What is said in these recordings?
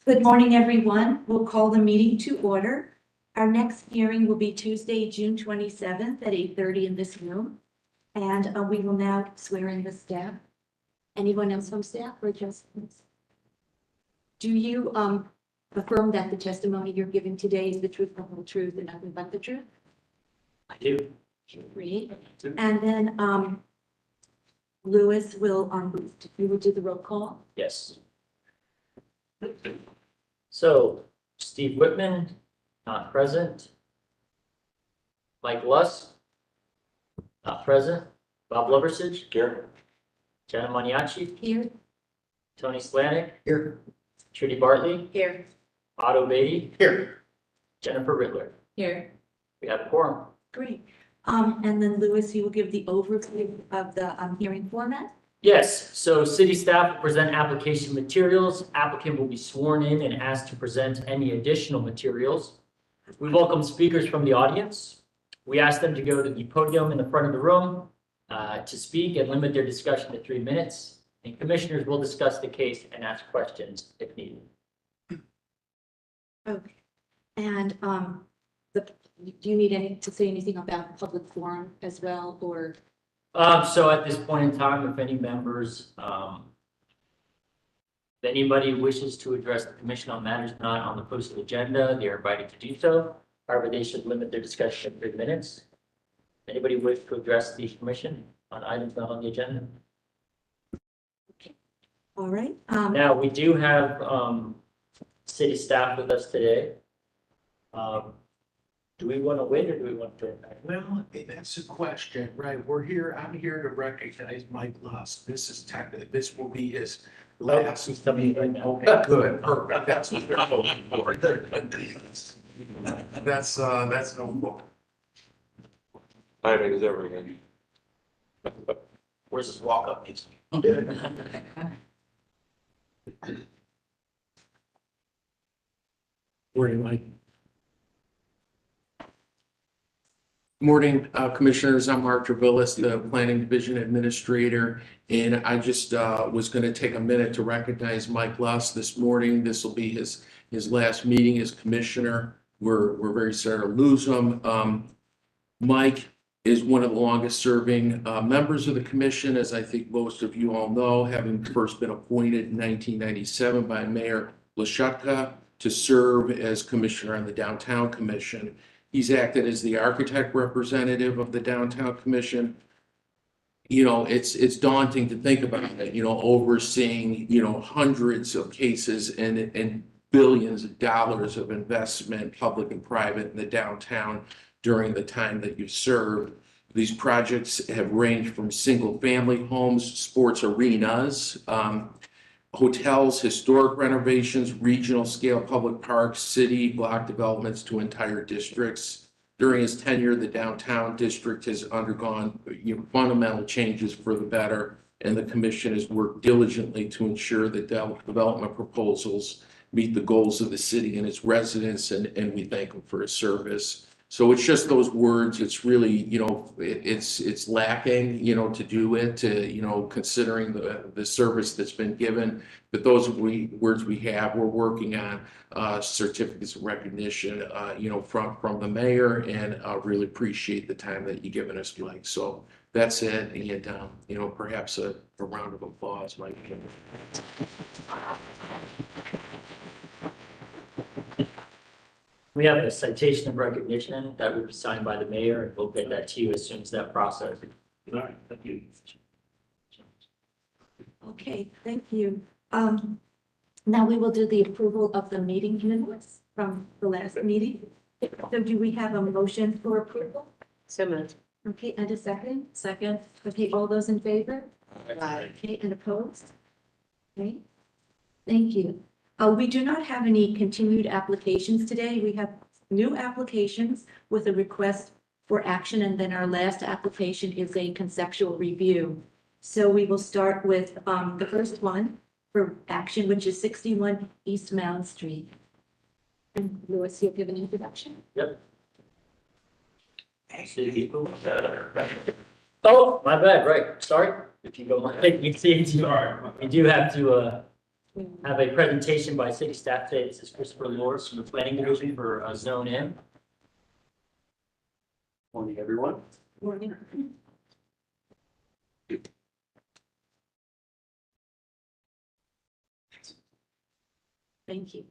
Good morning, everyone. We'll call the meeting to order. Our next hearing will be Tuesday, June 27th at 8:30 in this room. And we will now swear in the staff. Anyone else from staff or just? Do you affirm that the testimony you're giving today is the truth, the whole truth, and nothing but the truth? I do. Great. And then Louis will, you will do the roll call. Yes. So Steve Whitman, not present. Mike Luss, not present. Bob Loversige. Here. Jenna Maniaci. Here. Tony Slanik. Here. Trudy Bartley. Here. Otto Beatty. Here. Jennifer Riddler. Here. We have a quorum. Great. And then Louis, you will give the overview of the hearing format. Yes, so city staff will present application materials. Applicant will be sworn in and asked to present any additional materials. We welcome speakers from the audience. We ask them to go to the podium in the front of the room to speak and limit their discussion to 3 minutes. And commissioners will discuss the case and ask questions if needed. Okay. And do you need to say anything about public forum as well, or? So at this point in time, if any members, if anybody wishes to address the commission on matters not on the posted agenda, they are invited to do so. However, they should limit their discussion to 3 minutes. Anybody wish to address the commission on items not on the agenda? Okay. All right. Now, we do have city staff with us today. Do we want to wait or do we want to? Well, that's a question, right? We're here, I'm here to recognize Mike Luss. This is technically, this will be his last. He's coming right now. Okay, good, perfect. That's what we're hoping for. That's no book. Timing is everything. Where's this walk up music? Morning, Mike. Morning, Commissioners. I'm Mark Travillis, the Planning Division Administrator, and I just was going to take a minute to recognize Mike Luss this morning. This will be his last meeting as Commissioner. We're very sorry to lose him. Mike is one of the longest serving members of the Commission, as I think most of you all know, having first been appointed in 1997 by Mayor Lashutka to serve as Commissioner on the Downtown Commission. He's acted as the architect representative of the Downtown Commission. You know, it's daunting to think about it, overseeing, hundreds of cases and billions of dollars of investment, public and private, in the downtown during the time that you served. These projects have ranged from single family homes, sports arenas, hotels, historic renovations, regional scale public parks, city block developments to entire districts. During his tenure, the downtown district has undergone fundamental changes for the better, and the commission has worked diligently to ensure that development proposals meet the goals of the city and its residents, and we thank him for his service. So it's just those words. It's really, it's lacking, to do it, considering the service that's been given. But those words we have, we're working on certificates of recognition, from the mayor, and really appreciate the time that you've given us, Mike. So that's it. And, perhaps a round of applause, Mike. We have a citation of recognition that will be signed by the mayor, and we'll get that to you as soon as that process. All right, thank you. Okay, thank you. Now we will do the approval of the meeting minutes from the last meeting. So do we have a motion for approval? So moved. Okay, and a second? Second. Okay, all those in favor? Aye. Okay, and opposed? Okay, thank you. We do not have any continued applications today. We have new applications with a request for action, and then our last application is a conceptual review. So we will start with the first one for action, which is 61 East Mound Street. And Louis, you'll give an introduction? Yep. City people. Oh, my bad, right, sorry. If you don't mind, you see, you do have to Have a presentation by city staff today. This is Christopher Lors from the Planning Division for Zone In. Morning, everyone. Morning. Thank you.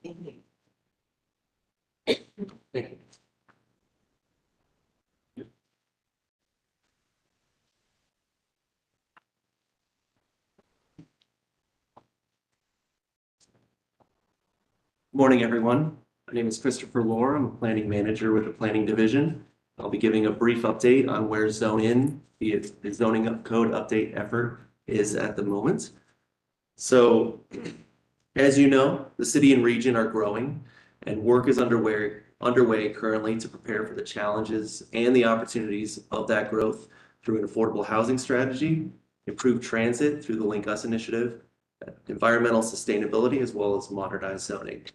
Thank you. Thank you. Morning, everyone. My name is Christopher Lohr. I'm a planning manager with the Planning Division. I'll be giving a brief update on where Zone In, the zoning code update effort, is at the moment. So, as you know, the city and region are growing, and work is underway currently to prepare for the challenges and the opportunities of that growth through an affordable housing strategy, improved transit through the Link Us initiative, environmental sustainability, as well as modernized zoning.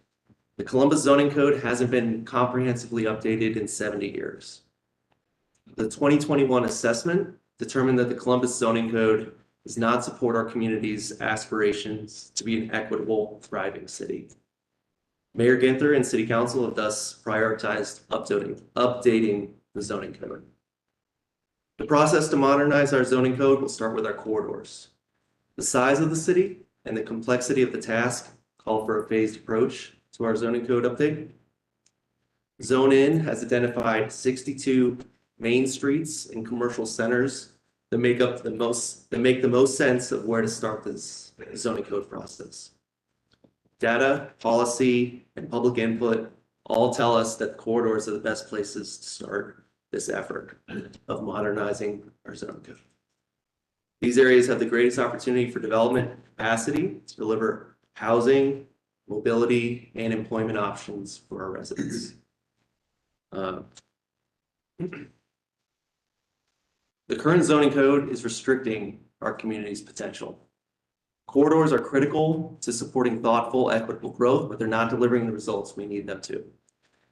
The Columbus zoning code hasn't been comprehensively updated in 70 years. The 2021 assessment determined that the Columbus zoning code does not support our community's aspirations to be an equitable, thriving city. Mayor Ginther and City Council have thus prioritized updating the zoning code. The process to modernize our zoning code will start with our corridors. The size of the city and the complexity of the task call for a phased approach to our zoning code update. Zone In has identified 62 main streets and commercial centers that make the most sense of where to start this zoning code process. Data, policy, and public input all tell us that the corridors are the best places to start this effort of modernizing our zoning code. These areas have the greatest opportunity for development capacity to deliver housing, mobility, and employment options for our residents. The current zoning code is restricting our community's potential. Corridors are critical to supporting thoughtful, equitable growth, but they're not delivering the results we need them to.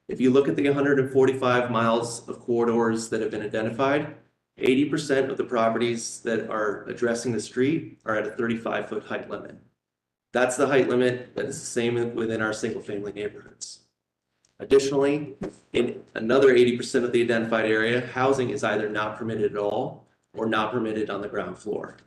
If you look at the 145 miles of corridors that have been identified, 80% of the properties that are addressing the street are at a 35-foot height limit. That's the height limit that is the same within our single-family neighborhoods. Additionally, in another 80% of the identified area, housing is either not permitted at all or not permitted on the ground floor.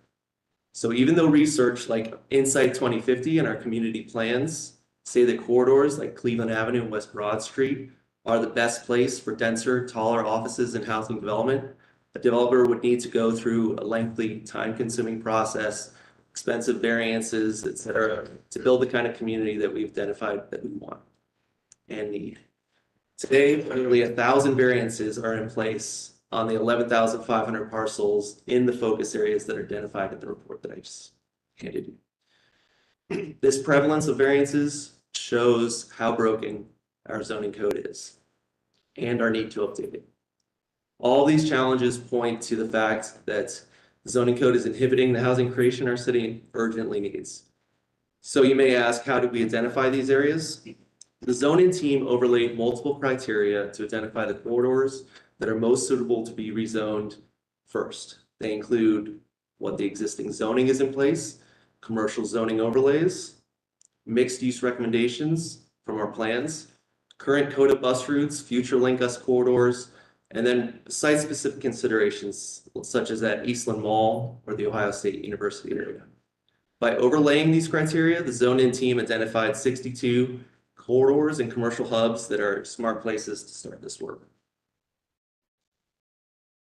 So even though research like Insight 2050 and our community plans say that corridors like Cleveland Avenue and West Broad Street are the best place for denser, taller offices and housing development, a developer would need to go through a lengthy, time-consuming process, expensive variances, et cetera, to build the kind of community that we've identified that we want and need. Today, nearly 1,000 variances are in place on the 11,500 parcels in the focus areas that are identified in the report that I just handed you. This prevalence of variances shows how broken our zoning code is and our need to update it. All these challenges point to the fact that the zoning code is inhibiting the housing creation our city urgently needs. So you may ask, how do we identify these areas? The zoning team overlaid multiple criteria to identify the corridors that are most suitable to be rezoned first. They include what the existing zoning is in place, commercial zoning overlays, mixed use recommendations from our plans, current code of bus routes, future Link Us corridors, and then site-specific considerations such as at Eastland Mall or the Ohio State University area. By overlaying these criteria, the zone-in team identified 62 corridors and commercial hubs that are smart places to start this work.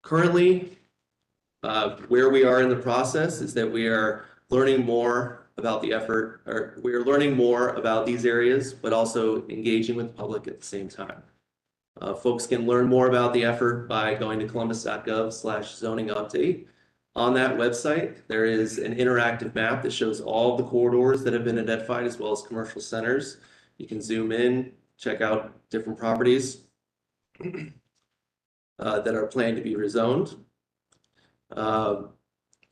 Currently, where we are in the process is that we are learning more about the effort, or we are learning more about these areas, but also engaging with the public at the same time. Folks can learn more about the effort by going to columbus.gov/zoning update. On that website, there is an interactive map that shows all the corridors that have been identified as well as commercial centers. You can zoom in, check out different properties that are planned to be rezoned.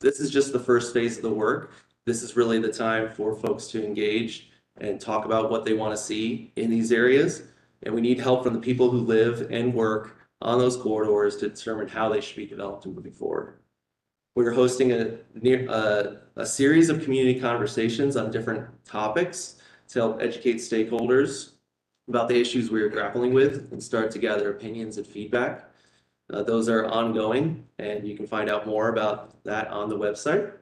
This is just the first phase of the work. This is really the time for folks to engage and talk about what they want to see in these areas. And we need help from the people who live and work on those corridors to determine how they should be developed and moving forward. We're hosting a series of community conversations on different topics to help educate stakeholders about the issues we are grappling with and start to gather opinions and feedback. Those are ongoing, and you can find out more about that on the website.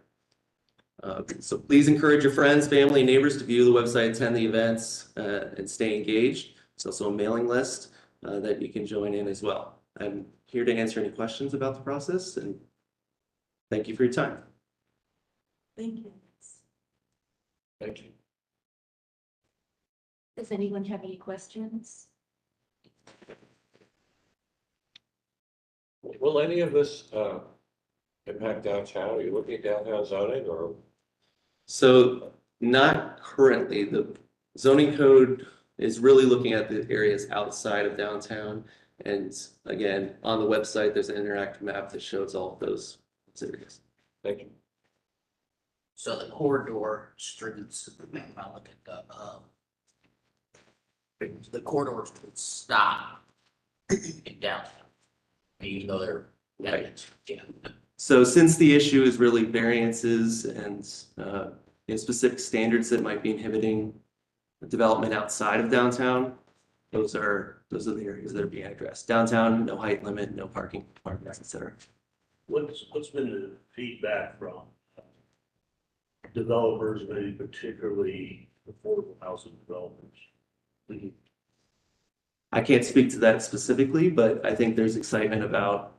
So please encourage your friends, family, and neighbors to view the website, attend the events, and stay engaged. There's also a mailing list that you can join in as well. I'm here to answer any questions about the process, and thank you for your time. Thank you. Thank you. Does anyone have any questions? Will any of this impact downtown? Are you looking at downtown zoning or? So not currently. The zoning code is really looking at the areas outside of downtown. And again, on the website, there's an interactive map that shows all of those areas. Thank you. So the corridor streets, if I look at the corridors would stop in downtown, even though they're. Right. Yeah. So since the issue is really variances and specific standards that might be inhibiting development outside of downtown, those are the areas that are being addressed. Downtown, no height limit, no parking requirements, et cetera. What's been the feedback from developers, maybe particularly affordable housing developers? I can't speak to that specifically, but I think there's excitement about,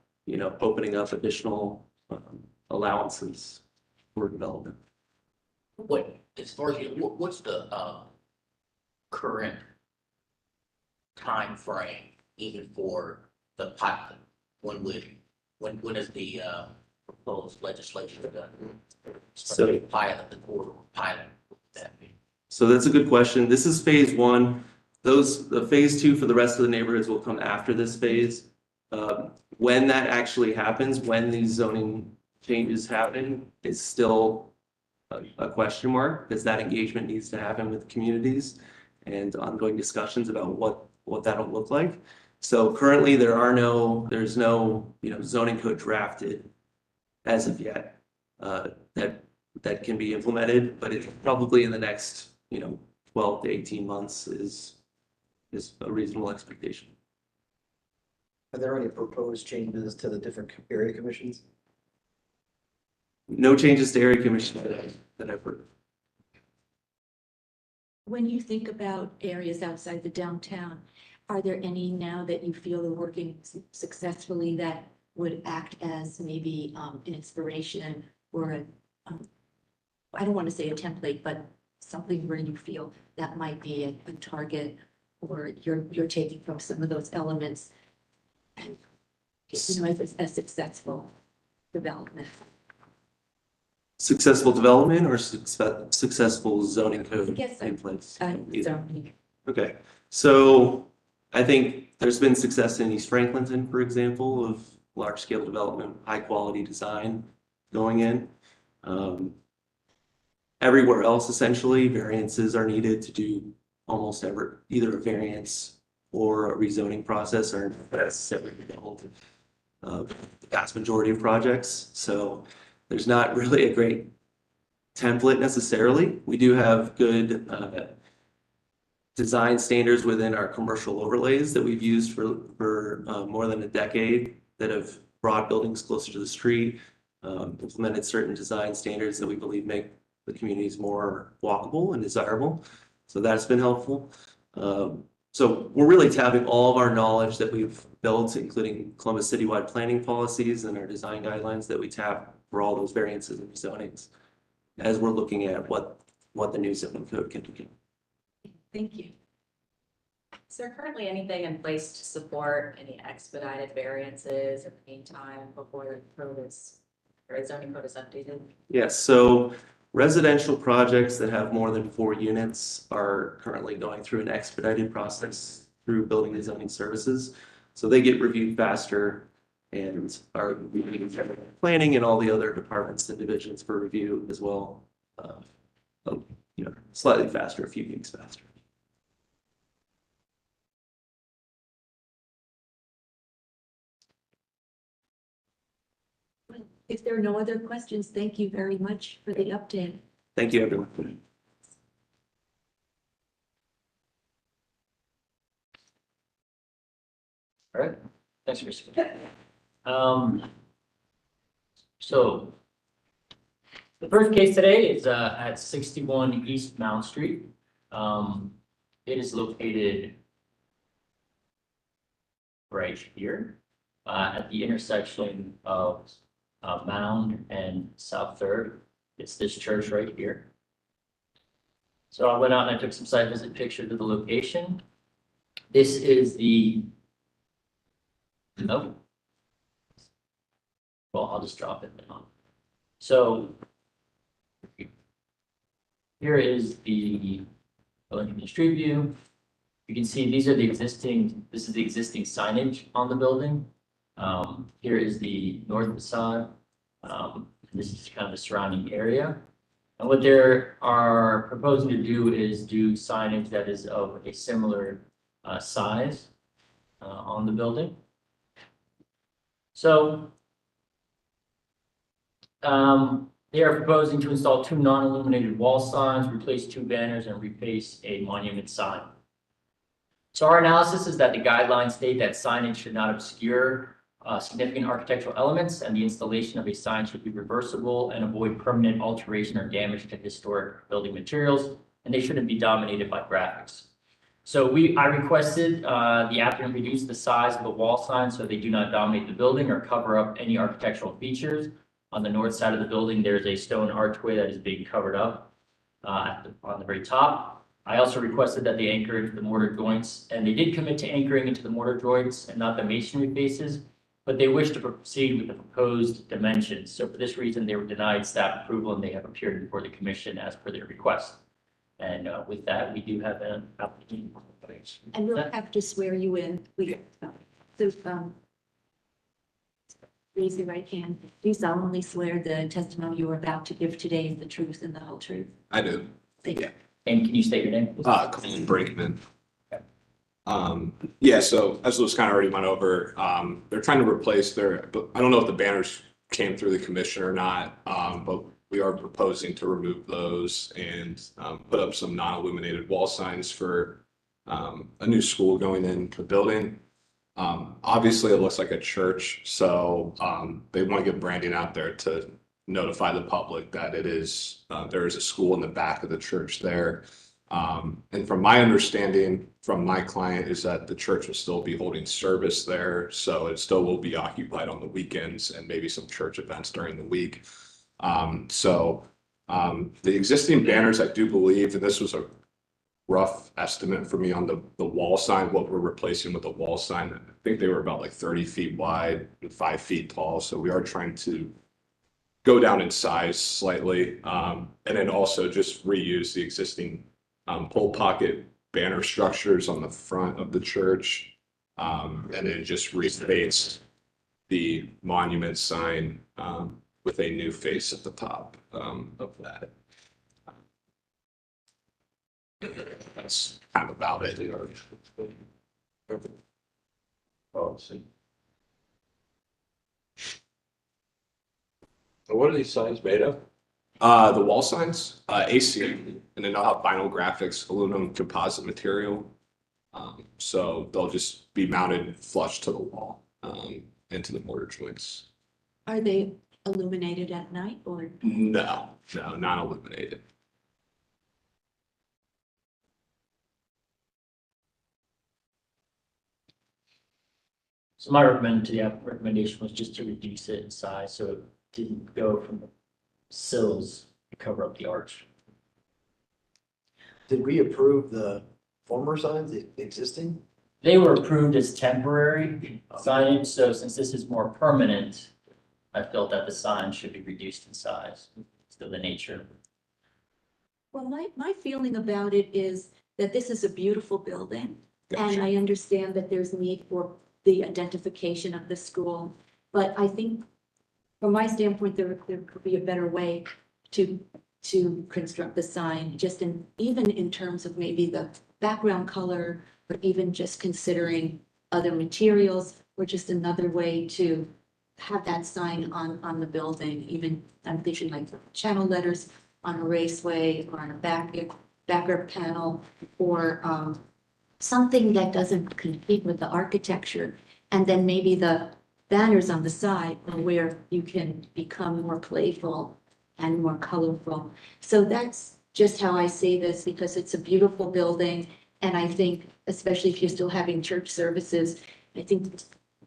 opening up additional allowances for development. What, as far as, what's the current time frame even for the pilot? When is the proposed legislation done? So- Pilot, the corridor pilot, what would that be? So that's a good question. This is phase one. The phase two for the rest of the neighborhoods will come after this phase. When that actually happens, when these zoning changes happen, is still a question mark, because that engagement needs to happen with communities and ongoing discussions about what that'll look like. So currently there's no zoning code drafted as of yet that can be implemented, but it's probably in the next 12 to 18 months is a reasonable expectation. Are there any proposed changes to the different area commissions? No changes to area commission that I've heard. When you think about areas outside the downtown, are there any now that you feel are working successfully that would act as maybe an inspiration or I don't want to say a template, but something where you feel that might be a target, or you're taking from some of those elements and as a successful development? Successful development or successful zoning code Yes, in place? Zoning. Okay, so I think there's been success in East Franklinton, for example, of large scale development, high quality design going in. Everywhere else, essentially, variances are needed to do almost either a variance or a rezoning process are necessary to hold the vast majority of projects. So there's not really a great template necessarily. We do have good design standards within our commercial overlays that we've used for more than a decade that have brought buildings closer to the street, implemented certain design standards that we believe make the communities more walkable and desirable. So that's been helpful. So we're really tapping all of our knowledge that we've built, including Columbus citywide planning policies and our design guidelines that we tap for all those variances and rezonings as we're looking at what the new zoning code can do. Thank you. Is there currently anything in place to support any expedited variances in the meantime before the code is, or zoning code is updated? Yes, so residential projects that have more than 4 units are currently going through an expedited process through building and zoning services. So they get reviewed faster and are reviewed planning and all the other departments and divisions for review as well. Slightly faster, a few weeks faster. If there are no other questions, thank you very much for the update. Thank you, everyone. All right, thanks, Christopher. So the first case today is at 61 East Mount Street. It is located right here at the intersection of Mound and South Third. It's this church right here. So I went out and I took some site visit pictures of the location. This is the, no. Well, I'll just drop it now. So here is the building from the street view. You can see these are the existing, this is the existing signage on the building. Here is the north facade. This is kind of the surrounding area. And what they are proposing to do is do signage that is of a similar size on the building. So they are proposing to install 2 non-illuminated wall signs, replace 2 banners, and replace a monument sign. So our analysis is that the guidelines state that signage should not obscure significant architectural elements, and the installation of a sign should be reversible and avoid permanent alteration or damage to historic building materials, and they shouldn't be dominated by graphics. So I requested the applicant reduce the size of the wall sign so they do not dominate the building or cover up any architectural features. On the north side of the building, there's a stone archway that is being covered up on the very top. I also requested that they anchor into the mortar joints, and they did commit to anchoring into the mortar joints and not the masonry faces, but they wish to proceed with the proposed dimensions. So for this reason, they were denied staff approval and they have appeared before the commission as per their request. And with that, we do have an applicant. And we'll have to swear you in. Raise your right hand. Do you solemnly swear the testimony you are about to give today is the truth and the whole truth? I do. Thank you. Yeah. And can you state your name, please? Colin Brinkman. Yeah, so as Lewis kind of already went over, they're trying to replace but I don't know if the banners came through the commission or not, but we are proposing to remove those and put up some non-illuminated wall signs for a new school going into the building. Obviously, it looks like a church, so they want to get branding out there to notify the public that it is there is a school in the back of the church there. And from my understanding from my client is that the church will still be holding service there, so it still will be occupied on the weekends and maybe some church events during the week. The existing banners, I do believe, and this was a rough estimate for me on the wall sign, what we're replacing with the wall sign. I think they were about like 30 feet wide and 5 feet tall. So we are trying to go down in size slightly, and then also just reuse the existing pole pocket banner structures on the front of the church, and then just replace the monument sign with a new face at the top of that. That's kind of about it. Oh, I see. So what are these signs made of? The wall signs, AC, and then they'll have vinyl graphics, aluminum composite material. So they'll just be mounted flush to the wall, into the mortar joints. Are they illuminated at night or? No, not illuminated. So my recommendation was just to reduce it in size so it didn't go from the sills to cover up the arch. Did we approve the former signs, the existing? They were approved as temporary signage, so since this is more permanent, I felt that the sign should be reduced in size, still the nature. Well, my feeling about it is that this is a beautiful building. Gotcha. And I understand that there's need for the identification of the school. But I think from my standpoint, there could be a better way to construct the sign, just even in terms of maybe the background color, but even just considering other materials or just another way to have that sign on the building, even, I'm thinking like channel letters on a raceway or on a backer panel, or, something that doesn't compete with the architecture. And then maybe the banners on the side where you can become more playful and more colorful. So that's just how I see this, because it's a beautiful building. And I think, especially if you're still having church services, I think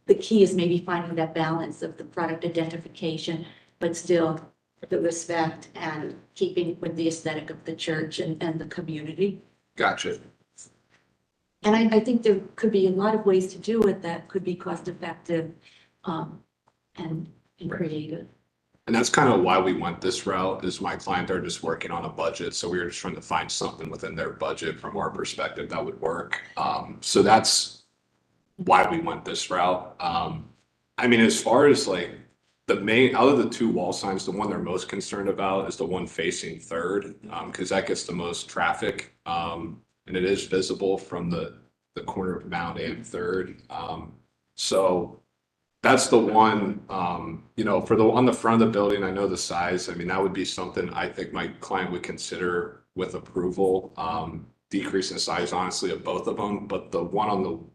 the key is maybe finding that balance of the product identification, but still the respect and keeping with the aesthetic of the church and the community. Gotcha. And I think there could be a lot of ways to do it that could be cost effective, and creative. And that's kind of why we went this route, is my client, they're just working on a budget. So we were just trying to find something within their budget from our perspective that would work. So that's why we went this route. I mean, as far as like the main, out of the two wall signs, the one they're most concerned about is the one facing Third, because that gets the most traffic. And it is visible from the corner of Mount and Third. So that's the one, you know, for the, on the front of the building, I know the size, I mean, that would be something I think my client would consider with approval. Decrease in size, honestly, of both of them, but the one on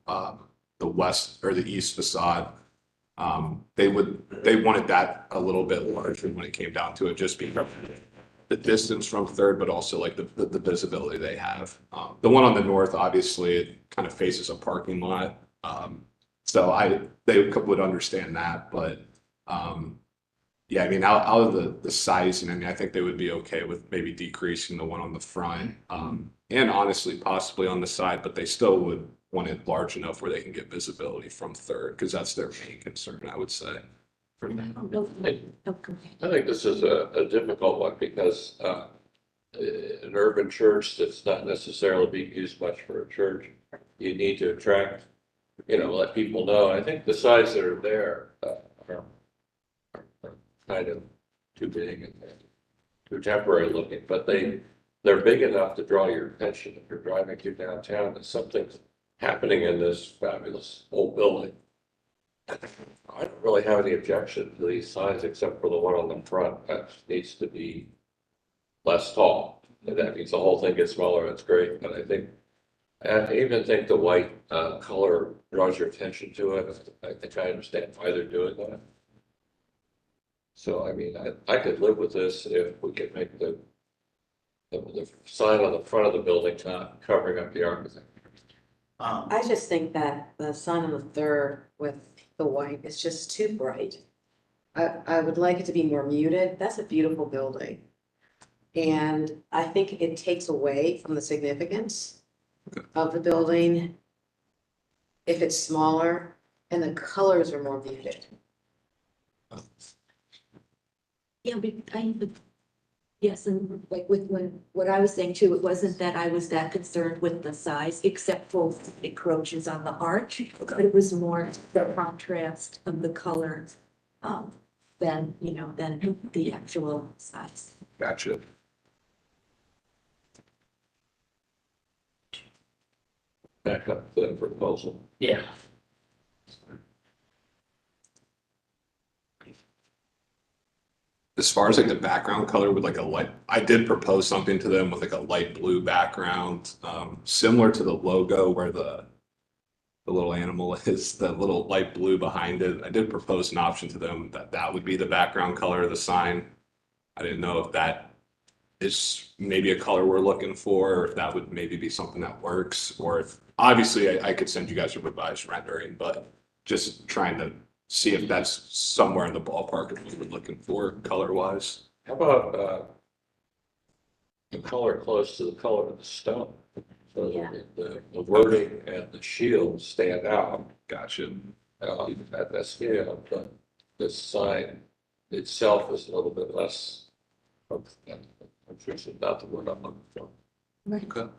the west or the east facade, they wanted that a little bit larger when it came down to it, just because the distance from Third, but also like the visibility they have. The one on the north, obviously, it kind of faces a parking lot. So they would understand that, but yeah, I mean, out of the sizing, I mean, I think they would be okay with maybe decreasing the one on the front, and honestly, possibly on the side, but they still would want it large enough where they can get visibility from Third, because that's their main concern, I would say. For them. I think this is a difficult one because an urban church that's not necessarily being used much for a church, you need to attract, you know, let people know. I think the size that are there are kind of too big and too temporary looking, but they're big enough to draw your attention if you're driving through downtown. There's something happening in this fabulous old building. I don't really have any objection to these signs except for the one on the front that needs to be less tall. And that means the whole thing gets smaller. That's great. But I even think the white color draws your attention to it. I think I understand why they're doing that. So, I mean, I could live with this if we could make the sign on the front of the building not covering up the architecture. I just think that the sign on the Third with the white is just too bright. I would like it to be more muted. That's a beautiful building. And I think it takes away from the significance of the building if it's smaller and the colors are more muted. Yeah, but yes, and like with what I was saying too, it wasn't that I was that concerned with the size, except for it encroaches on the arch, but it was more the contrast of the colors, than the actual size. Gotcha. Back up the proposal. Yeah. As far as like the background color with like a light, I did propose something to them with like a light blue background, similar to the logo where the little animal is, the little light blue behind it. I did propose an option to them that would be the background color of the sign. I didn't know if that is maybe a color we're looking for, or if that would maybe be something that works, or if, obviously I could send you guys a revised rendering, but just trying to see if that's somewhere in the ballpark of what we're looking for color wise. How about the color close to the color of the stone? So Yeah. the wording and the shield stand out Gotcha. at that scale, but the sign itself is a little bit less obtrusive, not the word I'm looking for. Okay.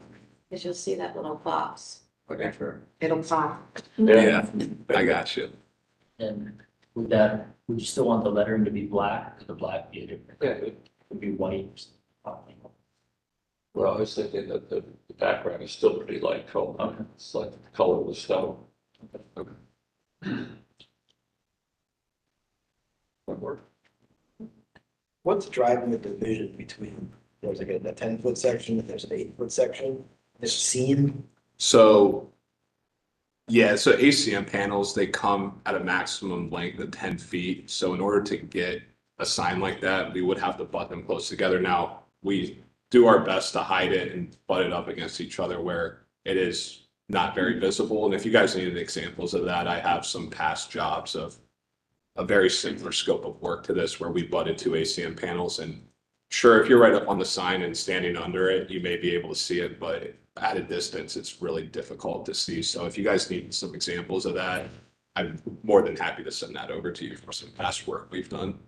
Because you'll see that little box. Whatever. It'll pop. Yeah, I got you. And would you still want the lettering to be black? Could the black be a different? Yeah, It would be white. well, I was thinking that the background is still pretty light color. Okay. It's like the color of the stone. what's driving the division between, there's like a 10-foot section, and there's an 8-foot section, there's a seam? So, yeah, so ACM panels, they come at a maximum length of 10 feet. So in order to get a sign like that, we would have to butt them close together. Now, we do our best to hide it and butt it up against each other where it is not very visible. And if you guys needed examples of that, I have some past jobs of a very similar scope of work to this where we butted two ACM panels. And sure, if you're right up on the sign and standing under it, you may be able to see it, but at a distance, it's really difficult to see. So if you guys need some examples of that, I'm more than happy to send that over to you for some past work we've done.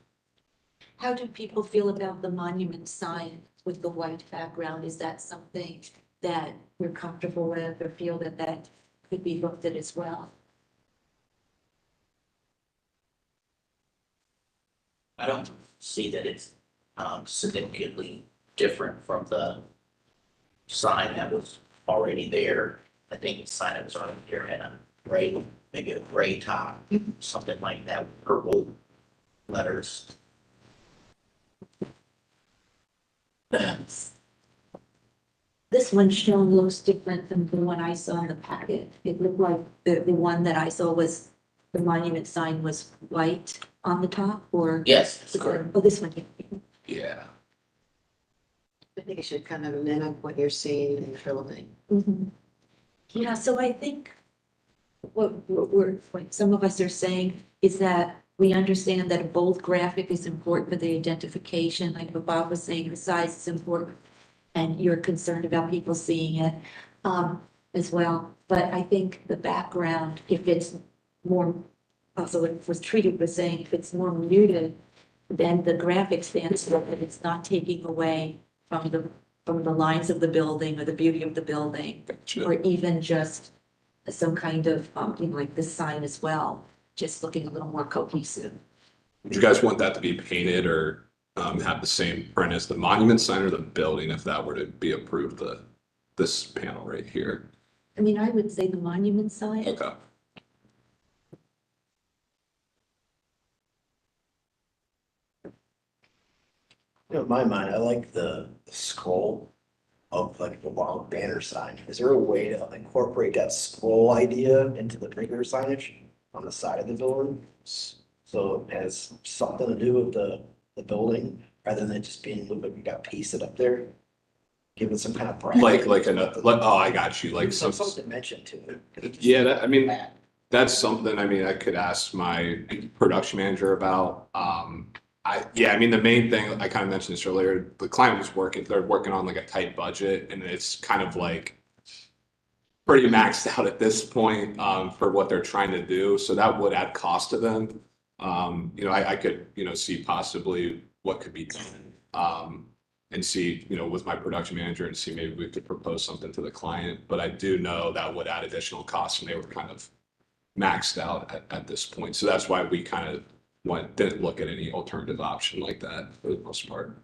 How do people feel about the monument sign with the white background? Is that something that we're comfortable with or feel that that could be looked at as well? I don't see that it's significantly different from the sign that was already there. I think the sign that was already there had a gray, maybe a gray top, something like that, with purple letters. This one shown looks different than the one I saw in the packet. It looked like the one that I saw was, the monument sign was white on the top, or? Yes, that's correct. Oh, this one. Yeah. I think it should kind of mimic what you're seeing in the building. Mhm. Yeah, so I think what some of us are saying is that we understand that a bold graphic is important for the identification, like what Bob was saying, the size is important, and you're concerned about people seeing it as well. But I think the background, if it's more, also it was treated with saying, if it's more muted, then the graphic stands for that it's not taking away from the lines of the building or the beauty of the building, or even just some kind of, like this sign as well, just looking a little more cohesive. Would you guys want that to be painted or have the same print as the monument sign or the building if that were to be approved, this panel right here? I mean, I would say the monument sign. Okay. In my mind, I like the scroll of like the long banner sign. Is there a way to incorporate that scroll idea into the bigger signage on the side of the building? So it has something to do with the building, rather than it just being a little bit, you got pasted up there? Give it some kind of brand. Oh, I got you, like some. Some dimension to it. Yeah, I mean, that's something, I mean, I could ask my production manager about. I mean, the main thing, I kind of mentioned this earlier, the client was they're working on like a tight budget and it's kind of like pretty maxed out at this point, for what they're trying to do. So that would add cost to them. I could, see possibly what could be done. And see, with my production manager and see maybe we could propose something to the client. But I do know that would add additional costs and they were kind of maxed out at this point. So that's why we kind of didn't look at any alternative option like that for the most part.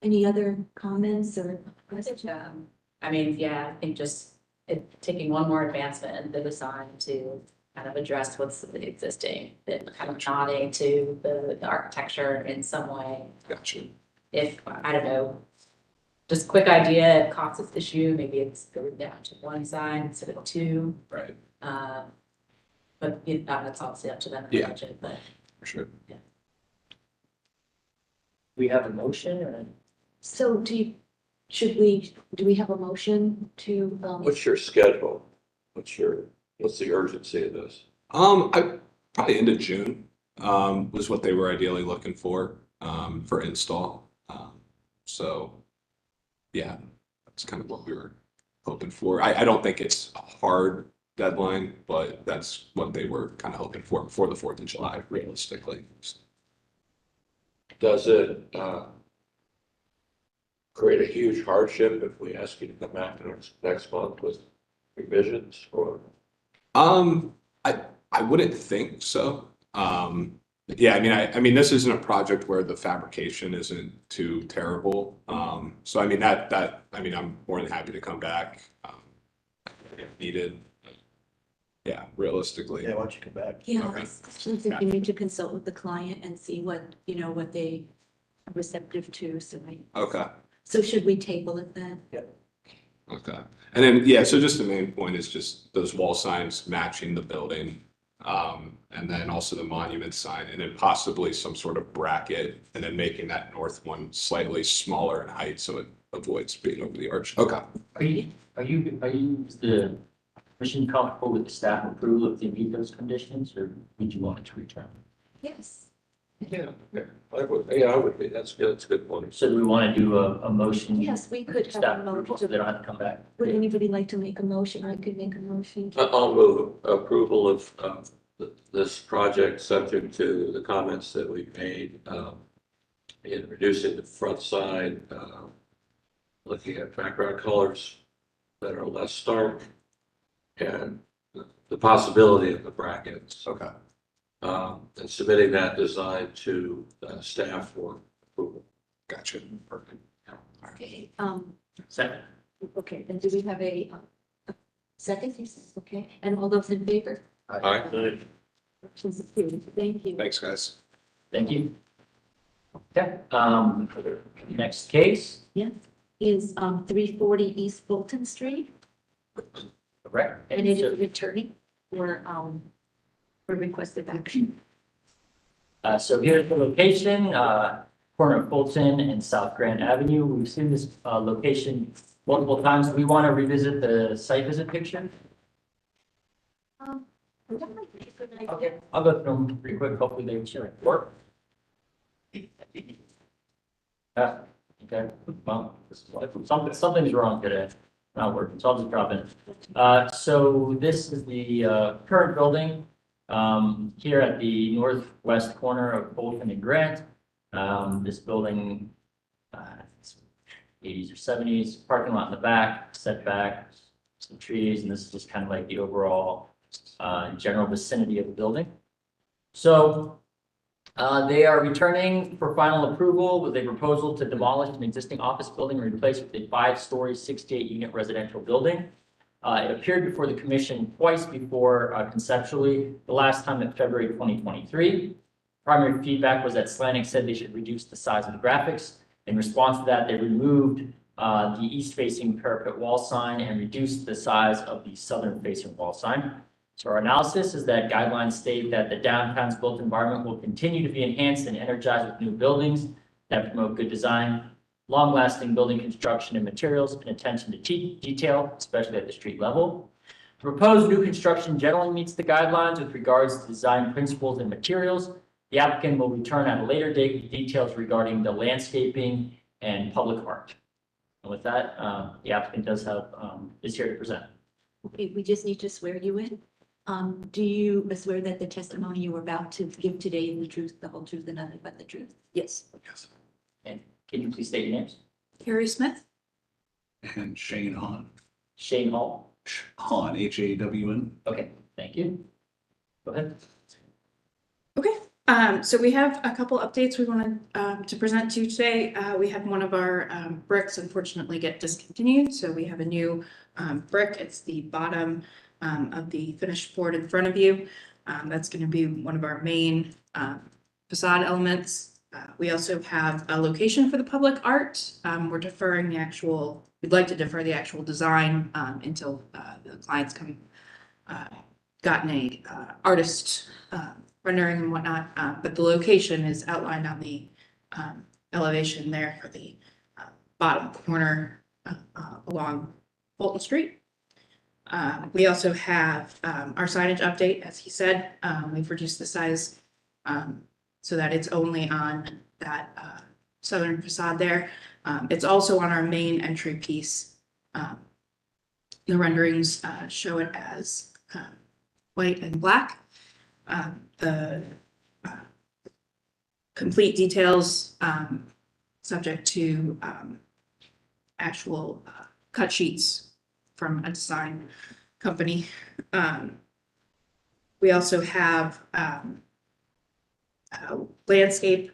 Any other comments or? I mean, yeah, I think just taking one more advancement in the design to kind of address what's existing, and kind of nodding to the architecture in some way. Gotcha. If, I don't know, just quick idea, if cost is issue, maybe it's going down to one sign instead of two. Right. But that's obviously up to them. Yeah. Budget, but For sure. We have a motion or? So do we have a motion to? What's your schedule? What's the urgency of this? I probably end of June, was what they were ideally looking for install. So yeah, that's kind of what we were hoping for. I don't think it's a hard deadline, but that's what they were kind of hoping for before the 4th of July, realistically. Does it create a huge hardship if we ask you to come back next month with revisions or? I wouldn't think so. Yeah, I mean, this isn't a project where the fabrication isn't too terrible. So I mean, I'm more than happy to come back if needed. Yeah, realistically. Yeah, why don't you come back? Yeah, Okay. I think you need to consult with the client and see what, what they are receptive to, Okay, so should we table it then? okay. And then, yeah, so just the main point is just those wall signs matching the building. And then also the monument sign, and then possibly some sort of bracket, and then making that north one slightly smaller in height so it avoids being over the arch. Okay. Are you the commission comfortable with the staff approval if they meet those conditions, or would you want it to return? Yes. Yeah, I would be, that's good, that's a good point. So do we want to do a motion? Yes, we could have Staff a approval, so they don't have to come back. Would anybody like to make a motion? I could make a motion. I'll move approval of this project subject to the comments that we made in reducing the front side, looking at background colors that are less stark, and the possibility of the brackets. Okay. And submitting that design to staff for approval. Gotcha. Perfect. Okay, Second. okay, then do we have a second? Okay, and all those in favor? All right. Motion's approved. Thank you. Thanks, guys. Thank you. Okay, next case, Is 340 East Fulton Street, correct? and it is returning for requested action. So here's the location, corner of Fulton and South Grand Avenue. We've seen this location multiple times. We want to revisit the site visit picture. That might be a good idea. Okay, I'll go through them pretty quick. Hopefully they should work. Okay, well, something's wrong today. Not working, so I'll just drop in. So this is the current building here at the northwest corner of Fulton and Grant. This building, it's 80s or 70s, parking lot in the back, setback, some trees, and this is just kind of like the overall general vicinity of the building. So they are returning for final approval with a proposal to demolish an existing office building and replace with a 5-story, 68-unit residential building. It appeared before the commission twice before conceptually, the last time in February 2023. Primary feedback was that Slannick said they should reduce the size of the graphics. In response to that, they removed the east-facing parapet wall sign and reduced the size of the southern-facing wall sign. So our analysis is that guidelines state that the downtown's built environment will continue to be enhanced and energized with new buildings that promote good design, long-lasting building construction and materials, and attention to detail, especially at the street level. Proposed new construction generally meets the guidelines with regards to design principles and materials. The applicant will return at a later date with details regarding the landscaping and public art. And with that, the applicant is here to present. Okay, we just need to swear you in. Do you swear that the testimony you were about to give today is the truth, the whole truth, and nothing but the truth? Yes. Yes. And can you please state your names? Carrie Smith? And Shane Hahn, Shane Hall. Hahn, Hawn. Okay, thank you. Go ahead. So we have a couple updates we wanted to present to you today. We had one of our bricks unfortunately get discontinued, so we have a new brick. It's the bottom of the finished board in front of you. That's going to be one of our main facade elements. We also have a location for the public art. We're deferring the actual, we'd like to defer the actual design until the clients come, gotten a artist rendering and whatnot, but the location is outlined on the elevation there for the bottom corner along Fulton Street. We also have our signage update, as he said. We've reduced the size so that it's only on that southern facade there. It's also on our main entry piece. The renderings show it as white and black. The complete details subject to actual cut sheets from a design company. We also have landscape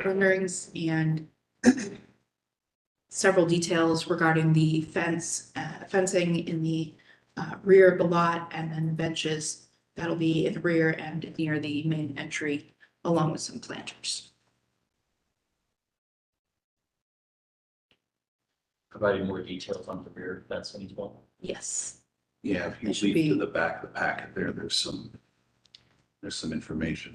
renderings and several details regarding the fencing in the rear of the lot, and then benches that'll be in the rear and near the main entry, along with some planters. Providing more details on the rear fencing as well. Yes. Yeah, if you It should leave to be- the back of the packet there, there's some information.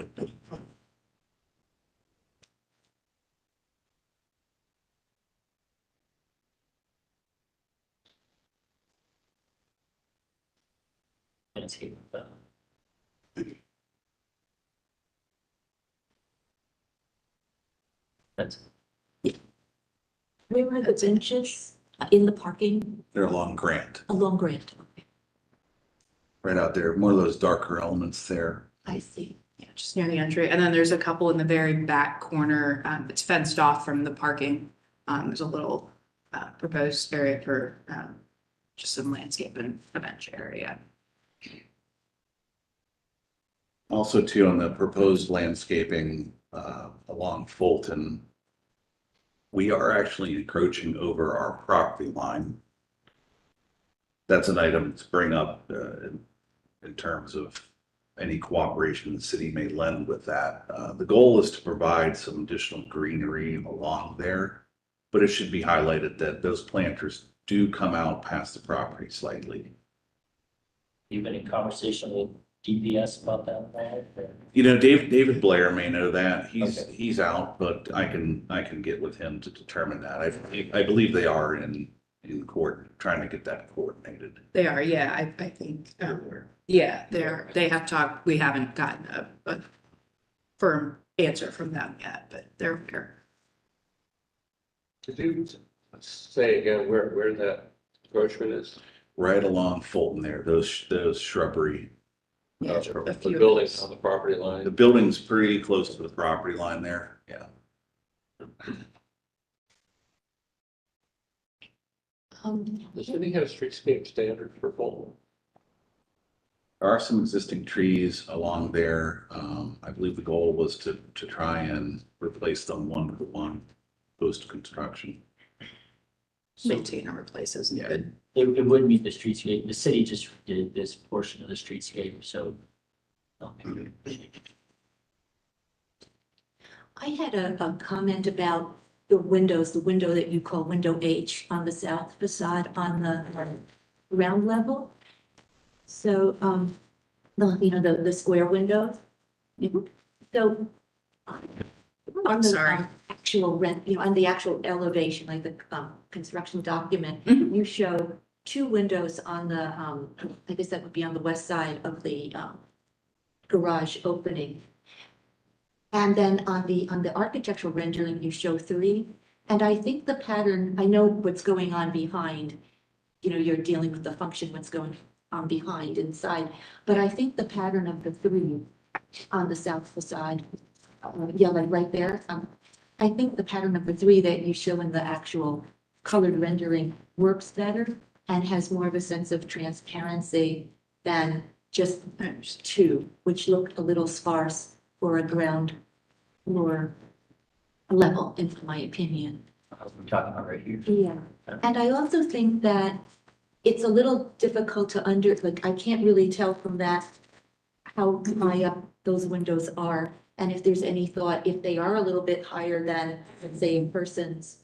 Landscape. That's, Where are the benches in the parking They're along Grant, along Grant? Okay, right out there, more of those darker elements there. I see. Yeah, just near the entry. And then there's a couple in the very back corner. It's fenced off from the parking. There's a little proposed area for just some landscape and a bench area. Also too, on the proposed landscaping along Fulton, we are actually encroaching over our property line. That's an item to bring up in terms of any cooperation the city may lend with that. The goal is to provide some additional greenery along there, but it should be highlighted that those planters do come out past the property slightly. you've been in conversation with DPS about that, or? You know, David Blair may know that. Okay. He's out, but I can get with him to determine that. I believe they are in court, trying to get that coordinated. They are, yeah, I think, yeah, they have talked, we haven't gotten a firm answer from them yet, but they're here. Could you say again where that encroachment is? Right along Fulton there, those shrubbery. Yeah, The a few of buildings those. on the property The line? building's pretty close to the property line there, yeah. Does city have streetscape standards for Fulton? There are some existing trees along there. I believe the goal was to try and replace them one for one post-construction. Maintain or replace isn't Yeah. good. It would meet the streetscape. The city just did this portion of the streetscape, so. I had a comment about the windows, the window that you call window H on the south facade on the ground level. So, the square windows. So. On the Sorry. actual on the actual elevation, like the construction document, Mhm. you show two windows on the, I guess that would be on the west side of the garage opening. And then on the architectural rendering, you show three. And I think the pattern, I know what's going on behind, you're dealing with the function, what's going on behind inside. But I think the pattern of the three on the south facade, like right there, I think the pattern of the three that you show in the actual colored rendering works better and has more of a sense of transparency than just two, which looked a little sparse for a ground floor level, in my opinion. We're talking about right here. Yeah, and I also think that it's a little difficult to I can't really tell from that how high up those windows are. And if there's any thought, if they are a little bit higher than, let's say, a person's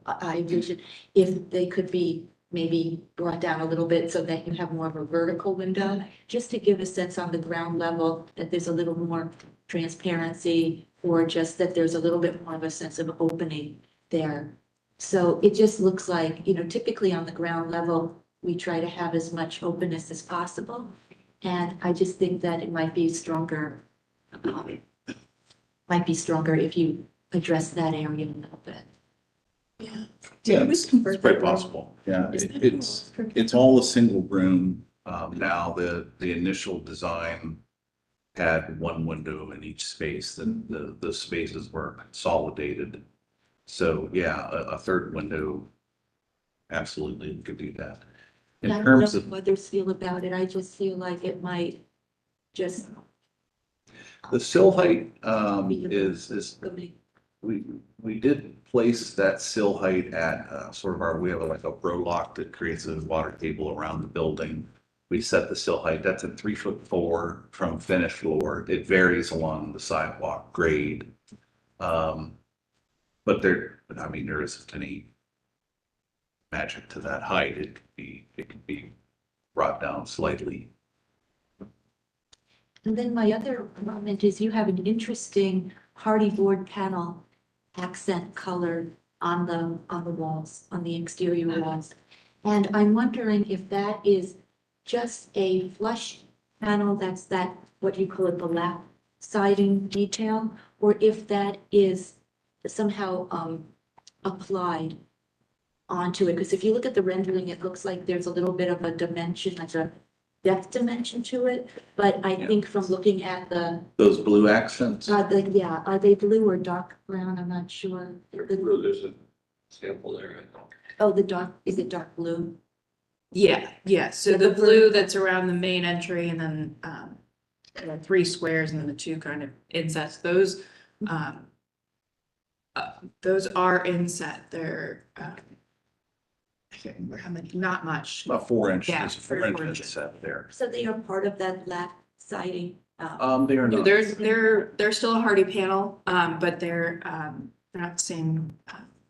eye vision, if they could be maybe brought down a little bit so that you have more of a vertical window, just to give a sense on the ground level that there's a little more transparency, or just that there's a little bit more of a sense of opening there. So it just looks like, typically on the ground level, we try to have as much openness as possible. And I just think that it might be stronger if you address that area a little bit. Yeah. Yeah, we it's convert quite that room? possible. Yeah, Is that it's all a single room. Now, the initial design had one window in each space, then the spaces were consolidated. So yeah, a third window, absolutely could do that. In I don't terms know of how others feel about it. I just feel like it might just the sill height, be is a bit- We did place that sill height at sort of our, we have like a row lock that creates a water table around the building. We set the sill height, that's at 3'4" from finished floor. It varies along the sidewalk grade. But I mean, there isn't any magic to that height. It could be brought down slightly. And then my other comment is you have an interesting hardy board panel accent color on the walls, on the exterior walls. And I'm wondering if that is just a flush panel, that's that, what you call it, the lap siding detail, or if that is somehow applied onto it. Because if you look at the rendering, it looks like there's a little bit of a dimension, like a depth dimension to it. But I think from looking at Those blue accents? yeah, are they blue or dark brown? I'm not sure. There's a sample there. Oh, is it dark blue? Yeah, so Yeah, the the blue that's around the main entry and then, the 3 squares and then the 2 kind of insets, those are inset, they're, I can't remember how many, not much. About 4 inches, Yeah, 4 3 or 4 inches inches. set there. So they are part of that lap siding? They are No, not. they're still a hardy panel, but they're not the same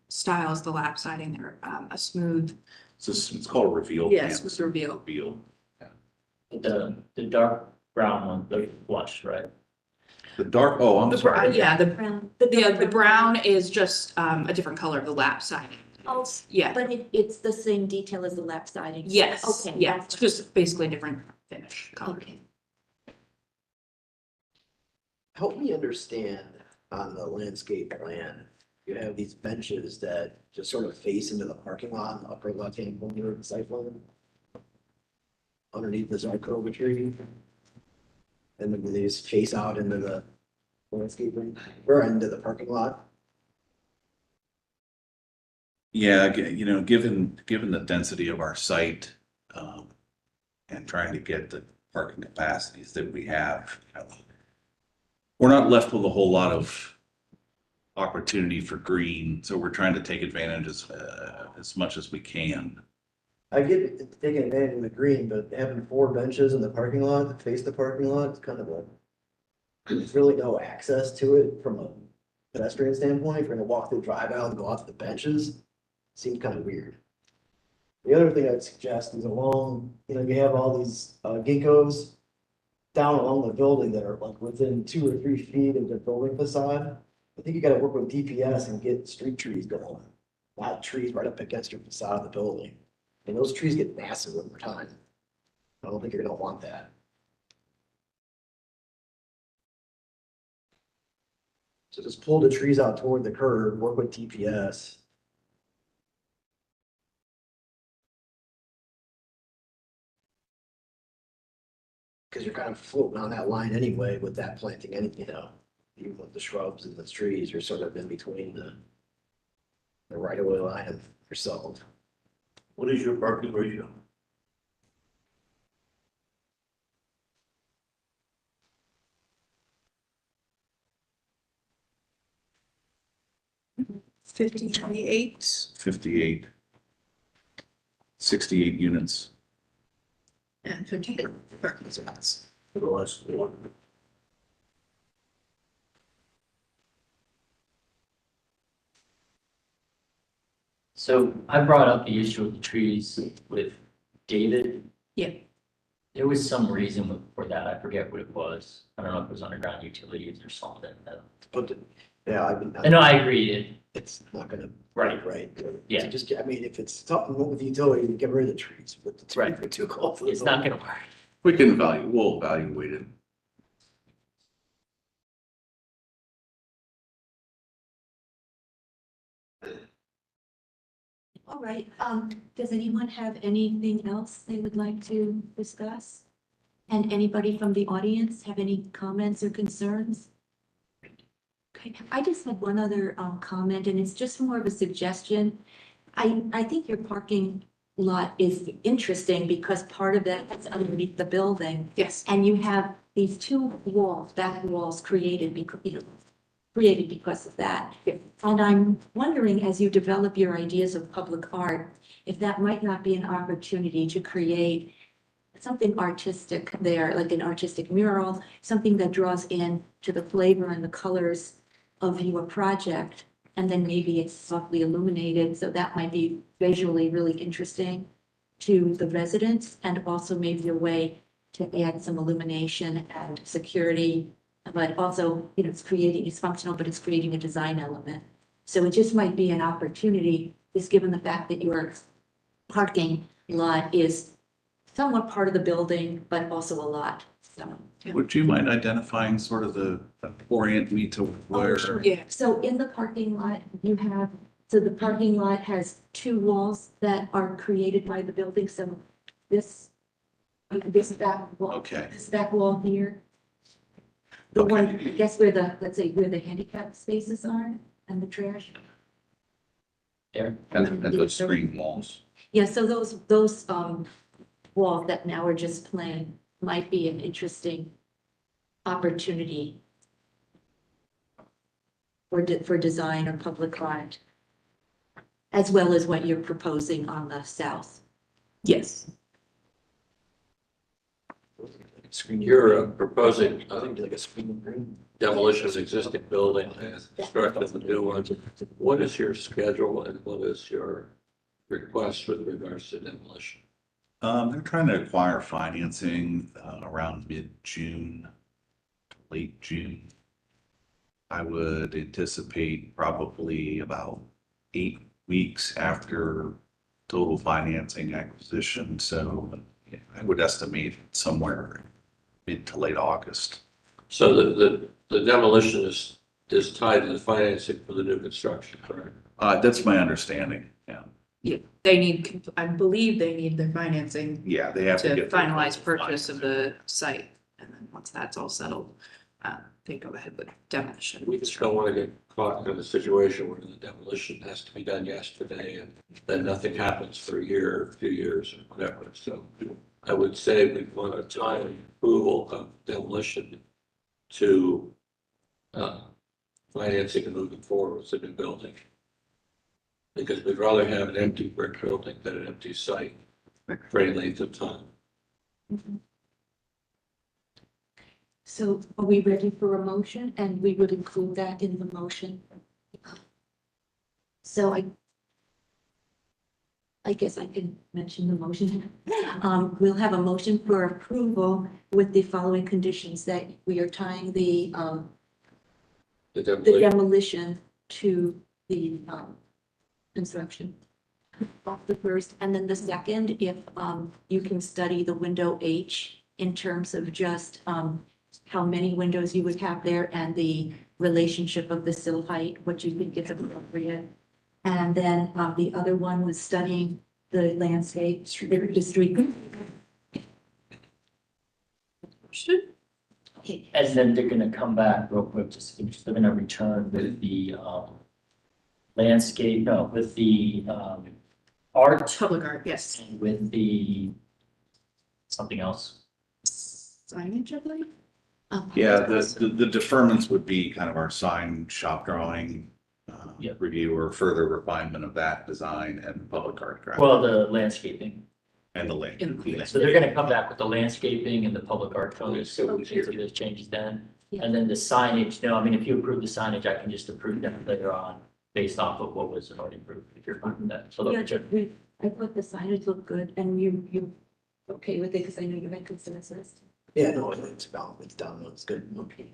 style as the lap siding, they're a smooth. It's called a reveal. Yes, panel. it's reveal. Reveal. The dark brown one, the flush, right? The dark, oh, I'm The sorry. yeah, the Brown. the brown is just a different color of the lap siding. Oh, Yeah, but it's the same detail as the lap siding? yes, Okay. yeah, it's just basically a different finish color. Okay. Help me understand on the landscape plan, you have these benches that just sort of face into the parking lot in the upper left-hand corner of the site plan. Underneath this arcova tree. And then they just face out into the landscaping, or into the parking lot. Yeah, given the density of our site, and trying to get the parking capacities that we have, we're not left with a whole lot of opportunity for green, so we're trying to take advantage as much as we can. I get it, taking advantage of the green, but having 4 benches in the parking lot, that face the parking lot, it's kind of there's really no access to it from a pedestrian standpoint. If you're gonna walk through drive out and go out to the benches, seems kind of weird. The other thing I'd suggest is along, you have all these ginkgos down along the building that are like within 2 or 3 feet of the building facade. I think you gotta work with DPS and get street trees going, not trees right up against your facade of the building. And those trees get massive over time. I don't think you're gonna want that. So just pull the trees out toward the curb, work with DPS. Cause you're kind of floating on that line anyway with that planting, and even with the shrubs and the trees, you're sort of in between the right of way line of yourself. What is your parking ratio? Fifty 28 58, 68 units. and 58 parking spots. Well, that's one. So I brought up the issue of the trees with David. Yeah. There was some reason for that. I forget what it was. I don't know if it was underground utilities or something. But, yeah, I mean. No, I agree. It's not gonna. Right. Right. Yeah. So just, I mean, if it's something with utility, get rid of the trees, but the trees Right. are too close. It's not gonna work. We'll evaluate it. All right, does anyone have anything else they would like to discuss? And anybody from the audience have any comments or concerns? Okay, I just had one other, comment, and it's just more of a suggestion. I think your parking lot is interesting because part of that is underneath the building. Yes. And you have these 2 walls, back walls created because, created because of that. And I'm wondering, as you develop your ideas of public art, if that might not be an opportunity to create something artistic there, like an artistic mural, something that draws in to the flavor and the colors of your project. And then maybe it's softly illuminated, so that might be visually really interesting to the residents, and also maybe a way to add some illumination and security. But also, you know, it's functional, but it's creating a design element. So it just might be an opportunity, just given the fact that your parking lot is somewhat part of the building, but also a lot, so. Would you mind identifying sort of the orient me to where? Yeah. So in the parking lot, so the parking lot has two walls that are created by the building, so this back wall. Okay. This back wall here. The Okay. one, I guess let's say where the handicap spaces are and the trash. There. And those screen walls. Yeah, so those walls that now are just plain might be an interesting opportunity for design or public art, as well as what you're proposing on the south. Yes. You're proposing I think like a screen room. demolition of existing building and construction of the new ones. What is your schedule and what is your request with regards to demolition? They're trying to acquire financing around mid-June, late June. I would anticipate probably about 8 weeks after total financing acquisition. So yeah, I would estimate somewhere mid to late August. So the demolition is tied to the financing for the new construction, correct? That's my understanding. Yeah. Yeah, they need, I believe they need their financing Yeah, they have to to get their finalize purchase of financing. the site. And then once that's all settled, they go ahead with demolition. We just don't want to get caught in a situation where the demolition has to be done yesterday and then nothing happens for a year, or a few years or whatever. So I would say we want to tie approval of demolition to financing and moving forward with the new building. Because we'd rather have an empty brick building than an empty site for any length of time. So are we ready for a motion? And we would include that in the motion. So I guess I can mention the motion. We'll have a motion for approval with the following conditions: that we are tying the demolition to the construction. The first, and then the second, if you can study the window H in terms of just how many windows you would have there and the relationship of the sill height, what you think is appropriate. And then the other one was studying the landscape, the street. Okay. And then they're gonna come back real quick, they're gonna return with the landscape, no, with the art, Public art, yes. and with the something else. Signage, I believe. Yeah, the deferments would be kind of our sign shop drawing Yeah. review or further refinement of that design and public art graphic Well, the landscaping. and the link. So they're gonna come back with the landscaping and the public art codes, so we can see those changes then. Yeah. And then the signage, no, I mean, if you approve the signage, I can just approve them later on based off of what was already approved, if you're fine with that. So Yeah, look, I thought the signage looked good, and you okay with it, because I know you had consensus. Yeah, no, it's done, it's good. Okay.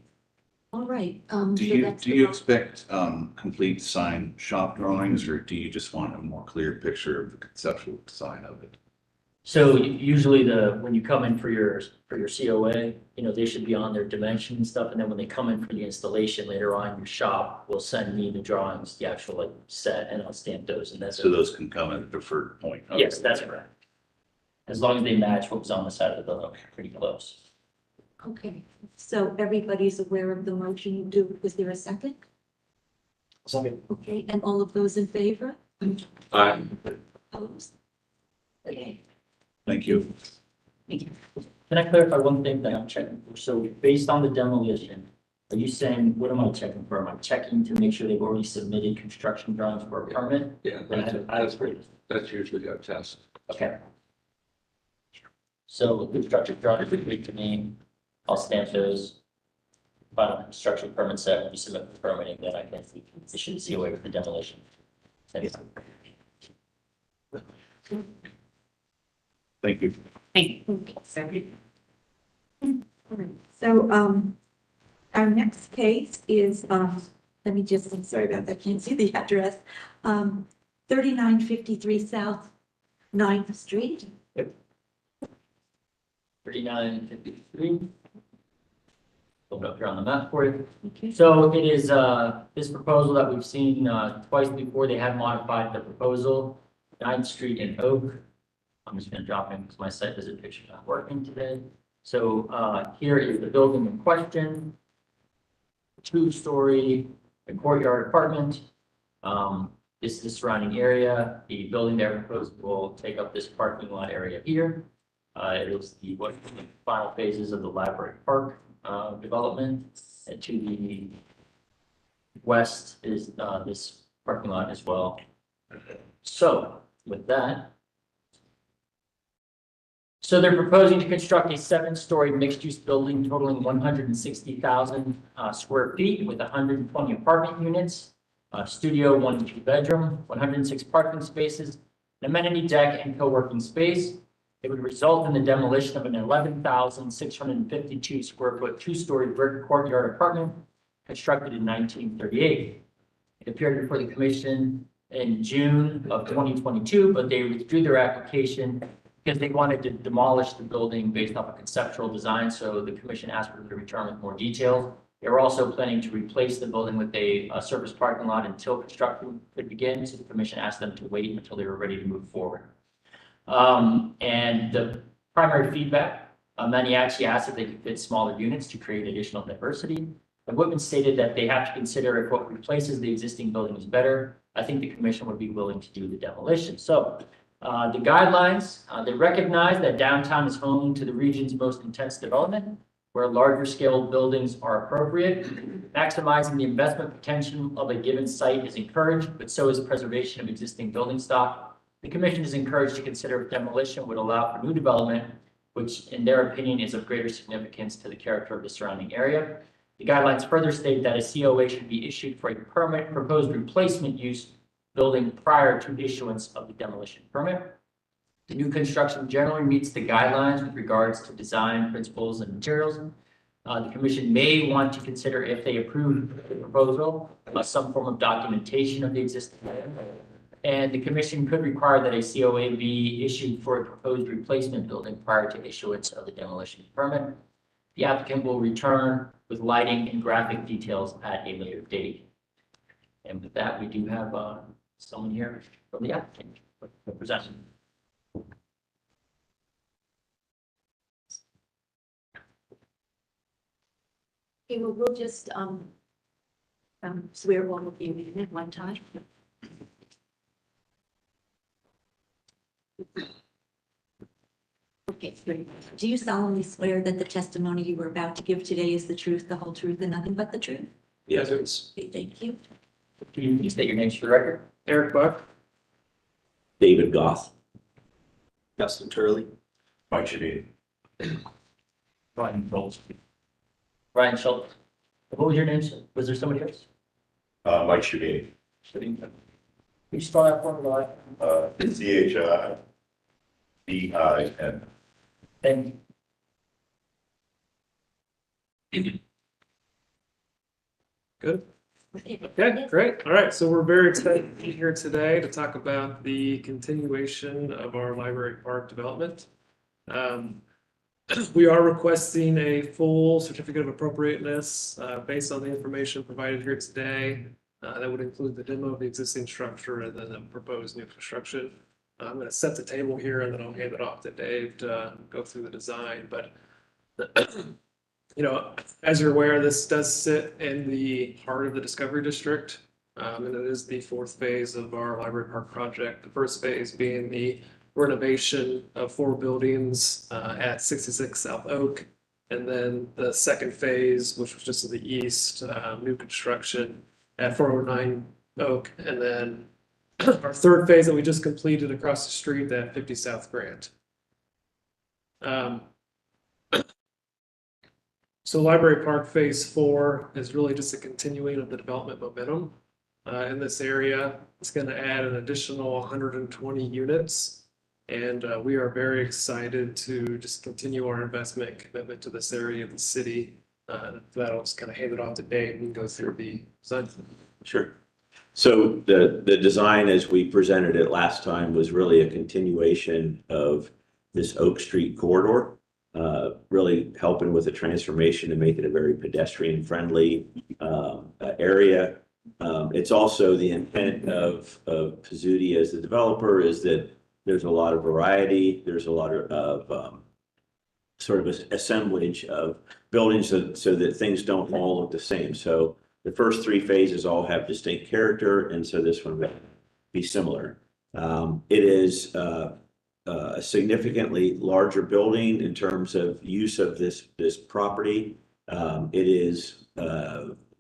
All right. Do so you, that's do the you mo- expect complete sign shop drawings, or do you just want a more clear picture of the conceptual design of it? so usually when you come in for your COA, you know, they should be on their dimension and stuff, and then when they come in for the installation later on, your shop will send me the drawings, the actual like set, and I'll stamp those, and that's. So those can come at a deferred point. Yes, that's correct. As long as they match what was on the side of the building, pretty close. Okay, so everybody's aware of the motion. Is there a second? Second. Okay, and all of those in favor? Opposed? Okay. Thank you. Can I clarify one thing that I'm checking? So based on the demolition, Are you saying, what am I checking for? Am I checking to make sure they've already submitted construction drawings for a permit? Yeah, that's usually a test. Okay. So construction drawings would be to me, I'll stamp those. Final construction permit set, when you submit the permitting, then I can issue the COA with the demolition. Thank you. So, our next case is, let me just, I'm sorry about that, can't see the address. 3953 South 9th Street. 3953. Hold up here on the map for you. Okay. So it is, this proposal that we've seen, twice before. They have modified the proposal, 9th Street and Oak. I'm just gonna drop in because my site visit picture is not working today. So, here is the building in question. 2-story courtyard apartment. This is the surrounding area. The building they're proposing will take up this parking lot area here. It is the final phases of the library park development. And to the west is this parking lot as well. So with that, so they're proposing to construct a 7-story mixed-use building totaling 160,000 square feet with 120 apartment units, studio, 1 and 2 bedroom, 106 parking spaces, an amenity deck, and co-working space. It would result in the demolition of an 11,652 square foot 2-story brick courtyard apartment constructed in 1938. It appeared before the commission in June of 2022, but they withdrew their application because they wanted to demolish the building based off a conceptual design. So the commission asked for them to return with more details. They were also planning to replace the building with a surface parking lot until construction could begin. So the commission asked them to wait until they were ready to move forward. And the primary feedback, many actually asked if they could fit smaller units to create additional diversity. The Whitman stated that they have to consider if what replaces the existing building is better. I think the commission would be willing to do the demolition. So the guidelines, they recognize that downtown is home to the region's most intense development, where larger scale buildings are appropriate. Maximizing the investment potential of a given site is encouraged, but so is preservation of existing building stock. The commission is encouraged to consider if demolition would allow for new development, which in their opinion is of greater significance to the character of the surrounding area. The guidelines further state that a COA should be issued for a permit proposed replacement use building prior to issuance of the demolition permit. The new construction generally meets the guidelines with regards to design principles and materials. The commission may want to consider, if they approve the proposal, some form of documentation of the existing land. And the commission could require that a COA be issued for a proposed replacement building prior to issuance of the demolition permit. The applicant will return with lighting and graphic details at a later date. And with that, we do have someone here from the applicant to present. Okay, well, we'll just swear all of you in at one time. Okay, great. Do you solemnly swear that the testimony you were about to give today is the truth, the whole truth, and nothing but the truth? Yes, it's Okay, thank you. Can you please state your names for the record? Eric Buck. David Goff. Justin Turley. Mike Shabby. Ryan Schultz. Ryan Schultz. What was your name, sir? Was there somebody else? Mike Shabby. Can you spell that for me, Ryan? CHIBIN. Thank you. Good. Okay, great. All right, so we're very excited to be here today to talk about the continuation of our library park development. We are requesting a full certificate of appropriateness based on the information provided here today. That would include the demo of the existing structure and then the proposed new construction. I'm going to set the table here and then I'll hand it off to Dave to go through the design. But you know, as you're aware, this does sit in the heart of the Discovery District. And it is the 4th phase of our library park project. The first phase being the renovation of 4 buildings at 66 South Oak. And then the second phase, which was just to the east, new construction at 409 Oak. And then our third phase that we just completed across the street at 50 South Grant. So Library Park Phase 4 is really just a continuing of the development momentum in this area. It's going to add an additional 120 units. And we are very excited to just continue our investment commitment to this area of the city. That'll just kind of hand it off to Dave and go through the design. Sure. So the design as we presented it last time was really a continuation of this Oak Street corridor, really helping with the transformation to make it a very pedestrian friendly area. It's also the intent of Pizzuti as the developer is that there's a lot of variety. There's a lot of sort of assemblage of buildings so that things don't all look the same. So the first three phases all have distinct character, and so this one will be similar. It is a significantly larger building in terms of use of this property. It is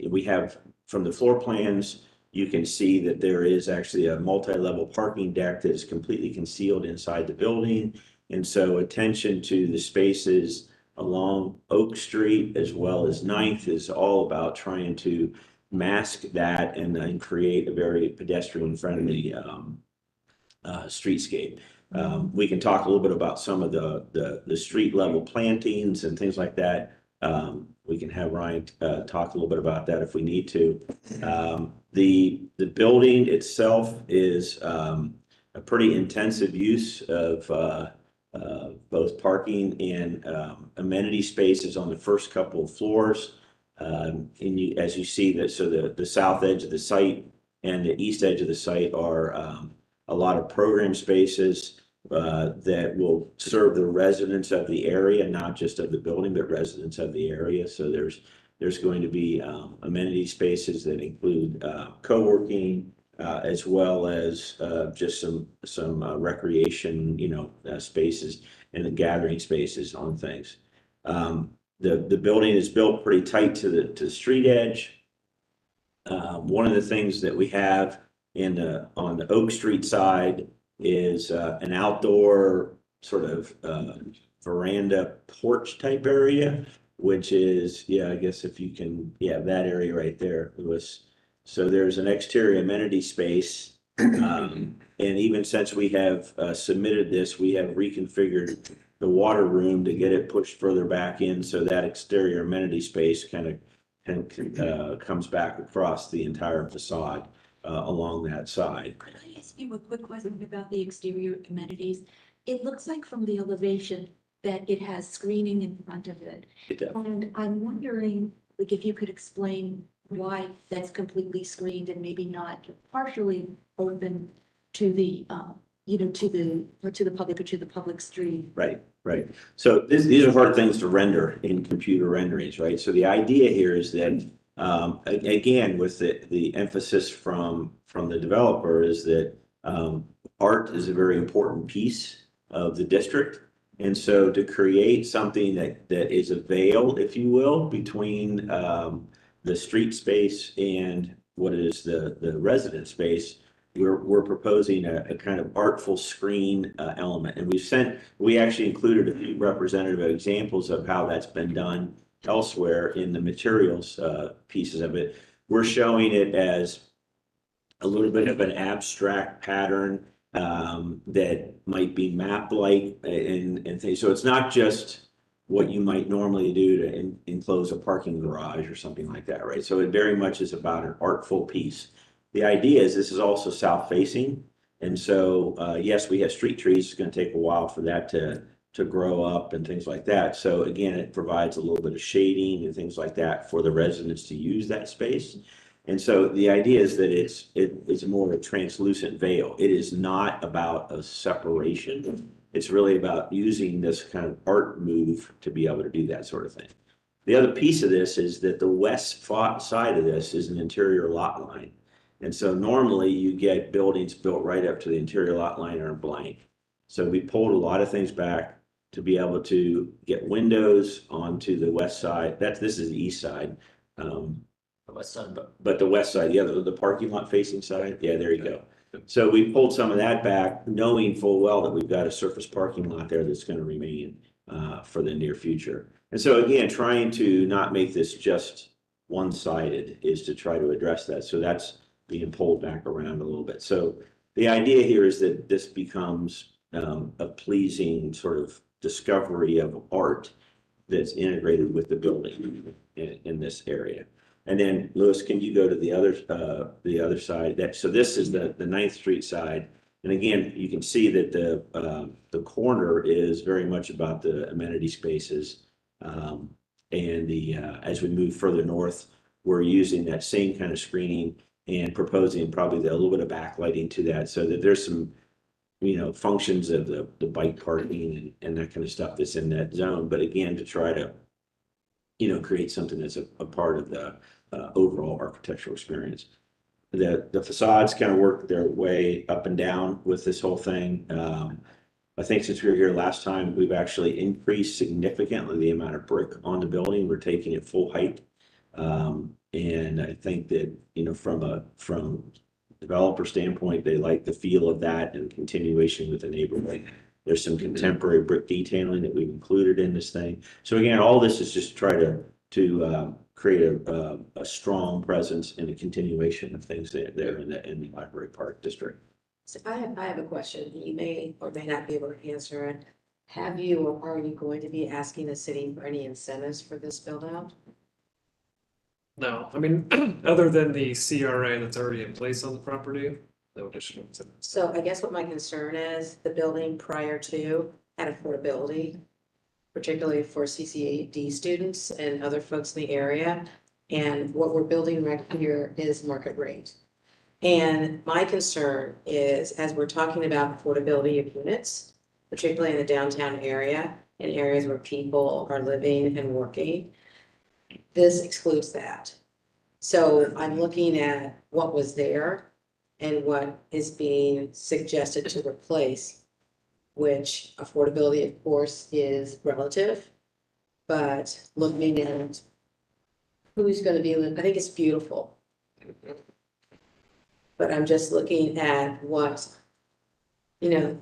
we have from the floor plans. You can see that there is actually a multi-level parking deck that is completely concealed inside the building. And so attention to the spaces along Oak Street as well as 9th is all about trying to mask that and then create a very pedestrian friendly streetscape. We can talk a little bit about some of the street level plantings and things like that. We can have Ryan talk a little bit about that if we need to. The building itself is a pretty intensive use of both parking and amenity spaces on the first couple of floors. As you see that, so the south edge of the site and the east edge of the site are a lot of program spaces that will serve the residents of the area, not just of the building, but residents of the area. So there's going to be amenity spaces that include co-working as well as just some recreation, spaces and the gathering spaces on things. The building is built pretty tight to the street edge. One of the things that we have on the Oak Street side is an outdoor sort of veranda porch type area, which is, I guess if you can, that area right there, Louis. So there's an exterior amenity space. And even since we have submitted this, we have reconfigured the water room to get it pushed further back in. So that exterior amenity space kind of comes back across the entire facade along that side. Could I ask you a quick question about the exterior amenities? It looks like from the elevation that it has screening in front of it. It does. And I'm wondering, like, if you could explain why that's completely screened and maybe not partially open to the, to the public or to the public street. Right. So these are hard things to render in computer renderings, right? So the idea here is that, again, with the emphasis from the developer is that art is a very important piece of the district. And so to create something that is a veil, if you will, between the street space and what is the resident space, we're proposing a kind of artful screen element. And we actually included a few representative examples of how that's been done elsewhere in the materials pieces of it. We're showing it as a little bit of an abstract pattern that might be map-like and things. So it's not just what you might normally do to enclose a parking garage or something like that, right? So it very much is about an artful piece. The idea is this is also south-facing. And so, yes, we have street trees. It's going to take a while for that to grow up and things like that. So again, it provides a little bit of shading and things like that for the residents to use that space. And so the idea is that it's more of a translucent veil. It is not about a separation. It's really about using this kind of art move to be able to do that sort of thing. The other piece of this is that the west side of this is an interior lot line. And so normally you get buildings built right up to the interior lot line are blank. So we pulled a lot of things back to be able to get windows onto the west side. This is the east side. The west side, But the west side, yeah, the parking lot facing side, yeah, there you go. So we pulled some of that back, knowing full well that we've got a surface parking lot there that's gonna remain for the near future. And so again, trying to not make this just one-sided is to try to address that. So that's being pulled back around a little bit. So the idea here is that this becomes a pleasing sort of discovery of art that's integrated with the building in this area. And then Lewis, can you go to the other side? So this is the 9th Street side. And again, you can see that the corner is very much about the amenity spaces. And as we move further north, we're using that same kind of screening and proposing probably a little bit of backlighting to that, so that there's some, functions of the bike parking and that kind of stuff that's in that zone. But again, to try to, create something that's a part of the overall architectural experience. The facades kind of work their way up and down with this whole thing. I think since we were here last time, we've actually increased significantly the amount of brick on the building. We're taking it full height. And I think that, from developer standpoint, they like the feel of that and continuation with the neighborhood. There's some contemporary brick detailing that we've included in this thing. So again, all this is just to try to create a strong presence and a continuation of things there in the Library Park district. So I have a question. You may or may not be able to answer it. Have you or are you going to be asking the city for any incentives for this build out? No, I mean, other than the CRA that's already in place on the property, no additional incentives. So I guess what my concern is, the building prior to had affordability, particularly for CCAD students and other folks in the area. And what we're building right here is market rate. And my concern is, as we're talking about affordability of units, particularly in the downtown area, in areas where people are living and working, this excludes that. So I'm looking at what was there and what is being suggested to replace, which affordability, of course, is relative. But looking at who's going to be, I think it's beautiful. But I'm just looking at what, the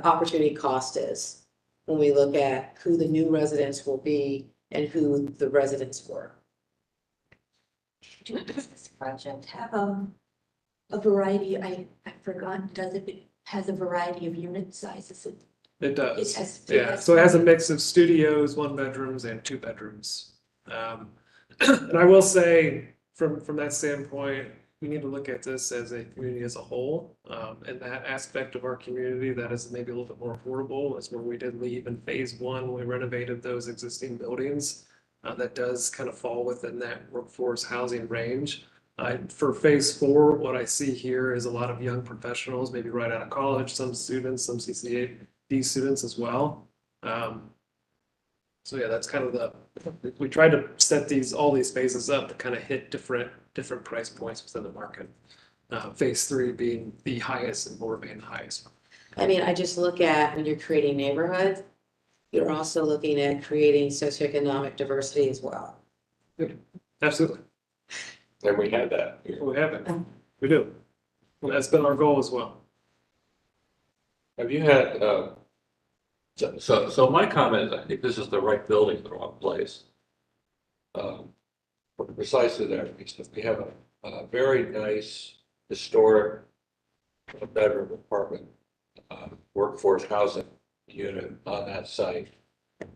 opportunity cost is when we look at who the new residents will be and who the residents were. Does this project have a variety, I've forgotten, has a variety of unit sizes? It does. It has So it has a mix of studios, 1 bedrooms and 2 bedrooms. And I will say from that standpoint, we need to look at this as a community as a whole. And that aspect of our community that is maybe a little bit more affordable is where we did leave in phase 1, when we renovated those existing buildings. That does kind of fall within that workforce housing range. For phase 4, what I see here is a lot of young professionals, maybe right out of college, some students, some CCAD students as well. So yeah, that's kind of we tried to set all these phases up to kind of hit different price points within the market. Phase 3 being the highest and will remain the highest. I mean, I just look at when you're creating neighborhoods, you're also looking at creating socioeconomic diversity as well. Absolutely. And we had that. We have it. We do. Well, that's been our goal as well. Have you had, so my comment is, I think this is the right building in the wrong place. For precisely that reason, we have a very nice historic bedroom apartment, workforce housing unit on that site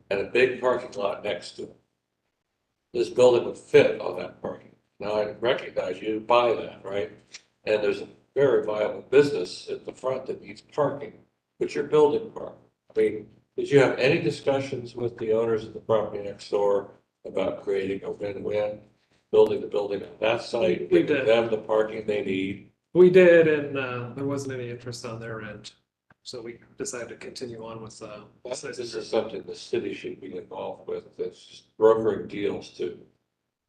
and a big parking lot next to it. This building would fit on that parking. Now I recognize you buy that, right? And there's a very viable business at the front that needs parking, but you're building parking. I mean, did you have any discussions with the owners of the property next door about creating a win-win, building the building on that site, We giving did. them the parking they need? We did, and there wasn't any interest on their end. So we decided to continue on with This is something the city should be involved with. It's just brokering deals to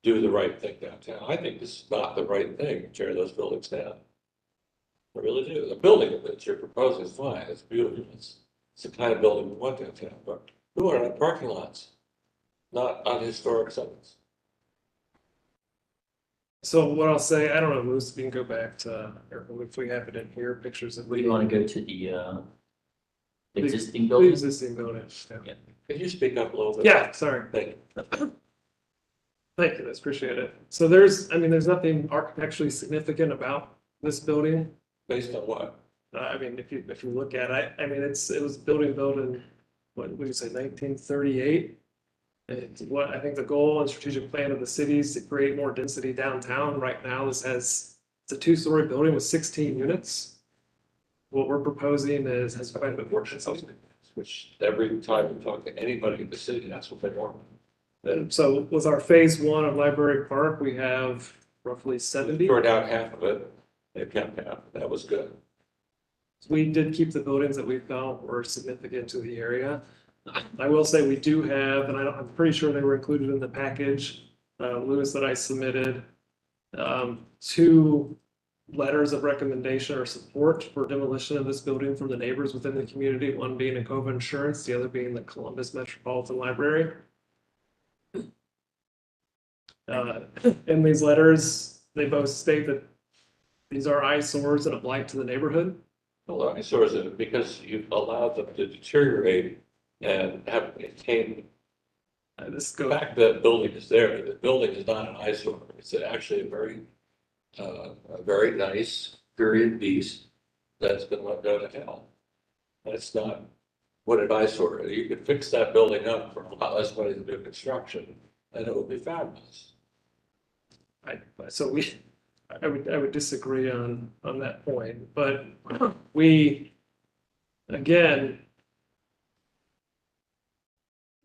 do the right thing downtown. I think this is not the right thing, tear those buildings down. I really do. The building that you're proposing is fine. It's beautiful. It's the kind of building we want downtown, but we want it on parking lots, not on historic sites. So what I'll say, I don't know, Moose, we can go back to, or if we have it in here, pictures of We want to go to the existing the building. existing building. Yeah. Could you speak up a little bit? Yeah, sorry. Thank you. Thank you, I appreciate it. So there's nothing architecturally significant about this building. Based on what? I mean, if you look at it, I mean, it was built in, what would you say, 1938? It's what, I think the goal and strategic plan of the city is to create more density downtown. Right now, it's a 2-story building with 16 units. What we're proposing has quite a bit more density. Which every time we talk to anybody in the city, that's what they want. And so with our phase 1 of Library Park, we have roughly 70. Turned out half of it, they kept half, that was good. We did keep the buildings that we felt were significant to the area. I will say we do have, and I'm pretty sure they were included in the package, Lewis, that I submitted, 2 letters of recommendation or support for demolition of this building from the neighbors within the community, one being Acova Insurance, the other being the Columbus Metropolitan Library. In these letters, they both state that these are eyesores and a blight to the neighborhood. Well, eyesores, because you've allowed them to deteriorate and haven't maintained. The fact that the building is there, the building is not an eyesore. It's actually a very nice period piece that's been let go to hell. That's not what an eyesore is. You could fix that building up for a lot less money than new construction, and it would be fabulous. I would disagree on that point, but we, again,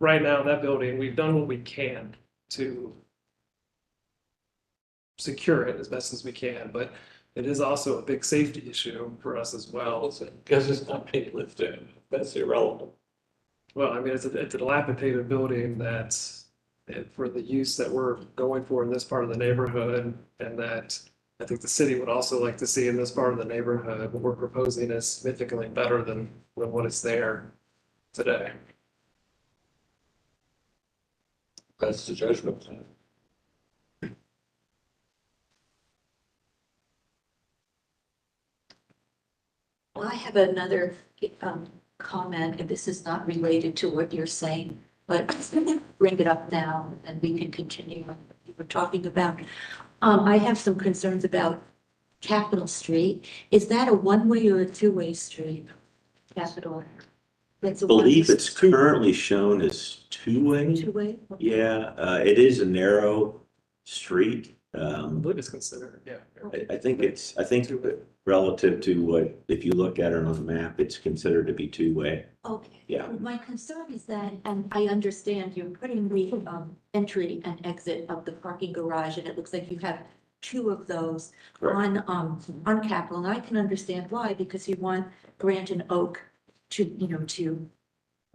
right now, that building, we've done what we can to secure it as best as we can, but it is also a big safety issue for us as well. Because it's not being lived in, that's irrelevant. Well, I mean, it's a dilapidated building that's for the use that we're going for in this part of the neighborhood, and that I think the city would also like to see in this part of the neighborhood. What we're proposing is significantly better than what is there today. That's the judgment. Well, I have another comment, and this is not related to what you're saying, but bring it up now and we can continue what you were talking about. I have some concerns about Capitol Street. Is that a one-way or a two-way street? Capitol. That's a Believe one-way it's currently shown as 2-way. Two-way? Yeah, it is a narrow street. I believe it's considered, yeah. I think relative to what, if you look at it on the map, it's considered to be 2-way. Okay. Yeah. My concern is that, and I understand you're putting the entry and exit of the parking garage, and it looks like you have 2 of those Correct. on Capitol, and I can understand why, because you want Grant and Oak to, to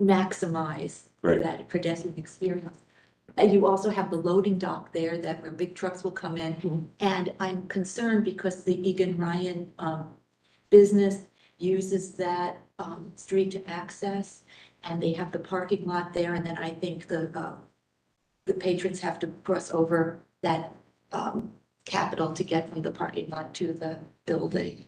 maximize Right. that pedestrian experience. And you also have the loading dock there that where big trucks will come in, and I'm concerned because the Egan Ryan business uses that street to access, and they have the parking lot there, and then I think the patrons have to cross over that Capitol to get from the parking lot to the building.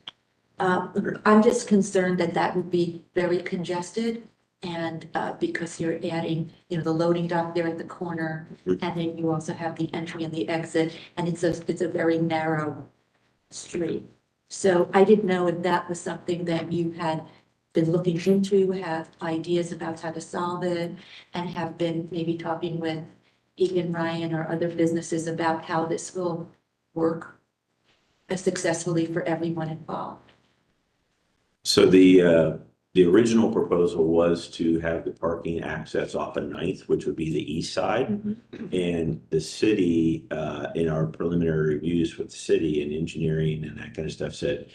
I'm just concerned that that would be very congested, and because you're adding, the loading dock there at the corner, and then you also have the entry and the exit, and it's a very narrow street. So I didn't know if that was something that you had been looking into, have ideas about how to solve it, and have been maybe talking with Egan Ryan or other businesses about how this will work successfully for everyone involved. So the original proposal was to have the parking access off of 9th, which would be the east side. And the city, in our preliminary reviews with the city and engineering and that kind of stuff, said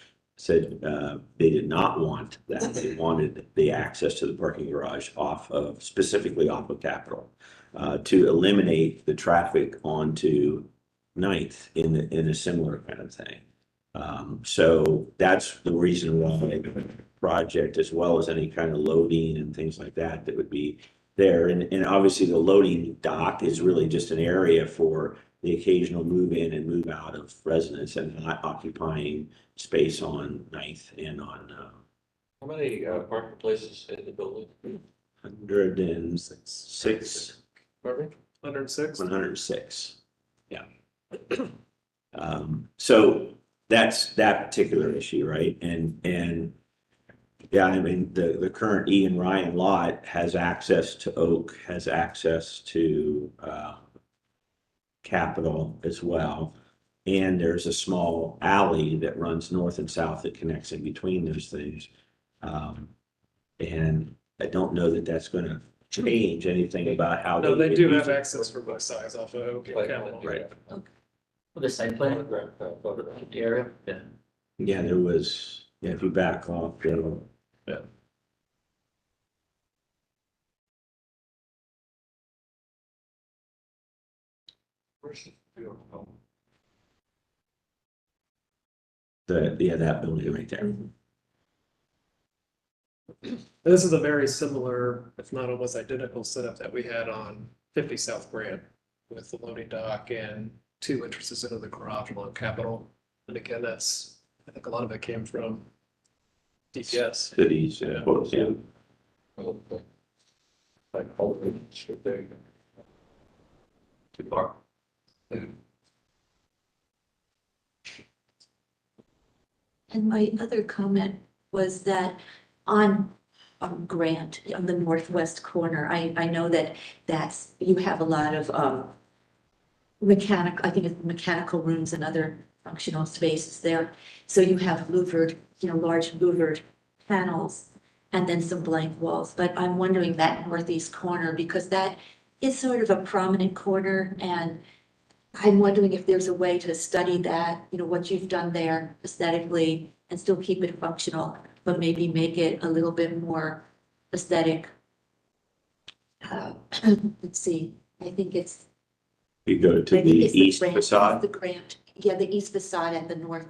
they did not want that. They wanted the access to the parking garage specifically off of Capitol, to eliminate the traffic onto 9th in a similar kind of thing. So that's the reason why project, as well as any kind of loading and things like that that would be there. And obviously the loading dock is really just an area for the occasional move in and move out of residents and not occupying space on Ninth and on How many parking places in the building? 106, Pardon me? 106. 106. Yeah. So that's that particular issue, right? And yeah, I mean, the current E and Ryan lot has access to Oak, has access to Capitol as well. And there's a small alley that runs north and south that connects in between those things. And I don't know that that's going to change anything about how No, they would do use have it. access for both sides off of Oak and Capitol. Right. For the site plan, the area, yeah. Yeah, there was, yeah, if you back off, Yeah. that building right there. This is a very similar, if not almost identical setup that we had on 50 South Grant with the loading dock and 2 entrances into the garage along Capitol. And again, that's, I think a lot of it came from DPS. Cities, Yeah. yeah. Like, all of it, should they? Too far. And my other comment was that on Grant, on the northwest corner, I know that you have a lot of I think it's mechanical rooms and other functional spaces there. So you have louvered, large louvered panels and then some blank walls. But I'm wondering that northeast corner, because that is sort of a prominent corner, and I'm wondering if there's a way to study that, what you've done there aesthetically and still keep it functional, but maybe make it a little bit more aesthetic. Let's see, I think it's. You go to I think the it's east Grant- facade. The Grant, yeah, the east facade at the north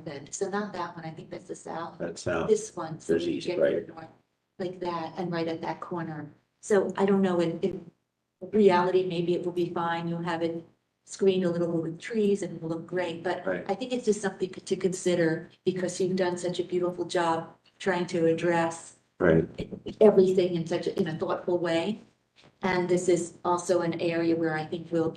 end. So not that one, I think that's the south. That's south. This one, so There's you east, get to right. the north, like that, and right at that corner. So I don't know, in reality, maybe it will be fine, you'll have it screened a little with trees and it will look great, but Right. I think it's just something to consider, because you've done such a beautiful job trying to address Right. everything in a thoughtful way. And this is also an area where I think will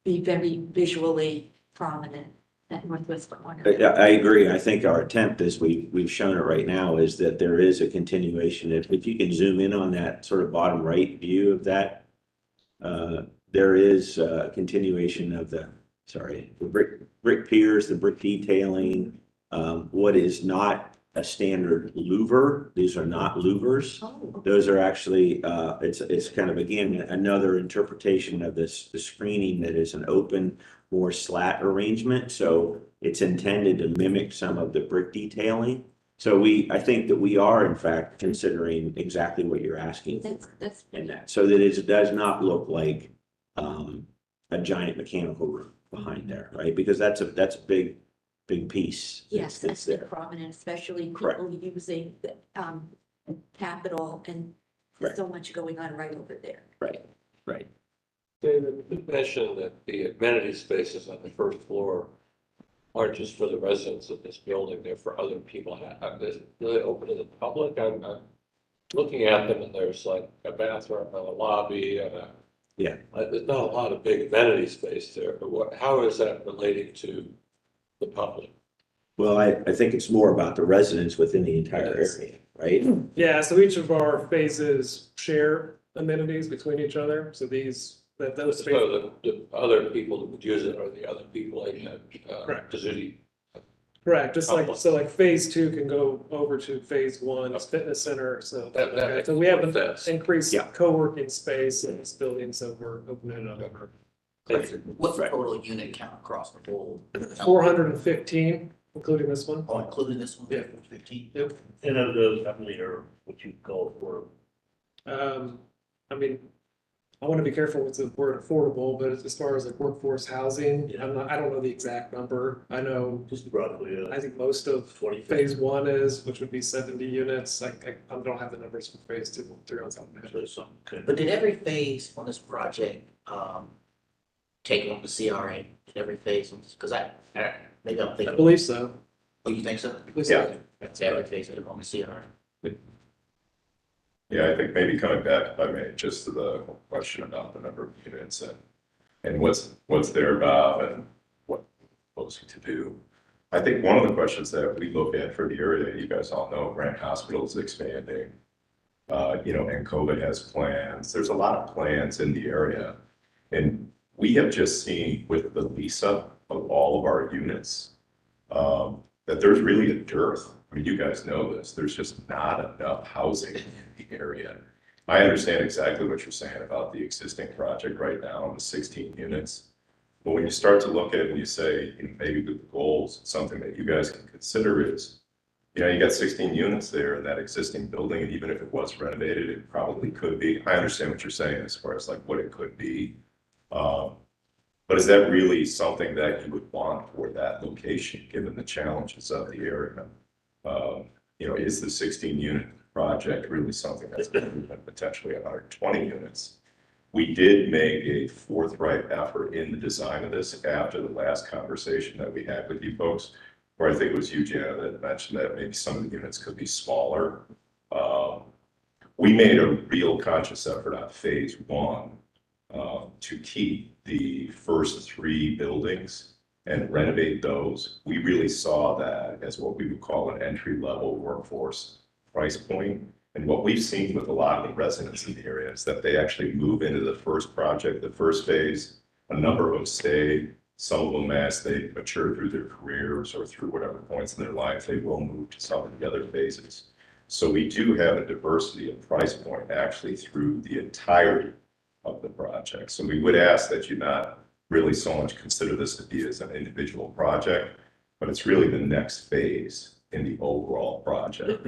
be very visually prominent, that northwest corner. I agree. I think our attempt, as we've shown it right now, is that there is a continuation. If you can zoom in on that sort of bottom right view of that, there is a continuation of the brick piers, the brick detailing, what is not a standard louver. These are not louvers. Oh, Those are actually, it's kind of, again, another interpretation of the screening that is an open, more slat arrangement. So it's intended to mimic some of the brick detailing. So I think that we are in fact considering exactly what you're asking for that's. in that, so that it does not look like a giant mechanical room behind there, right? Because that's a big piece. Yes, that's that's there. prominent, especially Correct. people using the Capitol, and there's so much going on right over there. Right. David, you mentioned that the amenity spaces on the first floor aren't just for the residents of this building, they're for other people. Are they really open to the public? I'm looking at them, and there's like a bathroom and a lobby and there's not a lot of big amenity space there. But how is that relating to the public? Well, I think it's more about the residents within the entire area, right? Yeah, so each of our phases share amenities between each other. So those spaces. So the other people that would use it are the other people in that Correct. facility. Correct, just like phase 2 can go over to phase 1's fitness center, so. So we have an increased co-working space in this building, so we're opening it up. What's the total unit count across the whole? 415, including this one. Oh, including this one? Yeah. 15. Yep. And of those, how many are what you call for? I mean, I want to be careful with the word affordable, but as far as like workforce housing, I don't know the exact number. I know, Just roughly, I think most of 20. phase one is, which would be 70 units. I don't have the numbers for phase two, three on top of my head. So something good. But did every phase on this project, take on the CRA? Did every phase, because maybe I'm I thinking, believe so. oh, you think so? I believe so. That's every phase took on the CRA. Yeah, I think maybe coming back, if I may, just to the question about the number of units and what's there about and what we're proposing to do. I think one of the questions that we look at for the area, you guys all know, Grant Hospital is expanding. And COVID has plans. There's a lot of plans in the area. And we have just seen with the lease up of all of our units, that there's really a dearth. I mean, you guys know this, there's just not enough housing in the area. I understand exactly what you're saying about the existing project right now, the 16 units. But when you start to look at it and you say, maybe the goals, something that you guys can consider is, you got 16 units there in that existing building, and even if it was renovated, it probably could be. I understand what you're saying as far as like what it could be. But is that really something that you would want for that location, given the challenges of the area? Is the 16 unit project really something that's going to potentially 120 units? We did make a forthright effort in the design of this after the last conversation that we had with you folks, where I think it was you, Jana, that mentioned that maybe some of the units could be smaller. We made a real conscious effort on phase one to keep the first 3 buildings and renovate those. We really saw that as what we would call an entry-level workforce price point. And what we've seen with a lot of the residents in the area is that they actually move into the first project, the first phase. A number of them stay. Some of them, as they mature through their careers or through whatever points in their life, they will move to some of the other phases. So we do have a diversity of price point actually through the entirety of the project. So we would ask that you not really so much consider this to be as an individual project, but it's really the next phase in the overall project.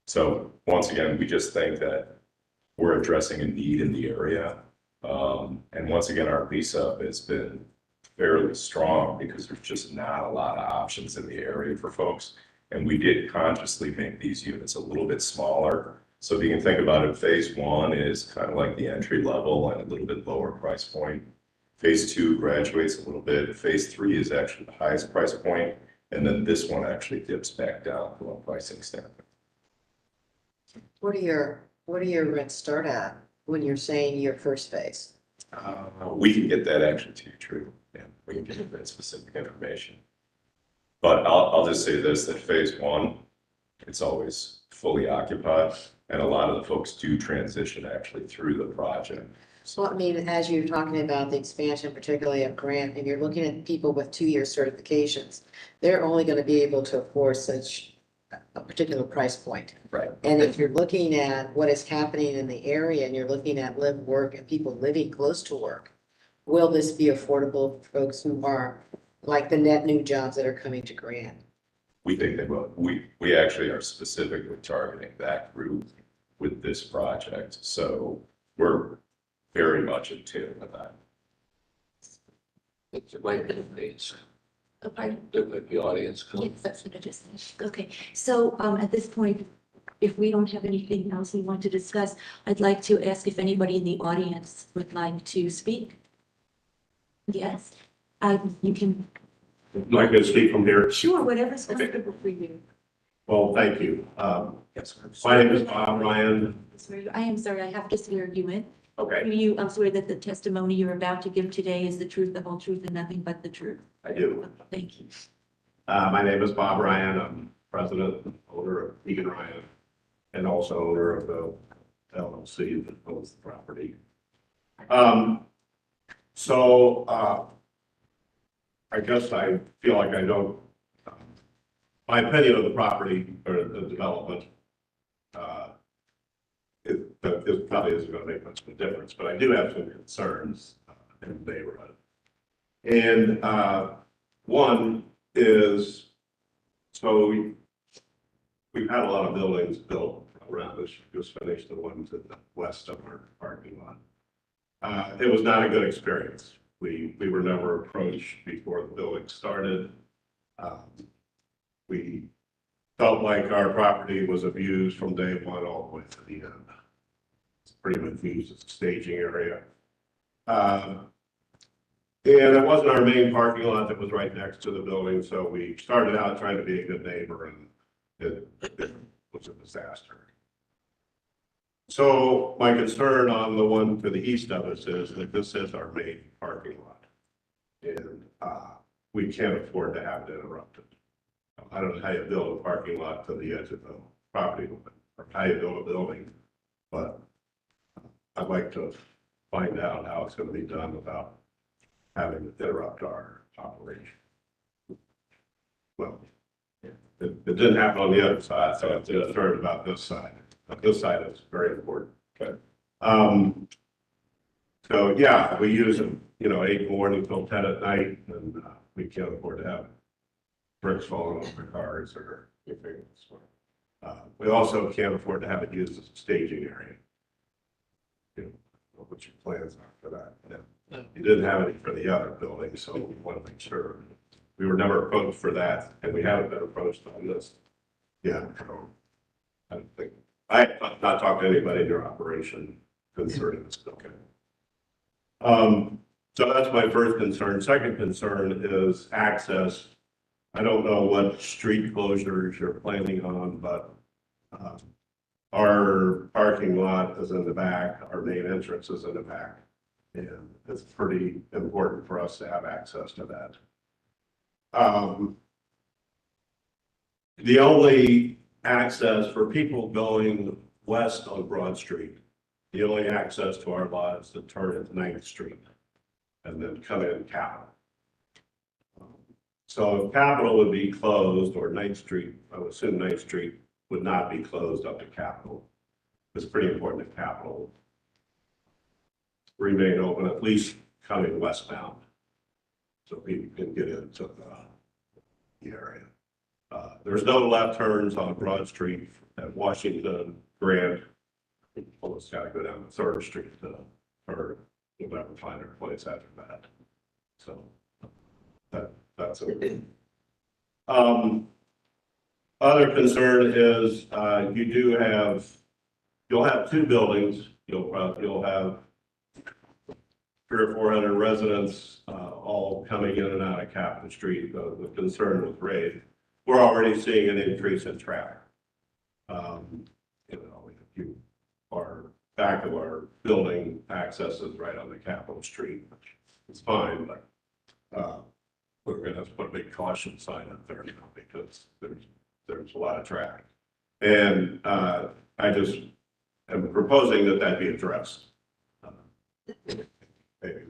So once again, we just think that we're addressing a need in the area. And once again, our lease up has been fairly strong because there's just not a lot of options in the area for folks. And we did consciously make these units a little bit smaller. So if you can think about it, phase one is kind of like the entry level and a little bit lower price point. Phase two graduates a little bit. Phase three is actually the highest price point. And then this one actually dips back down from a pricing standpoint. What do your rents start at when you're saying your first phase? We can get that actually to you, Drew. Yeah, we can get that specific information. But I'll just say this, that phase one, it's always fully occupied. And a lot of the folks do transition actually through the project. Well, I mean, as you're talking about the expansion, particularly of Grant, and you're looking at people with 2-year certifications, they're only going to be able to afford such a particular price point. Right. And if you're looking at what is happening in the area and you're looking at live, work, and people living close to work, will this be affordable for folks who are like the net new jobs that are coming to Grant? We think they will. We actually are specifically targeting that group with this project. So we're very much in tune with that. Wait a minute, please. Oh, pardon? Let the audience come. Yes, that's what I just said. Okay, so at this point, if we don't have anything else we want to discuss, I'd like to ask if anybody in the audience would like to speak. Yes, you can. Like to speak from here? Sure, whatever's comfortable for you. Well, thank you. Yes, My name is Bob Ryan. I am sorry, I have to swear you in. Okay, You swear that the testimony you're about to give today is the truth, the whole truth, and nothing but the truth. I do. Thank you. My name is Bob Ryan. I'm president, and owner of Egan Ryan, and also owner of the LLC that owns the property. I guess I feel like I don't, my opinion of the property or the development, it probably isn't going to make much of a difference, but I do have some concerns in the neighborhood. And one is, so we've had a lot of buildings built around us, just finished the one to the west of our parking lot. It was not a good experience. We were never approached before the building started. We felt like our property was abused from day one all the way to the end. It's pretty much used as a staging area. And it wasn't our main parking lot that was right next to the building, so we started out trying to be a good neighbor, and it was a disaster. So my concern on the one to the east of us is that this is our main parking lot. And we can't afford to have it interrupted. I don't know how you build a parking lot to the edge of the property line, or how you build a building, but I'd like to find out how it's going to be done without having to interrupt our operation. Well, it didn't happen on the other side, so I'm concerned about this side. But this side is very important. Okay. So yeah, we use them, 8 in the morning till 10 at night, and we can't afford to have bricks falling off the cars or anything. We also can't afford to have it used as a staging area. What your plans are for that? Yeah. You didn't have any for the other building, so we want to make sure. We were never approached for that, and we haven't been approached on this. Yeah, so I don't think, I have not talked to anybody in your operation concerning this. Okay. So that's my first concern. Second concern is access. I don't know what street closures you're planning on, but our parking lot is in the back. Our main entrance is in the back. And it's pretty important for us to have access to that. The only access for people going west on Broad Street, the only access to our lot is to turn at 9th Street and then come in Capitol. So if Capitol would be closed, or 9th Street, I would assume 9th Street would not be closed up to Capitol. It's pretty important that Capitol remain open, at least coming westbound, so people can get into the area. There's no left turns on Broad Street at Washington, Grant. Almost got to go down to 3rd Street to, or you'll never find a place after that. So that's it. Other concern is you'll have 2 buildings. You'll have 300 or 400 residents all coming in and out of Capitol Street. The concern with Raid, we're already seeing an increase in traffic. If our back of our building access is right on the Capitol Street, which is fine, but we're going to have to put a big caution sign up there now because there's a lot of traffic. And I just am proposing that be addressed. Maybe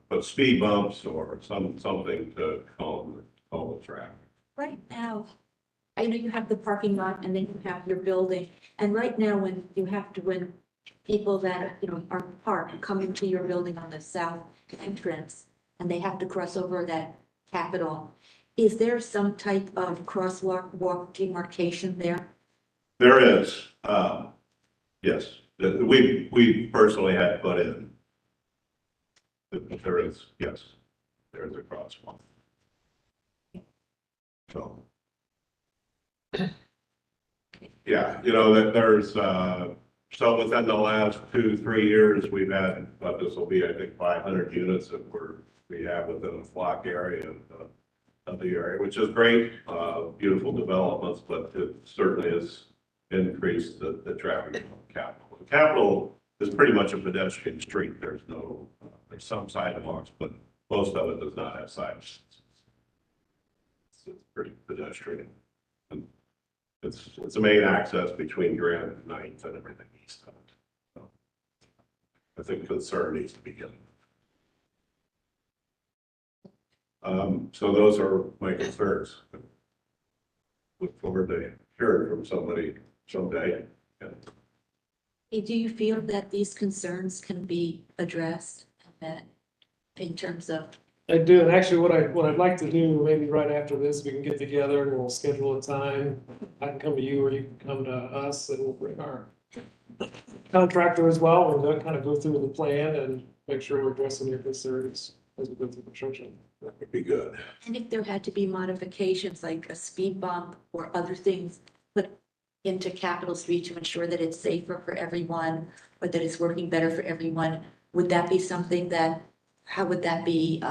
put speed bumps or something to calm the traffic. Right now, I know you have the parking lot and then you have your building. And right now, when people that, are parked come into your building on the south entrance and they have to cross over that Capitol, is there some type of walk demarcation there? There is, yes. We personally had to put in. There is, yes, there is a crosswalk. So, yeah, that there's, so within the last 2-3 years, we've had, this will be, I think, 500 units that we have within the block area of the area, which is great, beautiful developments, but it certainly has increased the traffic on Capitol. Capitol is pretty much a pedestrian street. There's some sidewalks, but most of it does not have sidewalks. It's pretty pedestrian. And it's a main access between Grand and 9th and everything east of it. So I think concern needs to be given. So those are my concerns. Look forward to hearing from somebody someday. Yeah. Hey, do you feel that these concerns can be addressed and met in terms of I do, and actually what I'd like to do, maybe right after this, we can get together and we'll schedule a time. I can come to you or you can come to us and we'll bring our contractor as well and kind of go through the plan and make sure we're addressing your concerns as we go through construction. That would be good. And if there had to be modifications like a speed bump or other things put into Capitol Street to ensure that it's safer for everyone, or that it's working better for everyone, would that be something that, how would that be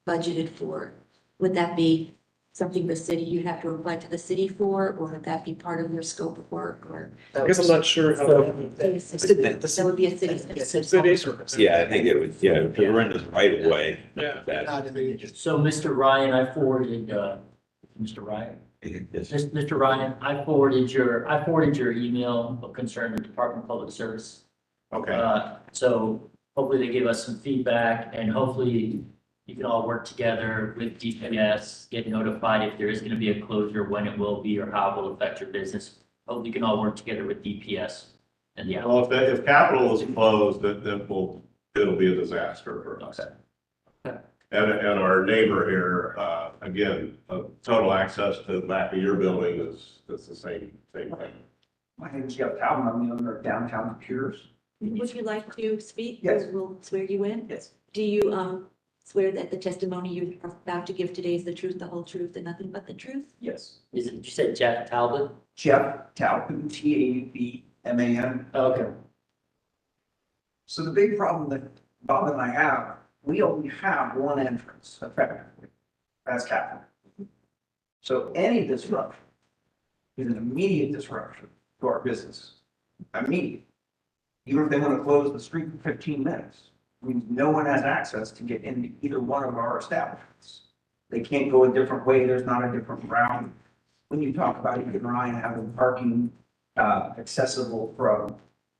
budgeted for? Would that be something the city, you'd have to apply to the city for, or would that be part of your scope of work, or? I guess I'm not sure how. That would be a city. Yeah, I think it would, yeah, if we're in the right of way. Yeah. So Mr. Ryan, I forwarded, Mr. Ryan? Mr. Ryan, I forwarded your email concerning the Department of Public Service. Okay. So hopefully they give us some feedback and hopefully you can all work together with DPS, get notified if there is gonna be a closure, when it will be, or how it will affect your business. Hopefully you can all work together with DPS and the. Well, if Capitol is closed, then it'll be a disaster for us. Okay. And our neighbor here, again, total access to the back of your building is the same thing. My name is Jeff Talbot. I'm the owner of Downtown Computers. Would you like to speak? Yes. We'll swear you in. Yes. Do you swear that the testimony you're about to give today is the truth, the whole truth, and nothing but the truth? Yes. Is it, you said Jeff Talbot? Jeff Talbot, Taubman. Okay. So the big problem that Bob and I have, we only have one entrance effectively. That's Capitol. So any disruption is an immediate disruption to our business. Immediate. Even if they want to close the street for 15 minutes, means no one has access to get into either one of our establishments. They can't go a different way. There's not a different route. When you talk about even Ryan having parking accessible from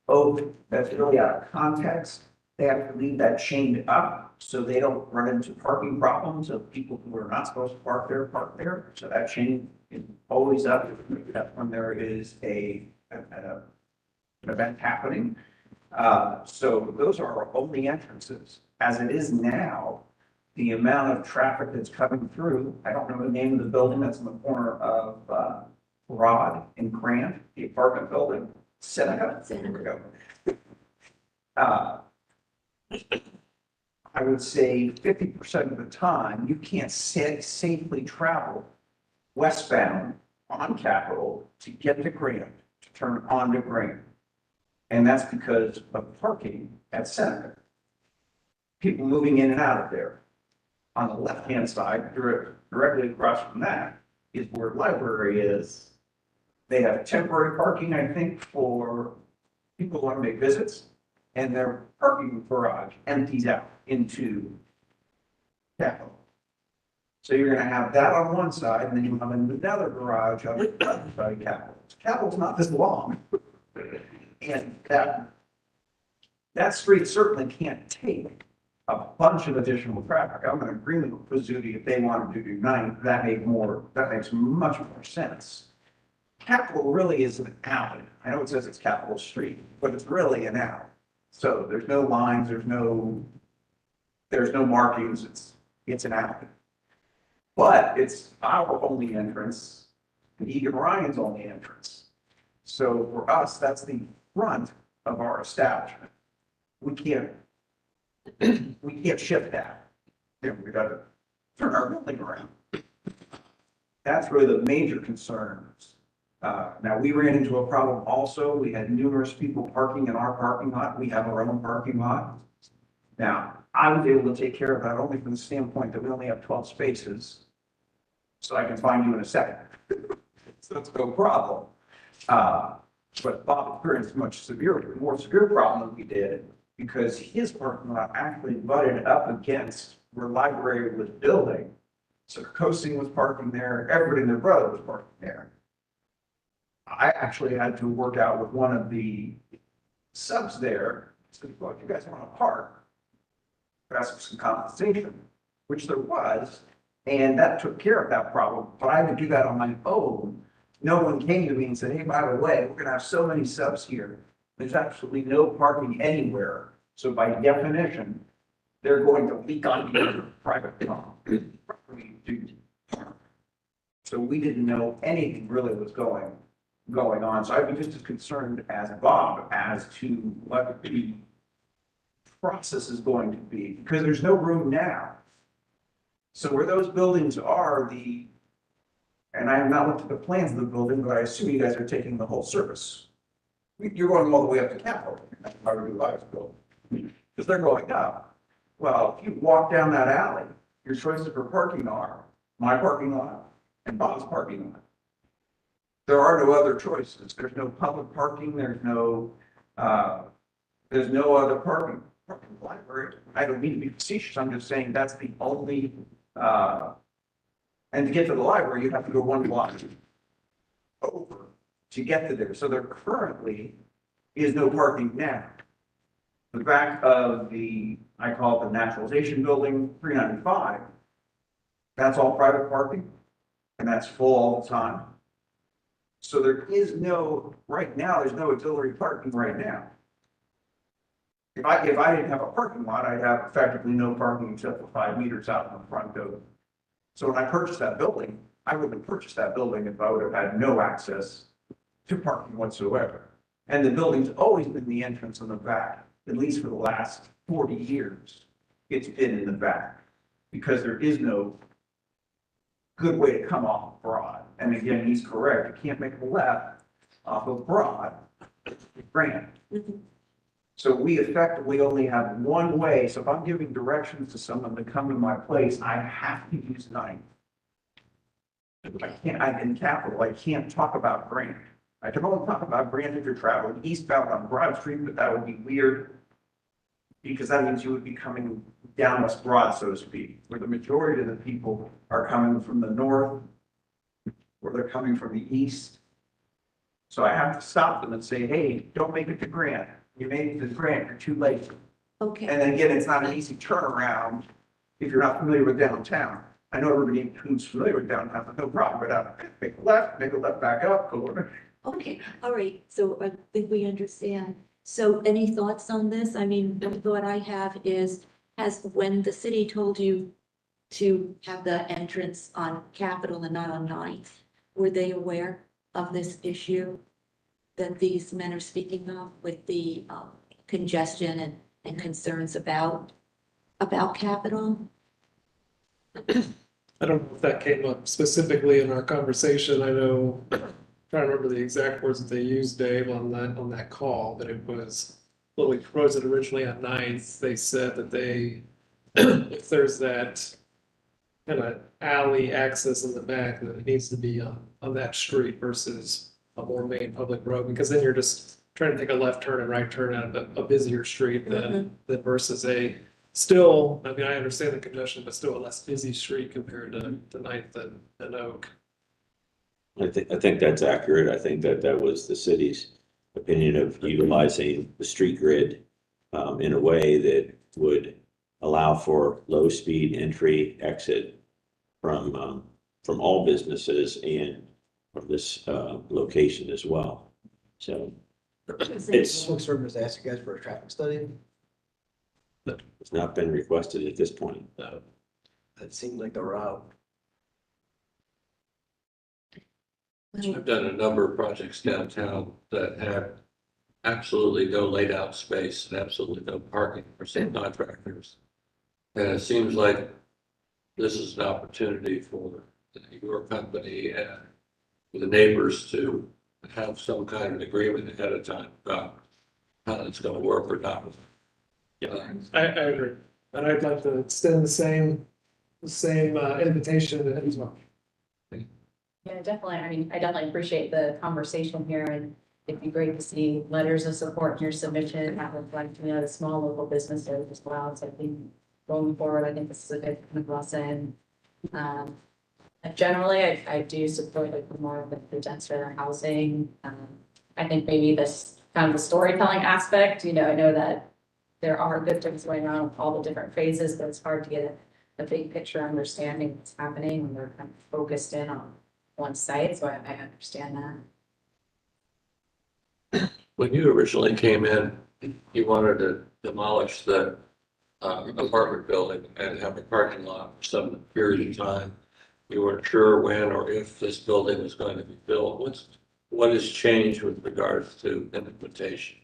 Oak, that's really out of context. They have to leave that chained up so they don't run into parking problems of people who are not supposed to park there. So that chain is always up when there is an event happening. So those are our only entrances. As it is now, the amount of traffic that's coming through, I don't know the name of the building that's in the corner of Rod and Grant, the apartment building, Seneca. There we go. I would say 50% of the time, you can't safely travel westbound on Capitol to get to Grant, to turn onto Grant. And that's because of parking at Seneca. People moving in and out of there. On the left-hand side, directly across from that, is where the library is. They have temporary parking, I think, for people who want to make visits. And their parking garage empties out into Capitol. So you're gonna have that on one side, and then you have another garage on the other side of Capitol. Capitol's not this long. And that street certainly can't take a bunch of additional traffic. I'm in agreement with Pizzuti if they wanted to do 9, that makes much more sense. Capitol really is an alley. I know it says it's Capitol Street, but it's really an alley. So there's no lines, there's no markings, it's an alley. But it's our only entrance, and Egan Ryan's only entrance. So for us, that's the front of our establishment. We can't shift that. We gotta turn our building around. That's really the major concerns. Now, we ran into a problem also. We had numerous people parking in our parking lot. We have our own parking lot. Now, I was able to take care of that only from the standpoint that we only have 12 spaces. So I can find you in a second. So that's no problem. But Bob experienced a more severe problem than we did because his parking lot actually butted up against where library was building. So Kosing was parking there, everybody and their brother was parking there. I actually had to work out with one of the subs there. Said, well, if you guys want to park, ask for some compensation, which there was, and that took care of that problem. But I had to do that on my own. No one came to me and said, hey, by the way, we're going to have so many subs here. There's absolutely no parking anywhere. So by definition, they're going to leak on you private property to park. So we didn't know anything really was going on. So I'd be just as concerned as Bob as to what the process is going to be, because there's no room now. So where those buildings are, and I have not looked at the plans of the building, but I assume you guys are taking the whole service. You're going all the way up to Capitol, that's why we do lives build, because they're going up. Well, if you walk down that alley, your choices for parking are my parking lot and Bob's parking lot. There are no other choices. There's no public parking, there's no other parking. Library, I don't mean to be facetious, I'm just saying that's the only, and to get to the library, you have to go one block over to get to there. So there currently is no parking now. The back of I call it the naturalization building, 395, that's all private parking, and that's full all the time. So there is right now, there's no auxiliary parking right now. If I didn't have a parking lot, I'd have effectively no parking except for 5 meters out in the front of it. So when I purchased that building, I wouldn't have purchased that building if I would have had no access to parking whatsoever. And the building's always been the entrance in the back, at least for the last 40 years. It's been in the back because there is no good way to come off Broad. And again, he's correct. You can't make a left off of Broad, Grant. So we effectively only have one way. So if I'm giving directions to someone to come to my place, I have to use 9th. In Capitol, I can't talk about Grant. I can only talk about Grant if you're traveling eastbound on Broad Street, but that would be weird because that means you would be coming down West Broad, so to speak, where the majority of the people are coming from the north, or they're coming from the east. So I have to stop them and say, hey, don't make it to Grant. You made it to Grant, you're too late. Okay. And then again, it's not an easy turnaround if you're not familiar with downtown. I know everybody who's familiar with downtown, but no problem, but make a left back up, go over. Okay, all right, so I think we understand. So any thoughts on this? I mean, the thought I have is, when the city told you to have the entrance on Capitol and not on 9th, were they aware of this issue that these men are speaking of with the congestion and concerns about Capitol? I don't know if that came up specifically in our conversation. I know, I'm trying to remember the exact words that they used, Dave, on that call, but it was, when we proposed it originally on 9th, they said that if there's that kind of alley access in the back, that it needs to be on that street versus a more main public road, because then you're just trying to take a left turn and right turn out of a busier street than versus still, I mean, I understand the congestion, but still a less busy street compared to 9th and Oak. I think that's accurate. I think that was the city's opinion of utilizing the street grid in a way that would allow for low speed entry, exit from all businesses and from this location as well. So it's Public service asked you guys for a traffic study. it's not been requested at this point. That seemed like the route. I've done a number of projects downtown that had absolutely no laid out space and absolutely no parking for some contractors. And it seems like this is an opportunity for your company and the neighbors to have some kind of agreement ahead of time about how it's going to work or not. Yeah, I agree. And I'd like to extend the same invitation to him as well. Yeah, definitely. I mean, I definitely appreciate the conversation here, and it'd be great to see letters of support in your submission. I would like to the small local businesses as well. So I think going forward, I think this is a good kind of lesson. Generally, I do support like more of the denser housing. I think maybe this kind of the storytelling aspect, I know that there are good things going on with all the different phases, but it's hard to get a big picture understanding what's happening when they're kind of focused in on one site. So I understand that. When you originally came in, you wanted to demolish the apartment building and have a parking lot for some period of time. You weren't sure when or if this building was going to be built. What has changed with regards to implementation?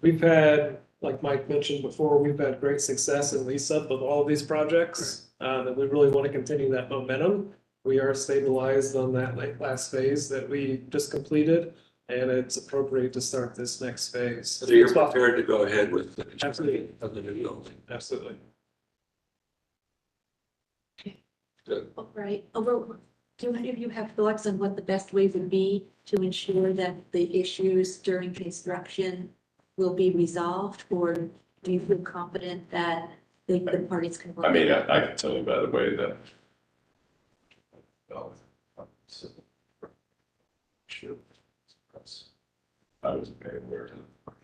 We've had, like Mike mentioned before, we've had great success in lease up of all of these projects. And we really want to continue that momentum. We are stabilized on that last phase that we just completed, and it's appropriate to start this next phase. So you're prepared to go ahead with the Absolutely. construction of the new building? Absolutely. Good. All right, do any of you have thoughts on what the best way would be to ensure that the issues during construction will be resolved? Or do you feel confident that the parties can? work I mean, it out? I can tell you by the way that. I was very aware of.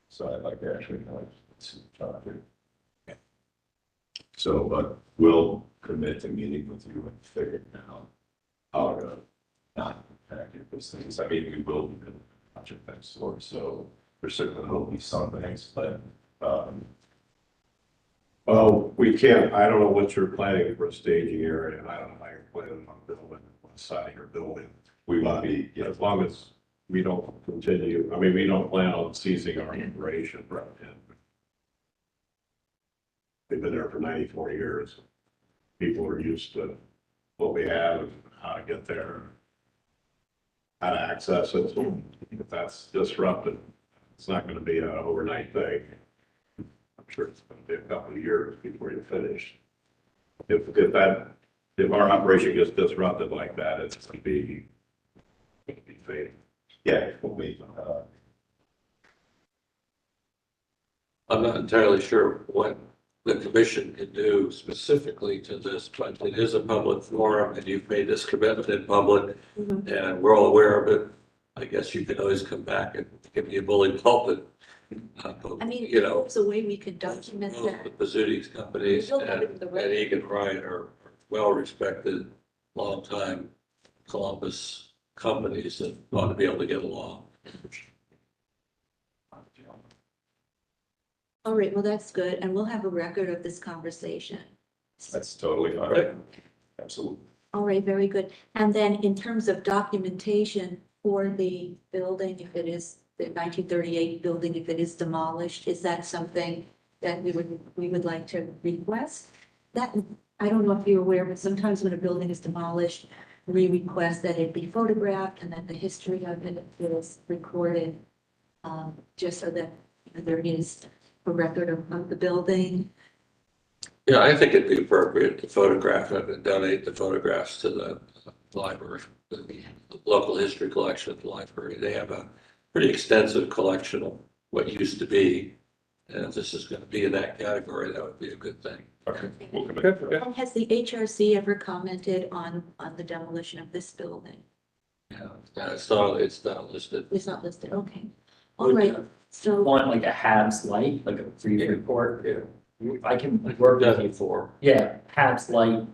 So I'd like to actually know. So, but we'll commit to meeting with you and figure out how to not impact those things. I mean, we will do a bunch of things, so there certainly will be some things, but, Well, we can't, I don't know what you're planning for a staging area, and I don't know how you're planning on building, what side of your building. we want to be, As long as we don't continue, I mean, we don't plan on ceasing our operation. They've been there for 94 years. People are used to what we have and how to get there, how to access it. If that's disrupted, it's not going to be an overnight thing. I'm sure it's going to be a couple of years before you're finished. If our operation gets disrupted like that, it's going to be fading. yeah, we'll be, I'm not entirely sure what the commission can do specifically to this, but it is a public forum and you've made this commitment in public and we're all aware of it. I guess you can always come back and give me a bully pulpit. I mean, You know, there's a way we could document both that. the Pizzuti companies We'll have and it in the record. Egan Ryan are well-respected, long-time Columbus companies that ought to be able to get along. All right, well, that's good, and we'll have a record of this conversation. that's totally fine. Absolutely. All right, very good. And then in terms of documentation for the building, if it is the 1938 building, if it is demolished, is that something that we would like to request? That, I don't know if you're aware, but sometimes when a building is demolished, we request that it be photographed and that the history of it is recorded, just so that there is a record of the building. Yeah, I think it'd be appropriate to photograph it and donate the photographs to the library, the local history collection at the library. They have a pretty extensive collection of what used to be. And if this is going to be in that category, that would be a good thing. Okay. We'll commit. And has the HRC ever commented on the demolition of this building? Yeah, it's not listed. It's not listed, okay. All right, so, Want like a HABs light, like a brief report? I can work with you for, HABs light,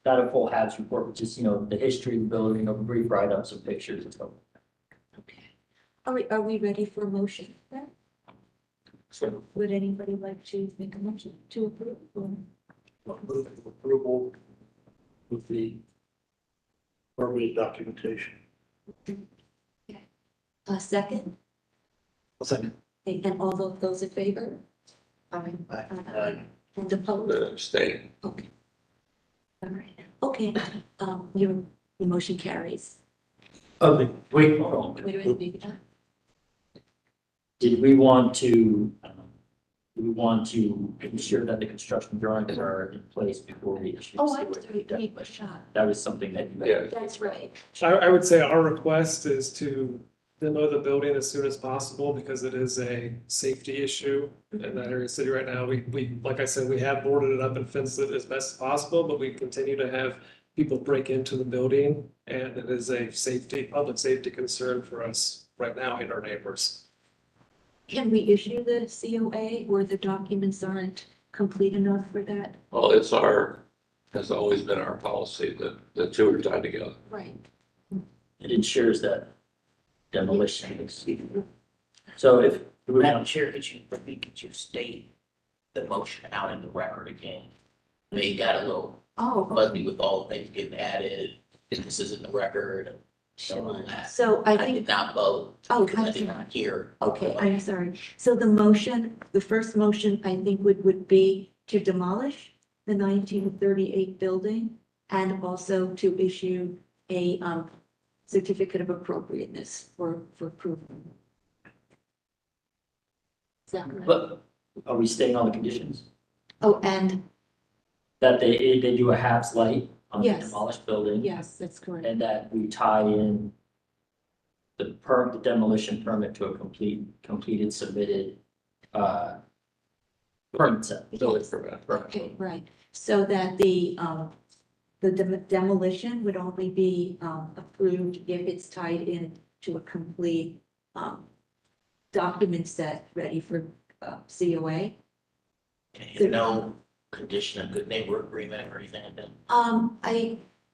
not a full HABs report, but just, the history of the building, a brief write-up, some pictures and stuff. okay. All right, are we ready for a motion? then? So Would anybody like to make a motion to approve? Approval with the appropriate documentation. A second? Second. Okay, and all of those in favor? Aye. And opposed? abstain. Okay. All right, okay, your motion carries. Okay, wait, hold on. Wait, wait, wait, Did we want to, ensure that the construction drawings are in place before we issue? Oh, I'm sorry, take a shot. That was something that. Yeah. That's right. I would say our request is to demo the building as soon as possible because it is a safety issue in that area of the city right now. We, like I said, we have boarded it up and fenced it as best as possible, but we continue to have people break into the building. And it is a public safety concern for us right now and our neighbors. Can we issue the COA where the documents aren't complete enough for that? Well, has always been our policy that the two are tied together. Right. It ensures that demolition is. So if, Madam Chair, could you state the motion out in the record again? They got a little Oh, fuzzy with all the things getting added, this is in the record, so all that. so I I think, did not vote, oh, because I I'm did sorry. not hear. Okay, I'm sorry. So the motion, the first motion, I think would be to demolish the 1938 building and also to issue a certificate of appropriateness for approval. Is that correct? but are we staying on the conditions? Oh, and That they do a halves light on the Yes. demolished building? yes, that's correct. And that we tie in the demolition permit to a completed submitted, permit set. Building permit. Okay, right. So that the demolition would only be approved if it's tied in to a complete document set ready for COA. And no condition of good neighbor agreement or anything like that.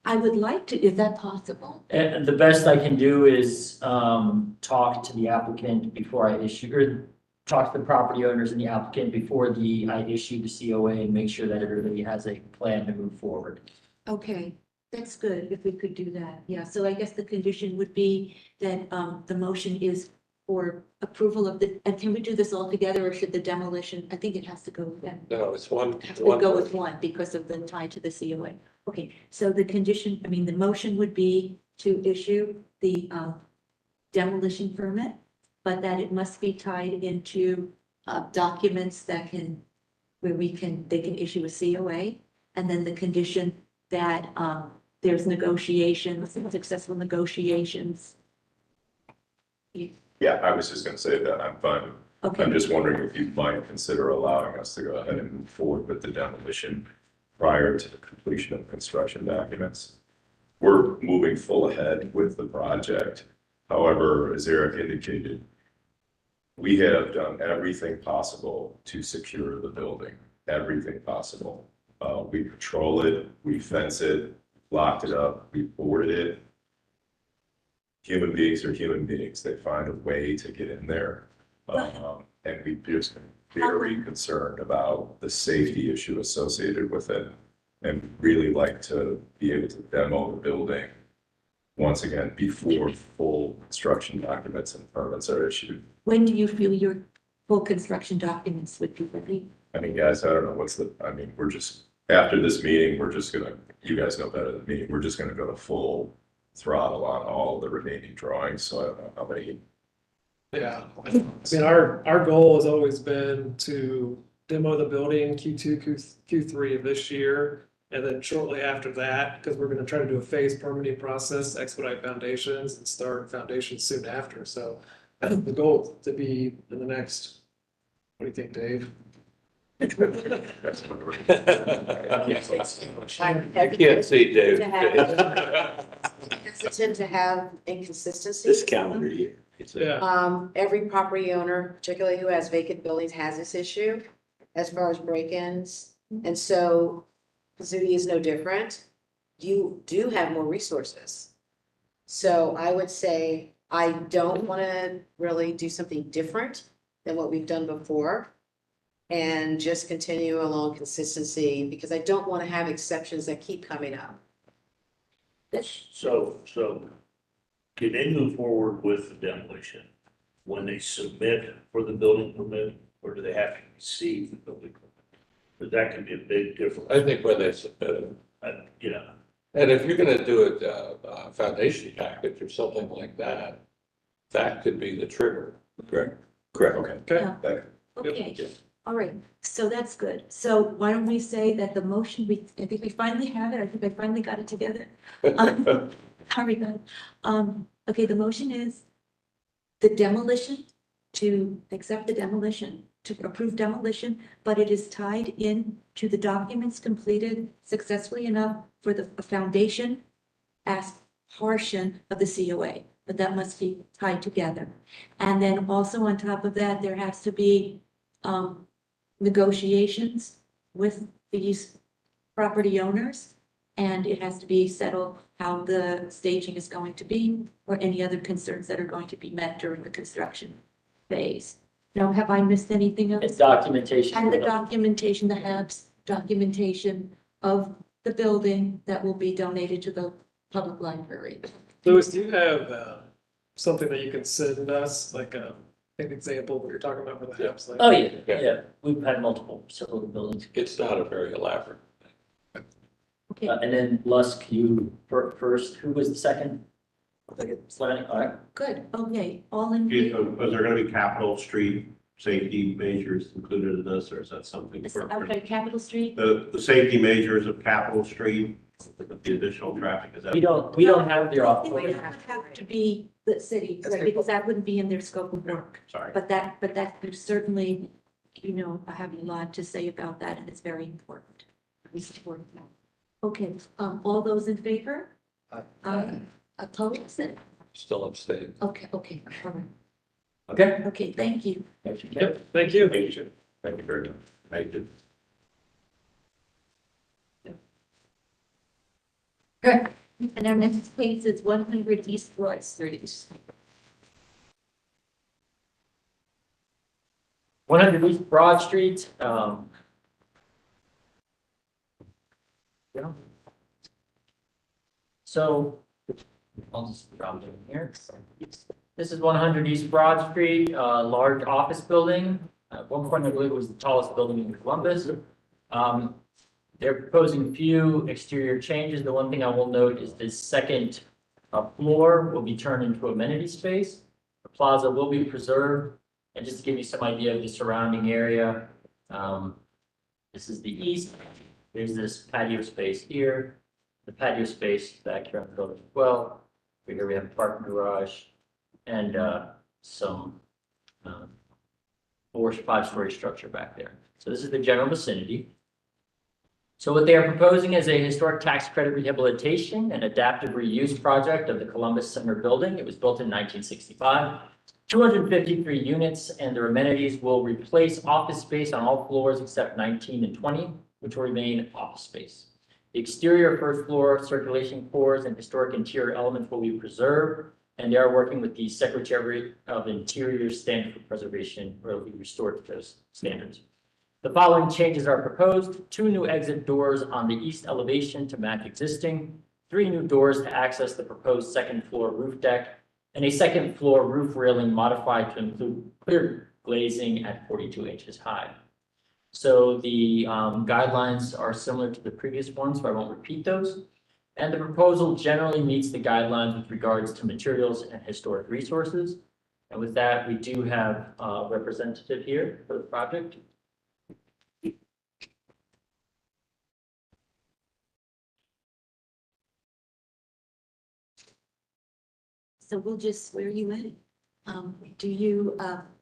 I would like to, is that possible? And the best I can do is, talk to the applicant before I issue, or talk to the property owners and the applicant before I issue the COA and make sure that everybody has a plan to move forward. Okay, that's good, if we could do that. Yeah, so I guess the condition would be that the motion is for approval of and can we do this all together or should the demolition, I think it has to go with that. No, it's one. Have to go with one because of the tie to the COA. Okay, so the condition, I mean, the motion would be to issue the demolition permit, but that it must be tied into documents that where they can issue a COA. And then the condition that there's negotiations, successful negotiations. Yeah, I was just gonna say that I'm fine. Okay. I'm just wondering if you might consider allowing us to go ahead and move forward with the demolition prior to the completion of construction documents. We're moving full ahead with the project. However, as Eric indicated, we have done everything possible to secure the building, everything possible. We patrol it, we fence it, locked it up, we boarded it. Human beings are human beings. They find a way to get in there. And we just very concerned about the safety issue associated with it. And really like to be able to demo the building once again before full construction documents and permits are issued. When do you feel your full construction documents would be ready? I mean, guys, I don't know we're just, after this meeting, you guys know better than me, we're just gonna go to full throttle on all the remaining drawings, so I don't know how many. Yeah, I mean, our goal has always been to demo the building Q2, Q3 of this year. And then shortly after that, because we're gonna try to do a phased permitting process, expedite foundations and start foundations soon after. So the goal to be in the next, what do you think, Dave? I can't see Dave. Hesitant to have inconsistency. This calendar year. Yeah. Every property owner, particularly who has vacant buildings, has this issue as far as break-ins. And so Zudi is no different. You do have more resources. So I would say, I don't want to really do something different than what we've done before. And just continue along consistency, because I don't want to have exceptions that keep coming up. So can they move forward with the demolition when they submit for the building permit, or do they have to receive the building permit? But that can be a big difference. I think when they submit it. Yeah. And if you're gonna do a foundation package or something like that, that could be the trigger. Correct. Okay. Okay, all right, so that's good. So why don't we say that the motion, I think we finally have it, I think I finally got it together. Very good. Okay, the motion is the demolition, to accept the demolition, to approve demolition, but it is tied in to the documents completed successfully enough for the foundation as portion of the COA, but that must be tied together. And then also on top of that, there has to be negotiations with these property owners, and it has to be settled how the staging is going to be, or any other concerns that are going to be met during the construction. phase. Now, have I missed anything It's else? documentation. And the documentation, the HABs documentation of the building that will be donated to the public library. Louis, do you have something that you can send us, like an example of what you're talking about for the HAPs? Oh, yeah, yeah. We've had multiple similar buildings. It's not a very elaborate. Okay, And then Lusk, you first, who was the second? Planning, all right. good, okay, all in Was favor? there gonna be Capitol Street safety measures included in this, or is that something? Okay, Capitol Street? The safety measures of Capitol Street, the additional traffic, is that? We don't have the I think it would office. have to be the city, right, because that wouldn't be in their scope of work. Sorry. But that could certainly, I have a lot to say about that, and it's very important. We support that. Okay, all those in favor? Opposed? Still abstaining. Okay, all right. Okay. Okay, thank you. Yep, thank you. Thank you very much. Thank you. Okay, and our next case is 100 East Broad Street. 100 East Broad Street. Yeah. So I'll just drop it in here. This is 100 East Broad Street, large office building. At one point, I believe it was the tallest building in Columbus. They're proposing a few exterior changes. The one thing I will note is this second floor will be turned into amenity space. The plaza will be preserved. And just to give you some idea of the surrounding area, this is the east. There's this patio space here, the patio space back here on the building as well. Here we have a parking garage and some 4 or 5-story structure back there. So this is the general vicinity. So what they are proposing is a historic tax credit rehabilitation and adaptive reuse project of the Columbus Center building. It was built in 1965. 253 units, and their amenities will replace office space on all floors except 19 and 20, which will remain office space. The exterior first floor circulation cores and historic interior elements will be preserved, and they are working with the Secretary of Interior Standard for Preservation, or will be restored to those standards. The following changes are proposed: 2 new exit doors on the east elevation to match existing, 3 new doors to access the proposed second floor roof deck, and a second floor roof railing modified to include clear glazing at 42 inches high. So the guidelines are similar to the previous ones, so I won't repeat those. And the proposal generally meets the guidelines with regards to materials and historic resources. And with that, we do have a representative here for the project. So we'll just swear you in. Do you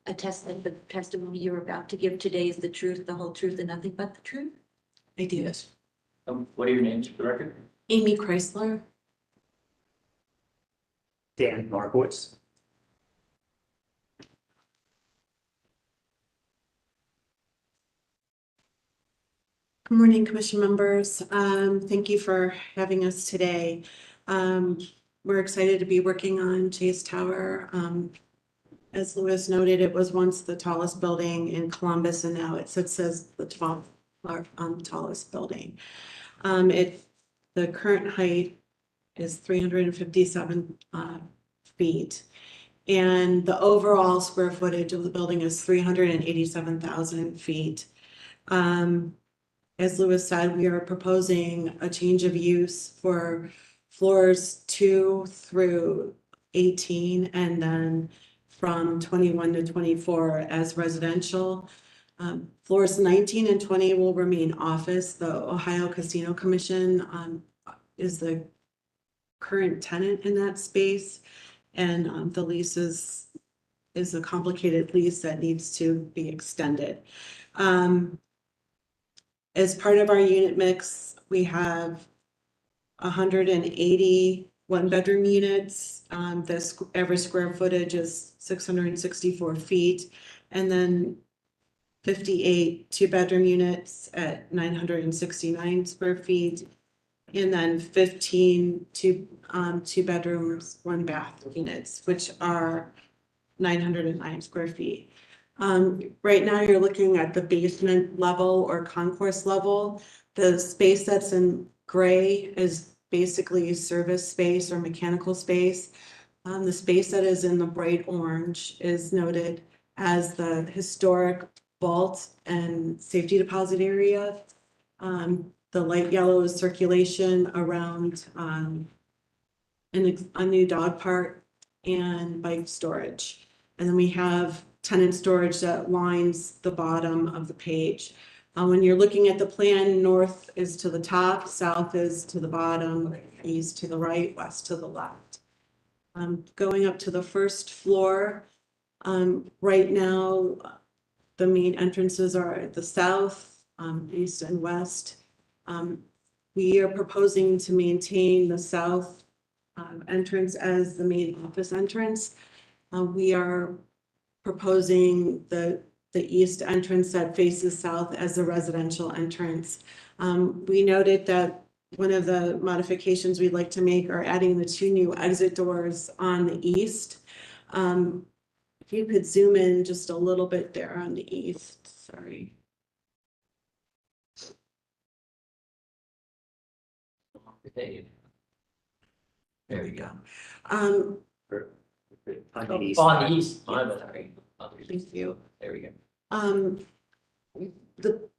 attest that the testimony you're about to give today is the truth, the whole truth, and nothing but the truth? I do. What are your names for the record? Amy Chrysler. Dan Markowitz. Good morning, commission members. Thank you for having us today. We're excited to be working on Chase Tower. As Louis noted, it was once the tallest building in Columbus, and now it sits as the 12th tallest building. The current height is 357 feet. And the overall square footage of the building is 387,000 feet. As Louis said, we are proposing a change of use for floors 2 through 18, and then from 21 to 24 as residential. Floors 19 and 20 will remain office. The Ohio Casino Commission is the current tenant in that space, and the lease is a complicated lease that needs to be extended. As part of our unit mix, we have 180 one-bedroom units. The average square footage is 664 feet, and then 58 two-bedroom units at 969 square feet, and then 15 two bedrooms, 1 bath units, which are 909 square feet. Right now you're looking at the basement level or concourse level. The space that's in gray is basically service space or mechanical space. The space that is in the bright orange is noted as the historic vault and safety deposit area. The light yellow is circulation around a new dog park and bike storage. And then we have tenant storage that lines the bottom of the page. When you're looking at the plan, north is to the top, south is to the bottom, east to the right, west to the left. Going up to the first floor, right now, the main entrances are at the south, east and west. We are proposing to maintain the south entrance as the main office entrance. We are proposing the east entrance that faces south as the residential entrance. We noted that one of the modifications we'd like to make are adding the 2 new exit doors on the east. If you could zoom in just a little bit there on the east, sorry. There we go. On the east. Sorry. Thank you. There we go.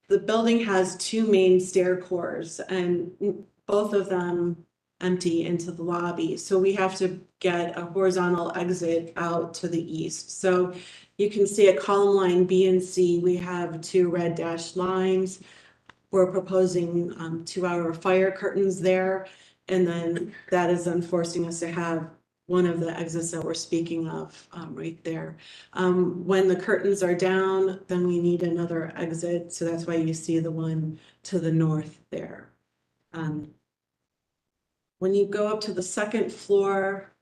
The building has 2 main stair cores and both of them empty into the lobby. So we have to get a horizontal exit out to the east. So you can see at column line B and C, we have 2 red dashed lines. We're proposing 2-hour fire curtains there. And then that is then forcing us to have one of the exits that we're speaking of right there. When the curtains are down, then we need another exit. So that's why you see the one to the north there. When you go up to the second floor,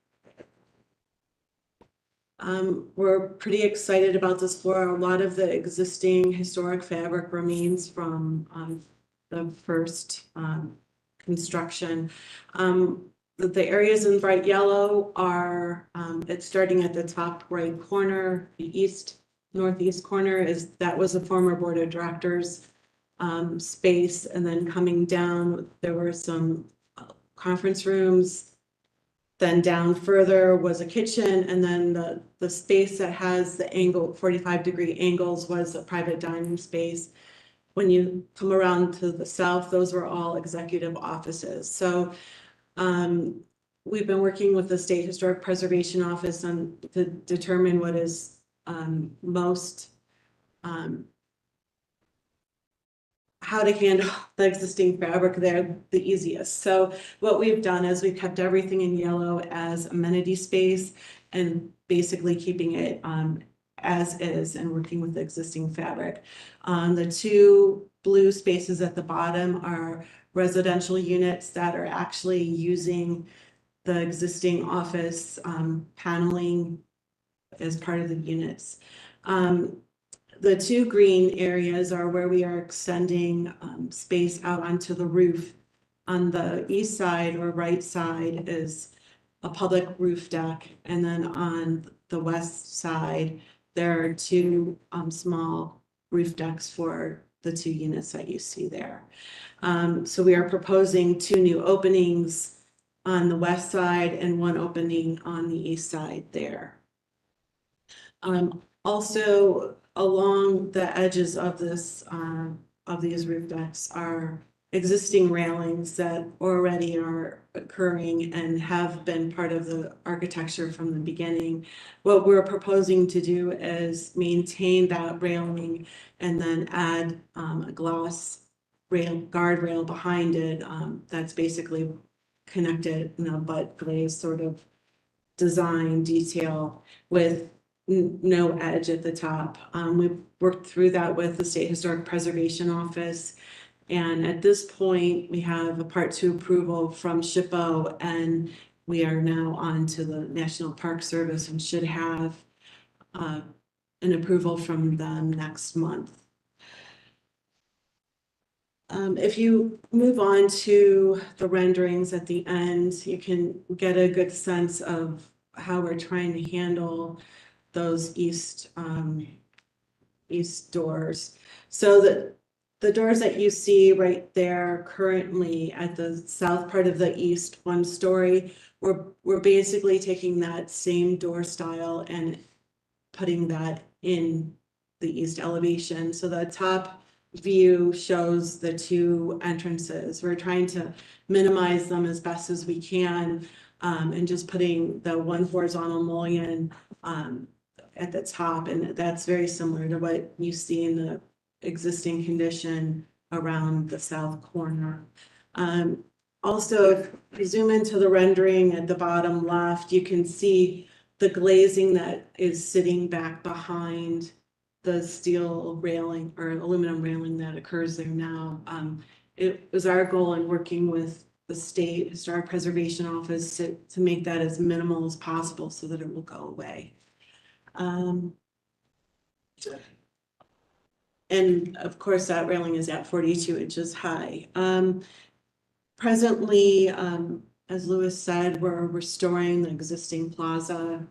we're pretty excited about this floor. A lot of the existing historic fabric remains from the first construction. The areas in bright yellow are, it's starting at the top right corner, the northeast corner that was a former board of directors space. And then coming down, there were some conference rooms. Then down further was a kitchen, and then the space that has the 45-degree angles was a private dining space. When you come around to the south, those were all executive offices. So we've been working with the State Historic Preservation Office to determine what is most how to handle the existing fabric there the easiest. So what we've done is we've kept everything in yellow as amenity space and basically keeping it as is and working with the existing fabric. The 2 blue spaces at the bottom are residential units that are actually using the existing office paneling as part of the units. The 2 green areas are where we are extending space out onto the roof. On the east side or right side is a public roof deck. And then on the west side, there are 2 small roof decks for the 2 units that you see there. So we are proposing 2 new openings on the west side and 1 opening on the east side there. Also, along the edges of this of these roof decks are existing railings that already are occurring and have been part of the architecture from the beginning. What we're proposing to do is maintain that railing and then add a glass guardrail behind it that's basically connected in a butt glaze sort of design detail with no edge at the top. We've worked through that with the State Historic Preservation Office. And at this point, we have a Part 2 approval from SHPO, and we are now on to the National Park Service and should have an approval from them next month. If you move on to the renderings at the end, you can get a good sense of how we're trying to handle those east doors. So the doors that you see right there currently at the south part of the east 1-story, we're basically taking that same door style and putting that in the east elevation. So the top view shows the 2 entrances. We're trying to minimize them as best as we can, and just putting the 1 horizontal mullion at the top, and that's very similar to what you see in the existing condition around the south corner. Also, if you zoom into the rendering at the bottom left, you can see the glazing that is sitting back behind the steel railing or aluminum railing that occurs there now. It was our goal in working with the State Historic Preservation Office to make that as minimal as possible so that it will go away. And of course, that railing is at 42 inches high. Presently, as Louis said, we're restoring the existing plaza,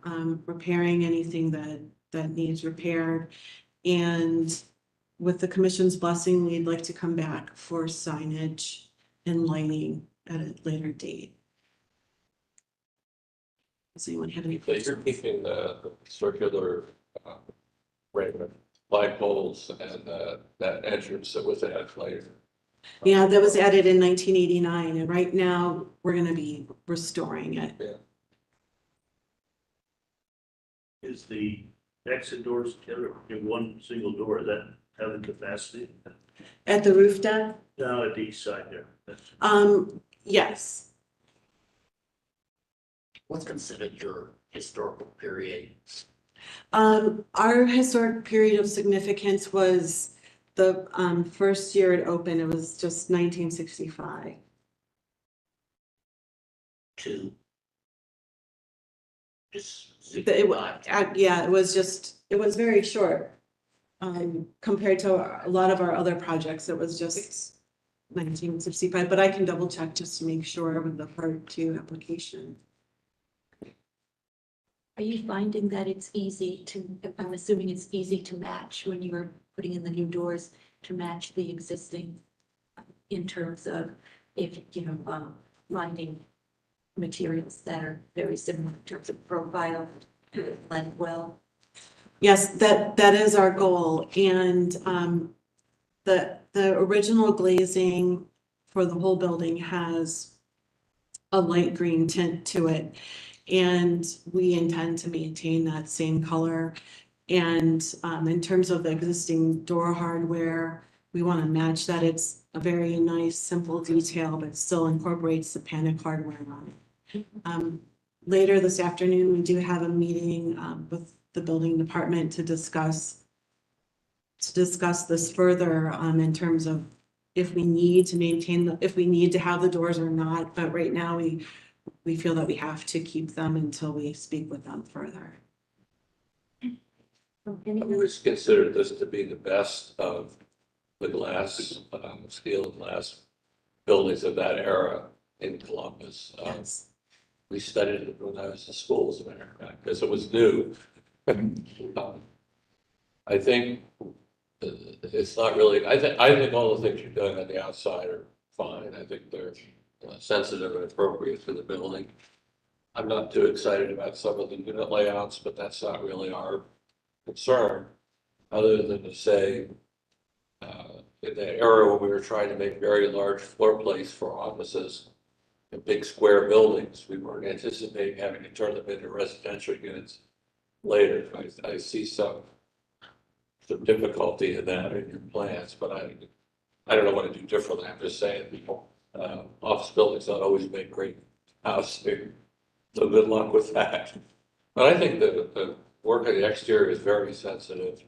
repairing anything that needs repaired. And with the commission's blessing, we'd like to come back for signage and lighting at a later date. Does anyone have any So you're questions? keeping the circular flagpoles and that entrance that was added later. Yeah, that was added in 1989, and right now we're gonna be restoring it. Is the exit doors together in one single door, is that have the capacity? At the roof deck? No, at the east side there. Yes. What's considered your historical period? Our historic period of significance was the first year it opened, it was just 1965. To just Yeah, it was very short. Compared to a lot of our other projects, it was just 1965, but I can double check just to make sure with the Part 2 application. Are you finding that it's easy to, I'm assuming it's easy to match when you're putting in the new doors to match the existing in terms of if, finding materials that are very similar in terms of profile to blend well? Yes, that is our goal, and the original glazing for the whole building has a light green tint to it, and we intend to maintain that same color. And in terms of the existing door hardware, we want to match that. It's a very nice, simple detail, but still incorporates the panic hardware on it. Later this afternoon, we do have a meeting with the building department to discuss this further in terms of if we need to maintain if we need to have the doors or not. But right now, we feel that we have to keep them until we speak with them further. I always considered this to be the best of the glass, steel glass buildings of that era in Columbus. Yes. We studied it when I was in school, as a matter of fact, because it was new. I think it's not really, I think all the things you're doing on the outside are fine. I think they're sensitive and appropriate for the building. I'm not too excited about some of the unit layouts, but that's not really our concern, other than to say, in the era when we were trying to make very large floor plates for offices and big square buildings, we weren't anticipating having to turn them into residential units later. I see some difficulty in that in your plans, but I don't know what to do differently. I'm just saying, office buildings don't always make great houses, so good luck with that. But I think the work of the exterior is very sensitive.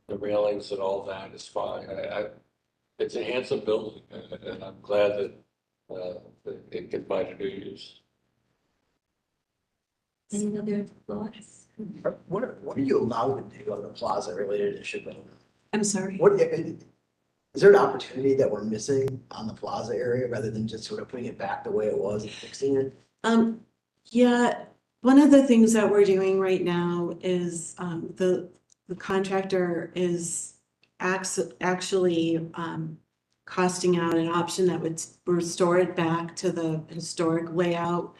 The railings and all that is fine. It's a handsome building, and I'm glad that it can find a new use. Any other thoughts? What are you allowed to do on the plaza related to shipping? I'm sorry. Is there an opportunity that we're missing on the plaza area rather than just sort of putting it back the way it was and fixing it? Yeah, One of the things that we're doing right now is the contractor is actually costing out an option that would restore it back to the historic layout.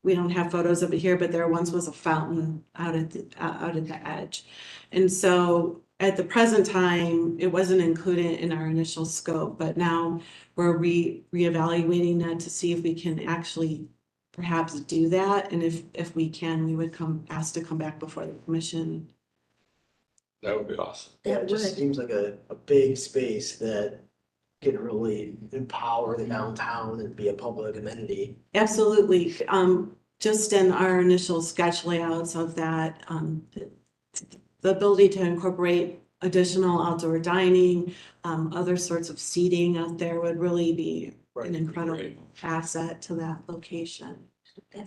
We don't have photos of it here, but there once was a fountain out at the edge. And so at the present time, it wasn't included in our initial scope, but now we're reevaluating that to see if we can actually perhaps do that. And if we can, we would ask to come back before the commission. That would be awesome. Yeah, it just seems like a big space that can really empower the downtown and be a public amenity. Absolutely. Just in our initial sketch layouts of that, the ability to incorporate additional outdoor dining, other sorts of seating out there would really be an incredible asset to that location.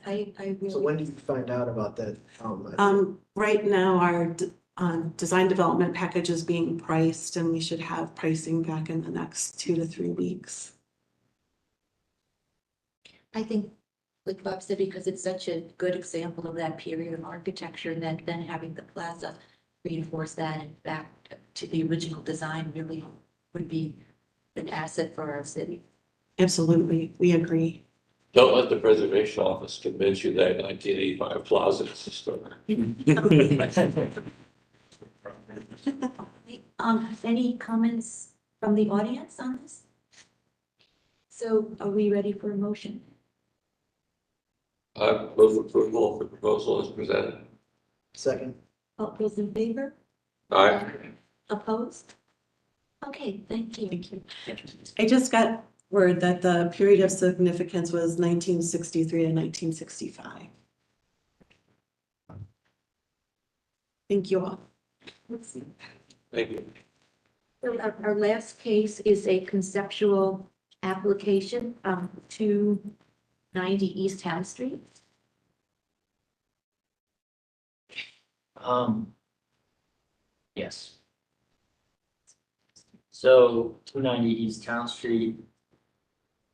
I really. So when do you find out about that? Right now, our design development package is being priced, and we should have pricing back in the next 2 to 3 weeks. I think, like Bob said, because it's such a good example of that period of architecture, and then having the plaza reinforce that and back to the original design really would be an asset for our city. Absolutely, we agree. Don't let the preservation office convince you that 1985 plaza is historic. Any comments from the audience on this? So are we ready for a motion? Move approval of the proposal as presented. Second. All those in favor? Aye. Opposed? Okay, thank you. Thank you. I just got word that the period of significance was 1963 to 1965. Thank you all. Thank you. So our last case is a conceptual application, 290 East Town Street. Yes. So 290 East Town Street.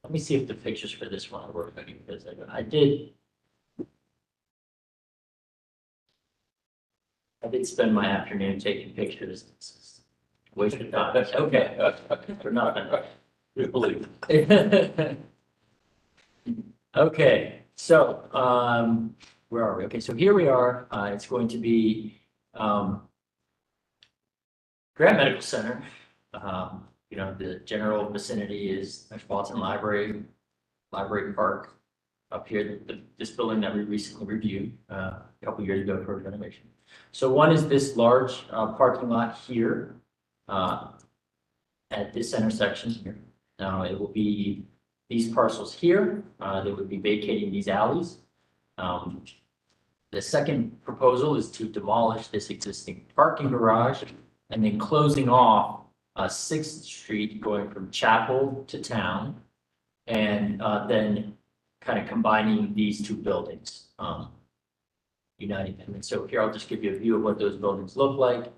Let me see if the pictures for this one work, because I did spend my afternoon taking pictures. Wasted time. Okay. For nothing. Really? Okay, so, where are we? Okay, so here we are. It's going to be, Grant Medical Center. You know, the general vicinity is Metropolitan Library, Library Park. Up here, this building that we recently reviewed, a couple years ago for renovation. So one is this large, parking lot here, at this intersection here. Now it will be these parcels here, they would be vacating these alleys. The second proposal is to demolish this existing parking garage and then closing off 6th Street going from Chapel to Town, and then kind of combining these two buildings, uniting them. And so here I'll just give you a view of what those buildings look like.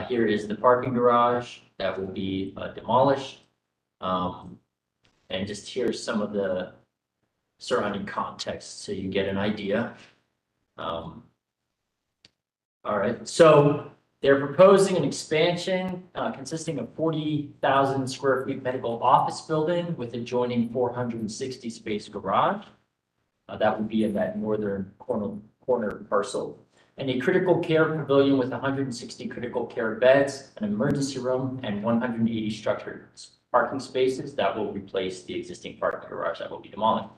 Here is the parking garage that will be demolished. And just here's some of the surrounding context so you get an idea. All right, so they're proposing an expansion consisting of 40,000 square feet medical office building with adjoining 460 space garage. That would be in that northern corner parcel. And a critical care pavilion with 160 critical care beds, an emergency room, and 180 structured parking spaces that will replace the existing parking garage that will be demolished.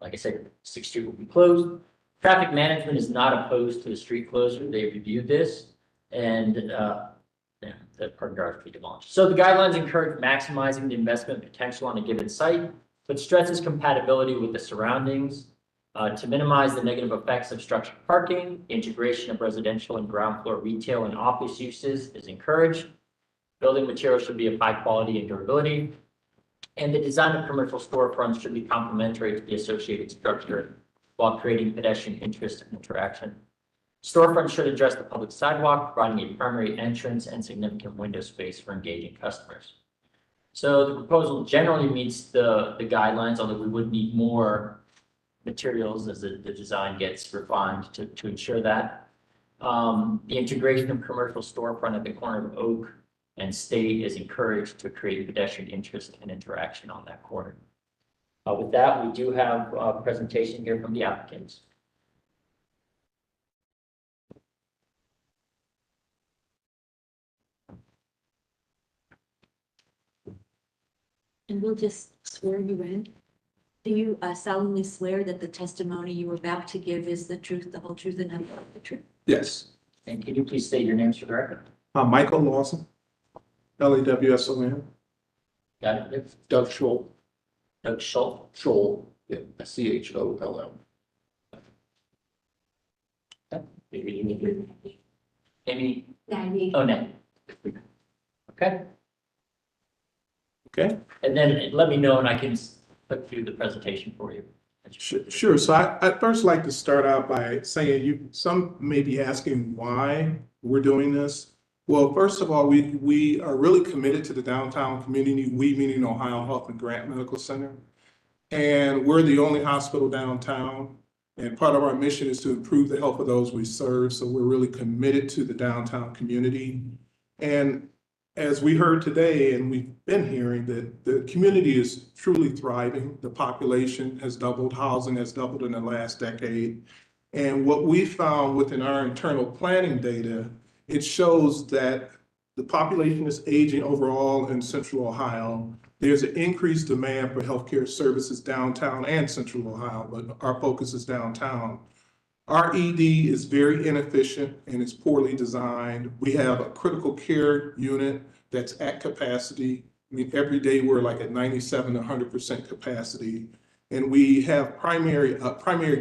Like I said, 6th Street will be closed. Traffic management is not opposed to the street closure. They reviewed this, and the parking garage will be demolished. So the guidelines encourage maximizing the investment potential on a given site, but stresses compatibility with the surroundings. To minimize the negative effects of structured parking, integration of residential and ground floor retail and office uses is encouraged. Building materials should be of high quality and durability. And the design of commercial storefronts should be complementary to the associated structure while creating pedestrian interest and interaction. Storefronts should address the public sidewalk, providing a primary entrance and significant window space for engaging customers. So the proposal generally meets the guidelines, although we would need more materials as the design gets refined to ensure that. The integration of commercial storefront at the corner of Oak and State is encouraged to create pedestrian interest and interaction on that corner. With that, we do have a presentation here from the applicants. And we'll just swear you in. Do you solemnly swear that the testimony you are about to give is the truth, the whole truth, and nothing but the truth? Yes. And can you please state your names for the record? Michael Lawson, Lawson. Got it. Doug Scholl. Doug Schultz. Scholl, yeah, Choll. Maybe you need to. Amy. Nanny. Oh, no. Okay. Okay. And then let me know and I can put through the presentation for you. Sure. So I'd first like to start out by saying some may be asking why we're doing this. Well, first of all, we are really committed to the downtown community, we meaning Ohio Health and Grant Medical Center. And we're the only hospital downtown. And part of our mission is to improve the health of those we serve. So we're really committed to the downtown community. And as we heard today, and we've been hearing, that the community is truly thriving. The population has doubled, housing has doubled in the last decade. And what we found within our internal planning data, it shows that the population is aging overall in Central Ohio. There's an increased demand for healthcare services downtown and Central Ohio, but our focus is downtown. Our ED is very inefficient and it's poorly designed. We have a critical care unit that's at capacity. I mean, every day we're like at 97 to 100% capacity. And we have primary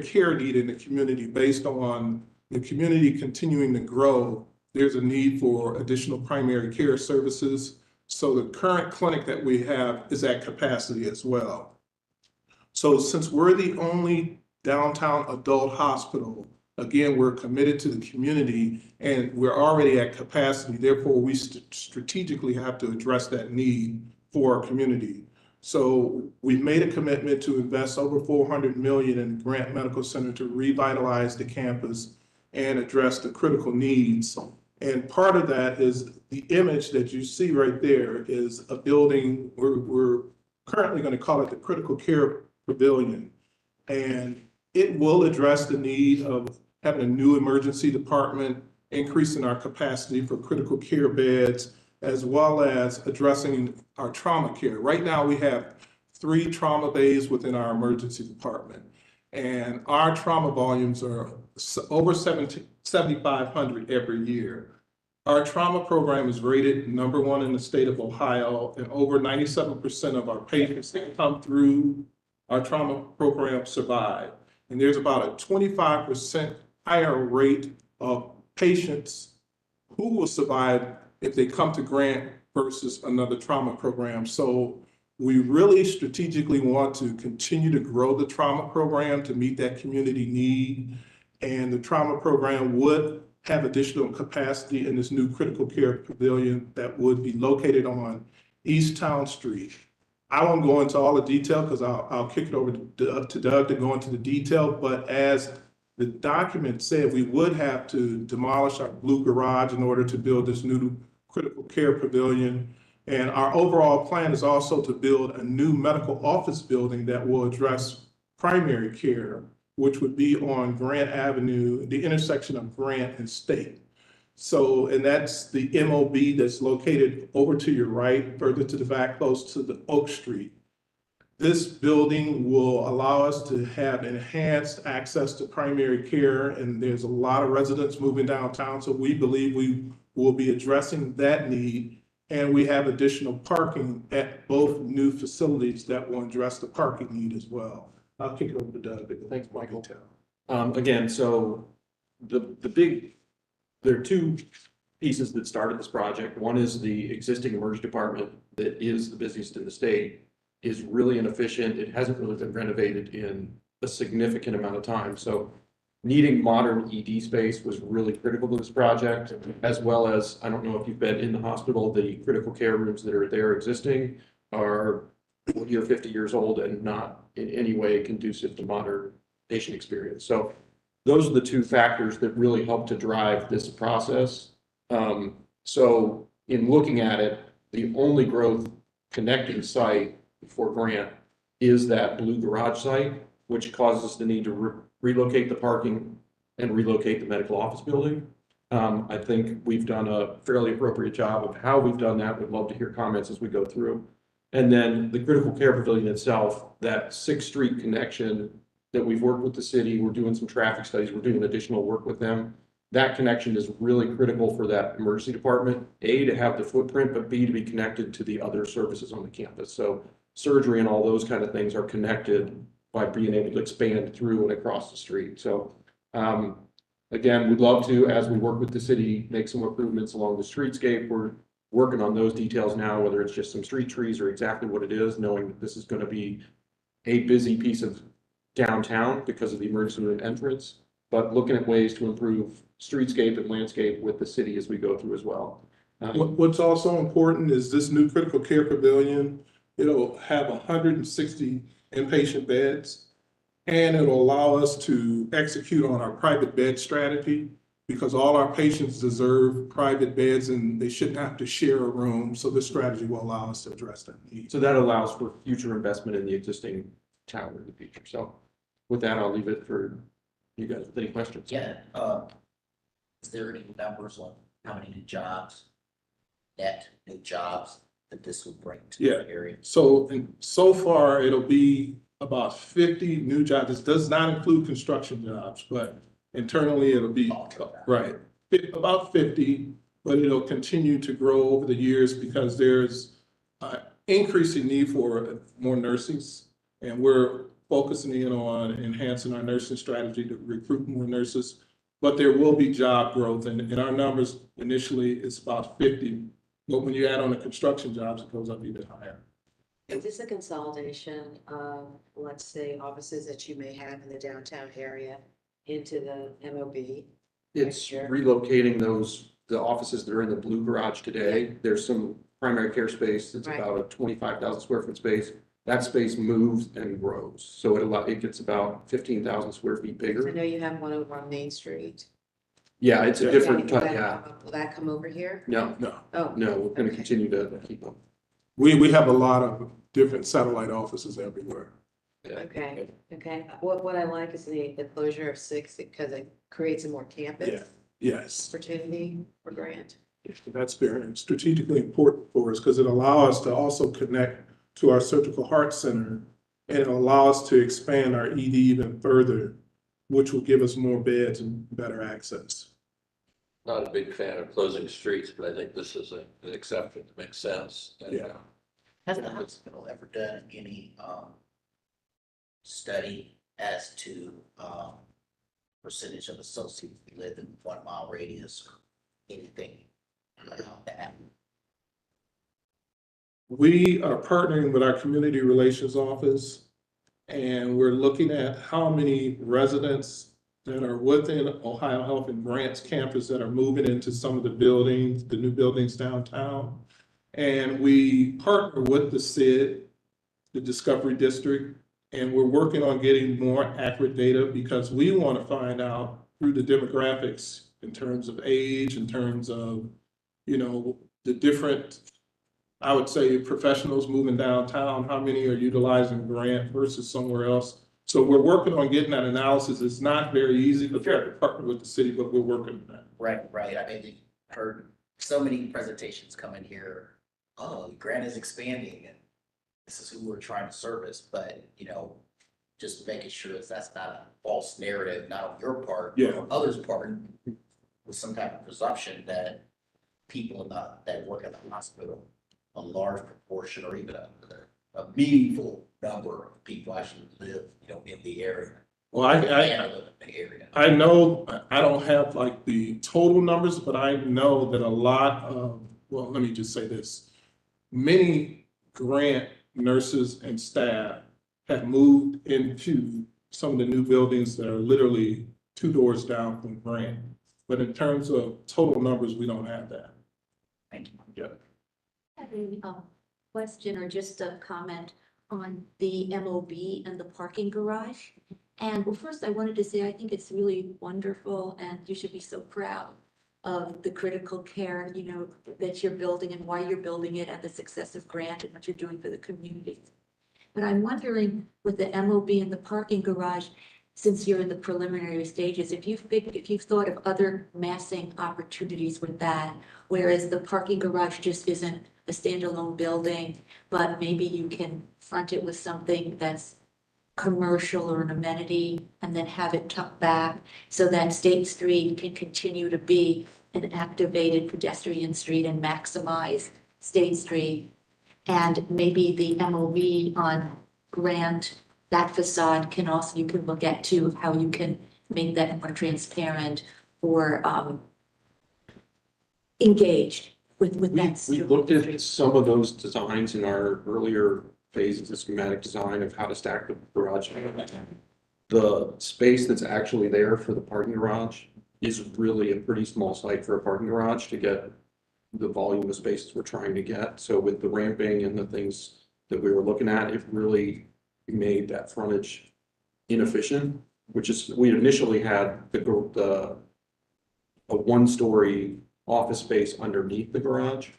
care need in the community based on the community continuing to grow. There's a need for additional primary care services. So the current clinic that we have is at capacity as well. So since we're the only downtown adult hospital, again, we're committed to the community and we're already at capacity. Therefore, we strategically have to address that need for our community. So we've made a commitment to invest over $400 million in Grant Medical Center to revitalize the campus and address the critical needs. And part of that is the image that you see right there is a building, we're currently going to call it the Critical Care Pavilion. And it will address the need of having a new emergency department, increasing our capacity for critical care beds, as well as addressing our trauma care. Right now, we have 3 trauma bays within our emergency department. And our trauma volumes are over 7,500 every year. Our trauma program is rated #1 in the state of Ohio, and over 97% of our patients that come through our trauma program survive. And there's about a 25% higher rate of patients who will survive if they come to Grant versus another trauma program. So we really strategically want to continue to grow the trauma program to meet that community need. And the trauma program would have additional capacity in this new critical care pavilion that would be located on East Town Street. I won't go into all the detail because I'll kick it over to Doug to go into the detail, but as the document said, we would have to demolish our blue garage in order to build this new critical care pavilion. And our overall plan is also to build a new medical office building that will address primary care, which would be on Grant Avenue, the intersection of Grant and State. So, and that's the MOB that's located over to your right, further to the back, close to the Oak Street. This building will allow us to have enhanced access to primary care, and there's a lot of residents moving downtown, so we believe we will be addressing that need. And we have additional parking at both new facilities that will address the parking need as well. I'll kick it over to Doug. Thanks, Michael. Again, so there are 2 pieces that started this project. One is the existing emergency department that is the busiest in the state, is really inefficient. It hasn't really been renovated in a significant amount of time. So needing modern ED space was really critical to this project, as well as, I don't know if you've been in the hospital, the critical care rooms that are there existing are 40 or 50 years old and not in any way conducive to modern patient experience. So those are the two factors that really help to drive this process. So in looking at it, the only growth connecting site for Grant is that blue garage site, which causes us the need to relocate the parking and relocate the medical office building. I think we've done a fairly appropriate job of how we've done that. We'd love to hear comments as we go through. And then the critical care pavilion itself, that 6th Street connection that we've worked with the city, we're doing some traffic studies, we're doing additional work with them. That connection is really critical for that emergency department, A, to have the footprint, but B, to be connected to the other services on the campus. So surgery and all those kind of things are connected by being able to expand through and across the street. So again, we'd love to, as we work with the city, make some improvements along the streetscape. We're working on those details now, whether it's just some street trees or exactly what it is, knowing that this is going to be a busy piece of downtown because of the emergency room entrance, but looking at ways to improve streetscape and landscape with the city as we go through as well. What's also important is this new critical care pavilion, it'll have 160 inpatient beds, and it'll allow us to execute on our private bed strategy, because all our patients deserve private beds and they shouldn't have to share a room. So this strategy will allow us to address that need. So that allows for future investment in the existing tower in the future. So with that, I'll leave it for you guys with any questions. Yeah, is there any numbers on how many new jobs, net new jobs that this would bring to the area? So far, it'll be about 50 new jobs. This does not include construction jobs, but internally it'll be, right, about 50, but it'll continue to grow over the years because there's increasing need for more nurses. And we're focusing in on enhancing our nursing strategy to recruit more nurses. But there will be job growth, and in our numbers initially it's about 50. But when you add on the construction jobs, it goes up even higher. Is this a consolidation of, let's say, offices that you may have in the downtown area into the MOB? It's relocating the offices that are in the blue garage today. There's some primary care space that's about a 25,000 square foot space. That space moves and grows. So it gets about 15,000 square feet bigger. I know you have one over on Main Street. Yeah, it's a different type, Will that come over here? No, Oh. no, we're going to continue to keep them. We have a lot of different satellite offices everywhere. Okay. What I like is the closure of 6 because it creates a more campus Yes. opportunity for Grant. That's very strategically important for us because it allows us to also connect to our surgical heart center, and it allows us to expand our ED even further, which will give us more beds and better access. Not a big fan of closing streets, but I think this is an exception that makes sense. Has the hospital ever done any study as to percentage of associates who live in 1 mile radius or anything around that? We are partnering with our community relations office, and we're looking at how many residents that are within Ohio Health and Grant's campus that are moving into some of the buildings, the new buildings downtown. And we partner with the CID, the Discovery District, and we're working on getting more accurate data because we want to find out through the demographics in terms of age, in terms of, the different, I would say, professionals moving downtown, how many are utilizing Grant versus somewhere else. So we're working on getting that analysis. It's not very easy, but we have to partner with the city, but we're working on that. Right. I mean, I've heard so many presentations come in here. Oh, Grant is expanding and this is who we're trying to service, but just making sure that's not a false narrative, not on your part, but on others' part, with some type of presumption that people that work at the hospital, a large proportion or even a meaningful number of people actually live, in the area. Well, I know, I don't have like the total numbers, but I know that a lot of, well, let me just say this. Many Grant nurses and staff have moved into some of the new buildings that are literally 2 doors down from Grant. But in terms of total numbers, we don't have that. Thank you. Yeah. I have a question or just a comment on the MOB and the parking garage. And well, first I wanted to say, I think it's really wonderful and you should be so proud of the critical care, that you're building and why you're building it and the success of Grant and what you're doing for the community. But I'm wondering with the MOB and the parking garage, since you're in the preliminary stages, if you've thought of other massing opportunities with that, whereas the parking garage just isn't a standalone building, but maybe you can front it with something that's commercial or an amenity and then have it tucked back so that State Street can continue to be an activated pedestrian street and maximize State Street. And maybe the MOB on Grant, that facade can also, you can look at too, how you can make that more transparent or engaged with that. We looked at some of those designs in our earlier phases of schematic design of how to stack the garage. The space that's actually there for the parking garage is really a pretty small site for a parking garage to get the volume of spaces we're trying to get. So with the ramping and the things that we were looking at, it really made that frontage inefficient, which is, we initially had a one-story office space underneath the garage.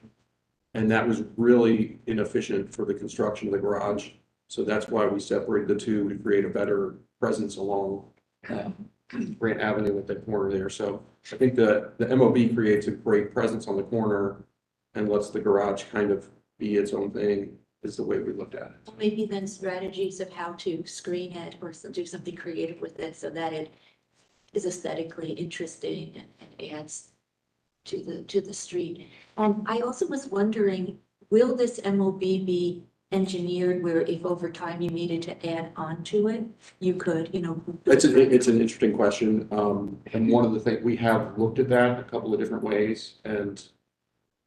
And that was really inefficient for the construction of the garage. So that's why we separated the two to create a better presence along Grant Avenue at the corner there. So I think the MOB creates a great presence on the corner and lets the garage kind of be its own thing, is the way we looked at it. Maybe then strategies of how to screen it or do something creative with it so that it is aesthetically interesting and adds to the street. And I also was wondering, will this MOB be engineered where if over time you needed to add on to it, you could, It's an interesting question. And one of the things, we have looked at that a couple of different ways, and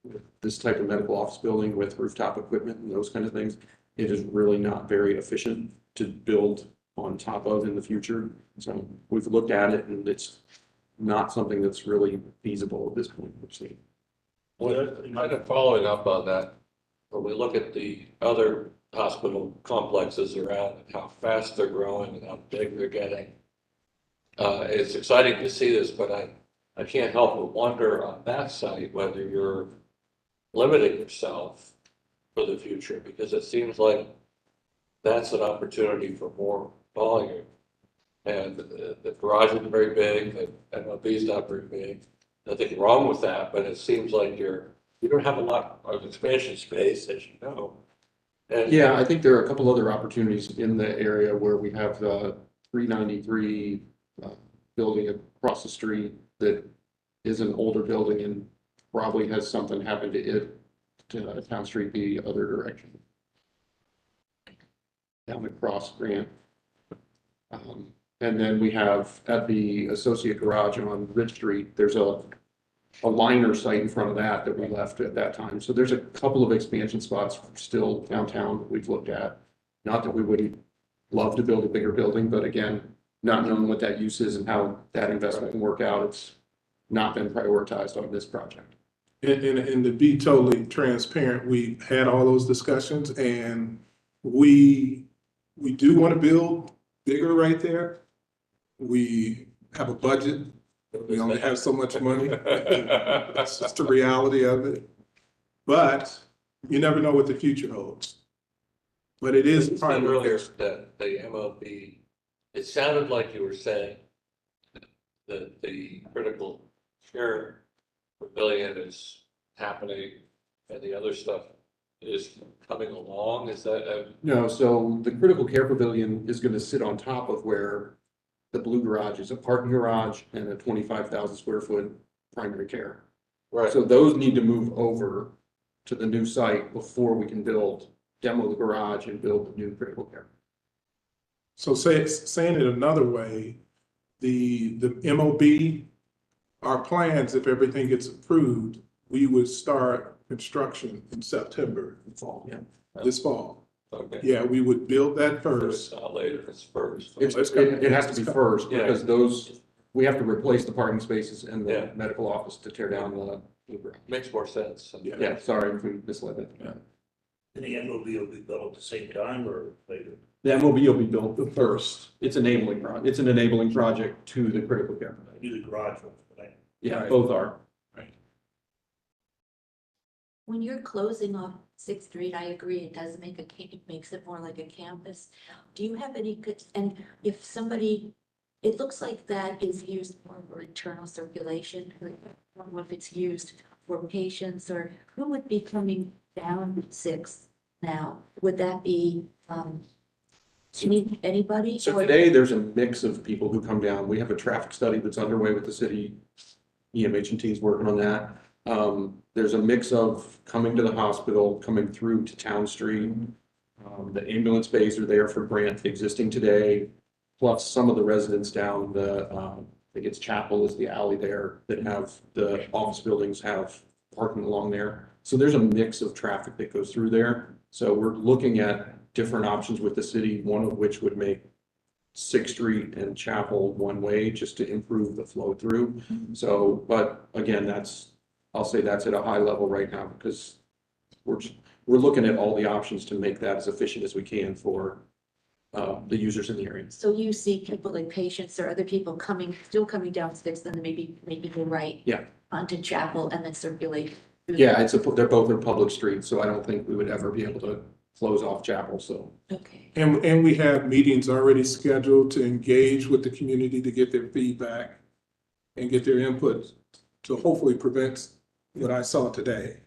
with this type of medical office building with rooftop equipment and those kind of things, it is really not very efficient to build on top of in the future. So we've looked at it and it's not something that's really feasible at this point. Well, kind of following up on that, when we look at the other hospital complexes around and how fast they're growing and how big they're getting, it's exciting to see this, but I can't help but wonder on that site whether you're limiting yourself for the future, because it seems like that's an opportunity for more volume. And the garage isn't very big, the MOB is not very big. Nothing wrong with that, but it seems like you don't have a lot of expansion space, as you know. And yeah, I think there are a couple other opportunities in the area where we have the 393 building across the street that is an older building and probably has something happen to it to Town Street the other direction. Down across Grant. And then we have at the associate garage on Ridge Street, there's a liner site in front of that we left at that time. So there's a couple of expansion spots still downtown that we've looked at. Not that we wouldn't love to build a bigger building, but again, not knowing what that use is and how that investment can work out, it's not been prioritized on this project. And to be totally transparent, we had all those discussions and we do want to build bigger right there. We have a budget. We only have so much money. That's just the reality of it. But you never know what the future holds. But it is part of earlier that the MOB, it sounded like you were saying that the critical care pavilion is happening and the other stuff is coming along. Is that No, so the critical care pavilion is going to sit on top of where the blue garage is, a parking garage and a 25,000 square foot primary care. right? So those need to move over to the new site before we can demo the garage and build the new critical care. So saying it another way, the MOB, our plans, if everything gets approved, we would start construction in September. Fall, yeah. This fall. Okay. Yeah, we would build that first. It's not later, it's first. It has to be first Yeah. because we have to replace the parking spaces in the medical office to tear down the blue garage. Makes more sense. Yeah, sorry if we misled it. Yeah. And the MOB will be built at the same time or later? The MOB will be built first. It's an enabling project to the critical care. Do the garage ones, right? Yeah, both are. When you're closing off Sixth Street, I agree, it does make it makes it more like a campus. Do you have any good, and if somebody, it looks like that is used more for internal circulation, I don't know if it's used for patients, or who would be coming down Sixth now? Would that be, anybody? So or- today, there's a mix of people who come down. We have a traffic study that's underway with the city. EMH&T is working on that. There's a mix of coming to the hospital, coming through to Town Street. The ambulance bays are there for Grant existing today, plus some of the residents down the, I think it's Chapel is the alley there that have, the office buildings have parking along there. So there's a mix of traffic that goes through there. So we're looking at different options with the city, one of which would make Sixth Street and Chapel one way just to improve the flow through. So, but again, I'll say that's at a high level right now because we're looking at all the options to make that as efficient as we can for the users in the area. So you see people like patients or other people still coming down Sixth, and then maybe go right. Yeah. Onto Chapel and then circulate. Yeah, they're both in public streets, so I don't think we would ever be able to close off Chapel, so. Okay. And we have meetings already scheduled to engage with the community to get their feedback and get their input to hopefully prevent what I saw today.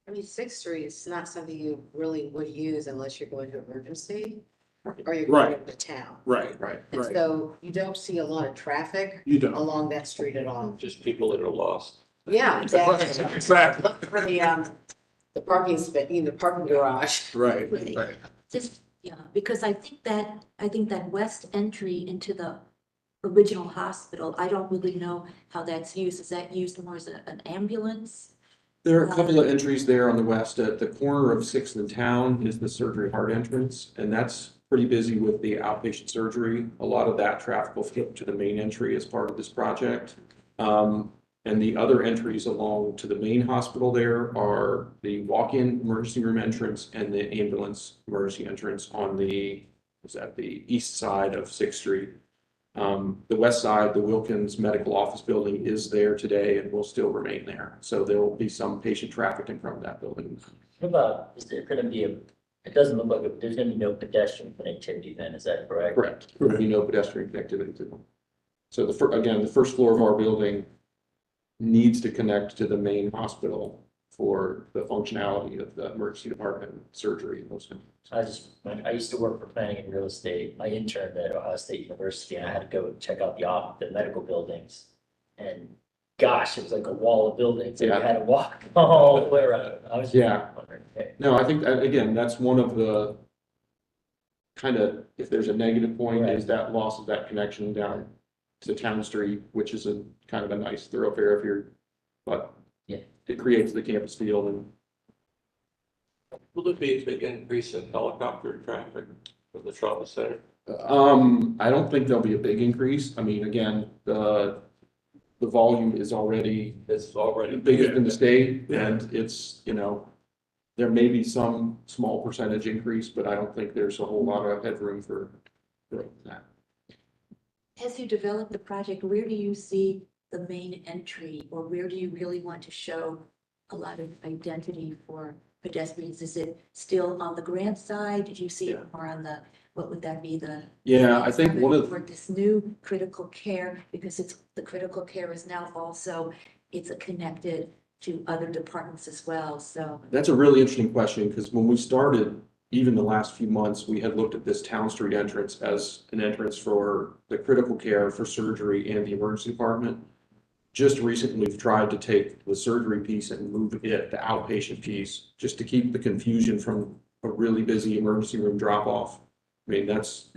I mean, Sixth Street is not something you really would use unless you're going to emergency or you're going to town. Right. And so you don't see a lot of traffic You don't. along that street at all. Just people that are lost. Yeah, exactly. Exactly. Look for the parking space, the parking garage. Right. Just, yeah, because I think that west entry into the original hospital, I don't really know how that's used. Is that used more as an ambulance? There are a couple of entries there on the west. At the corner of Sixth and Town is the surgery heart entrance, and that's pretty busy with the outpatient surgery. A lot of that traffic will flip to the main entry as part of this project. And the other entries along to the main hospital there are the walk-in emergency room entrance and the ambulance emergency entrance on the east side of Sixth Street. The west side, the Wilkins Medical Office Building is there today and will still remain there. So there will be some patient traffic in front of that building. What about, is there gonna be it doesn't look like, there's gonna be no pedestrian connectivity then, is that correct? Correct. There will be no pedestrian connectivity to them. So again, the first floor of our building needs to connect to the main hospital for the functionality of the emergency department, surgery, and those things. I used to work for planning and real estate. I interned at Ohio State University and I had to go check out the medical buildings. And gosh, it was like a wall of buildings. And you had to walk all the way around. I was just wondering, okay. No, I think, again, that's one of the kind of, if there's a negative point, is that loss of that connection down to Town Street, which is a kind of a nice thoroughfare but it creates the campus field. And Will there be a big increase in helicopter traffic for the trauma center? I don't think there'll be a big increase. I mean, again, the volume is already biggest in the state, and it's, there may be some small percentage increase, but I don't think there's a whole lot of headroom for that. As you develop the project, where do you see the main entry, or where do you really want to show a lot of identity for pedestrians? Is it still on the Grant side? Did you see it more on the, what would that be, I think one of for this new critical care, because the critical care is now also, it's connected to other departments as well, so. That's a really interesting question, because when we started, even the last few months, we had looked at this Town Street entrance as an entrance for the critical care, for surgery, and the emergency department. Just recently, we've tried to take the surgery piece and move it, the outpatient piece, just to keep the confusion from a really busy emergency room drop-off. I mean, that's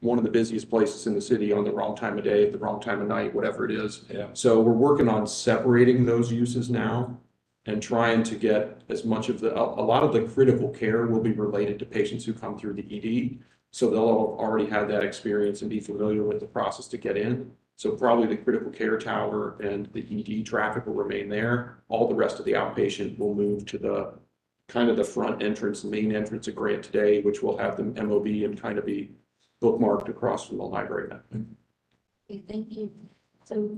one of the busiest places in the city on the wrong time of day, at the wrong time of night, whatever it is. Yeah. So we're working on separating those uses now and trying to get as much of a lot of the critical care will be related to patients who come through the ED. So they'll have already had that experience and be familiar with the process to get in. So probably the critical care tower and the ED traffic will remain there. All the rest of the outpatient will move to the kind of the front entrance, the main entrance of Grant today, which will have the MOB and kind of be bookmarked across from the library. Okay, thank you. So,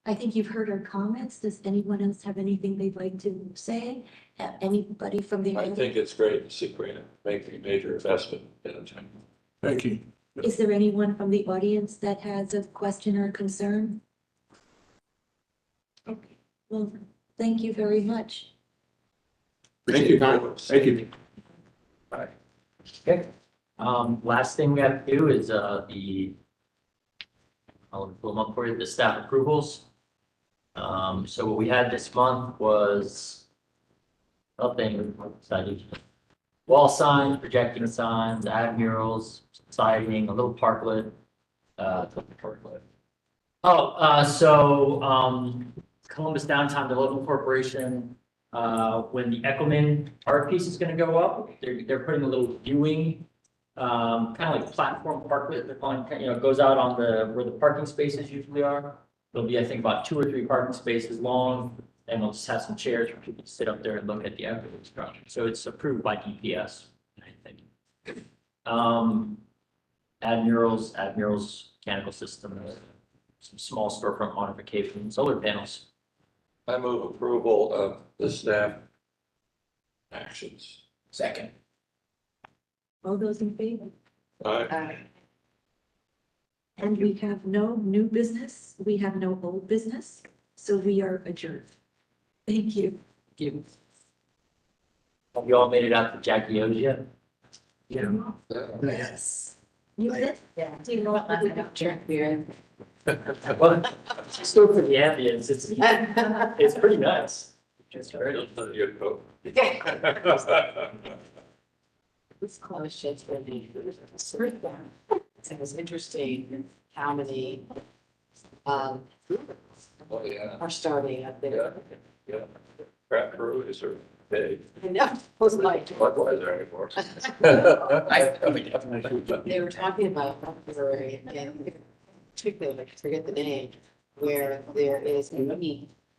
I think you've heard our comments. Does anyone else have anything they'd like to say? Anybody from the? I think it's great to see Grant make a major investment in a town. Thank you. Is there anyone from the audience that has a question or concern? Okay, well, thank you very much. Thank you, Kyle. Thank you. Bye. Okay, last thing we have to do is, I'll pull them up for you, the staff approvals. So what we had this month was nothing exciting. Wall signs, projecting signs, ad murals, siding, a little parklet, Columbus Downtown Development Corporation, when the Eckelman art piece is gonna go up, they're putting a little viewing, kind of like platform parklet, they're calling, it goes out on where the parking spaces usually are. There'll be, I think, about 2 or 3 parking spaces long, and we'll just have some chairs for people to sit up there and look at the Eckelman structure. So it's approved by DPS, I think. Ad murals, mechanical systems, some small storefront modification, solar panels. I move approval of the staff actions. Second. All those in favor? Aye. And we have no new business, we have no old business, so we are adjourned. Thank you. Thank you. Have you all made it out to Jackie O's yet? Yeah. Yes. You did? Yeah, do you know what last night drink beer? Well, still for the ambience, it's pretty nice. Just very. This close sheds for the first one. It was interesting how many Oh, yeah. are starting up there. Yeah. Craft breweries are big. I know, it was like. Budweiser anymore. They were talking about brewery and particularly, I forget the name, where there is a meat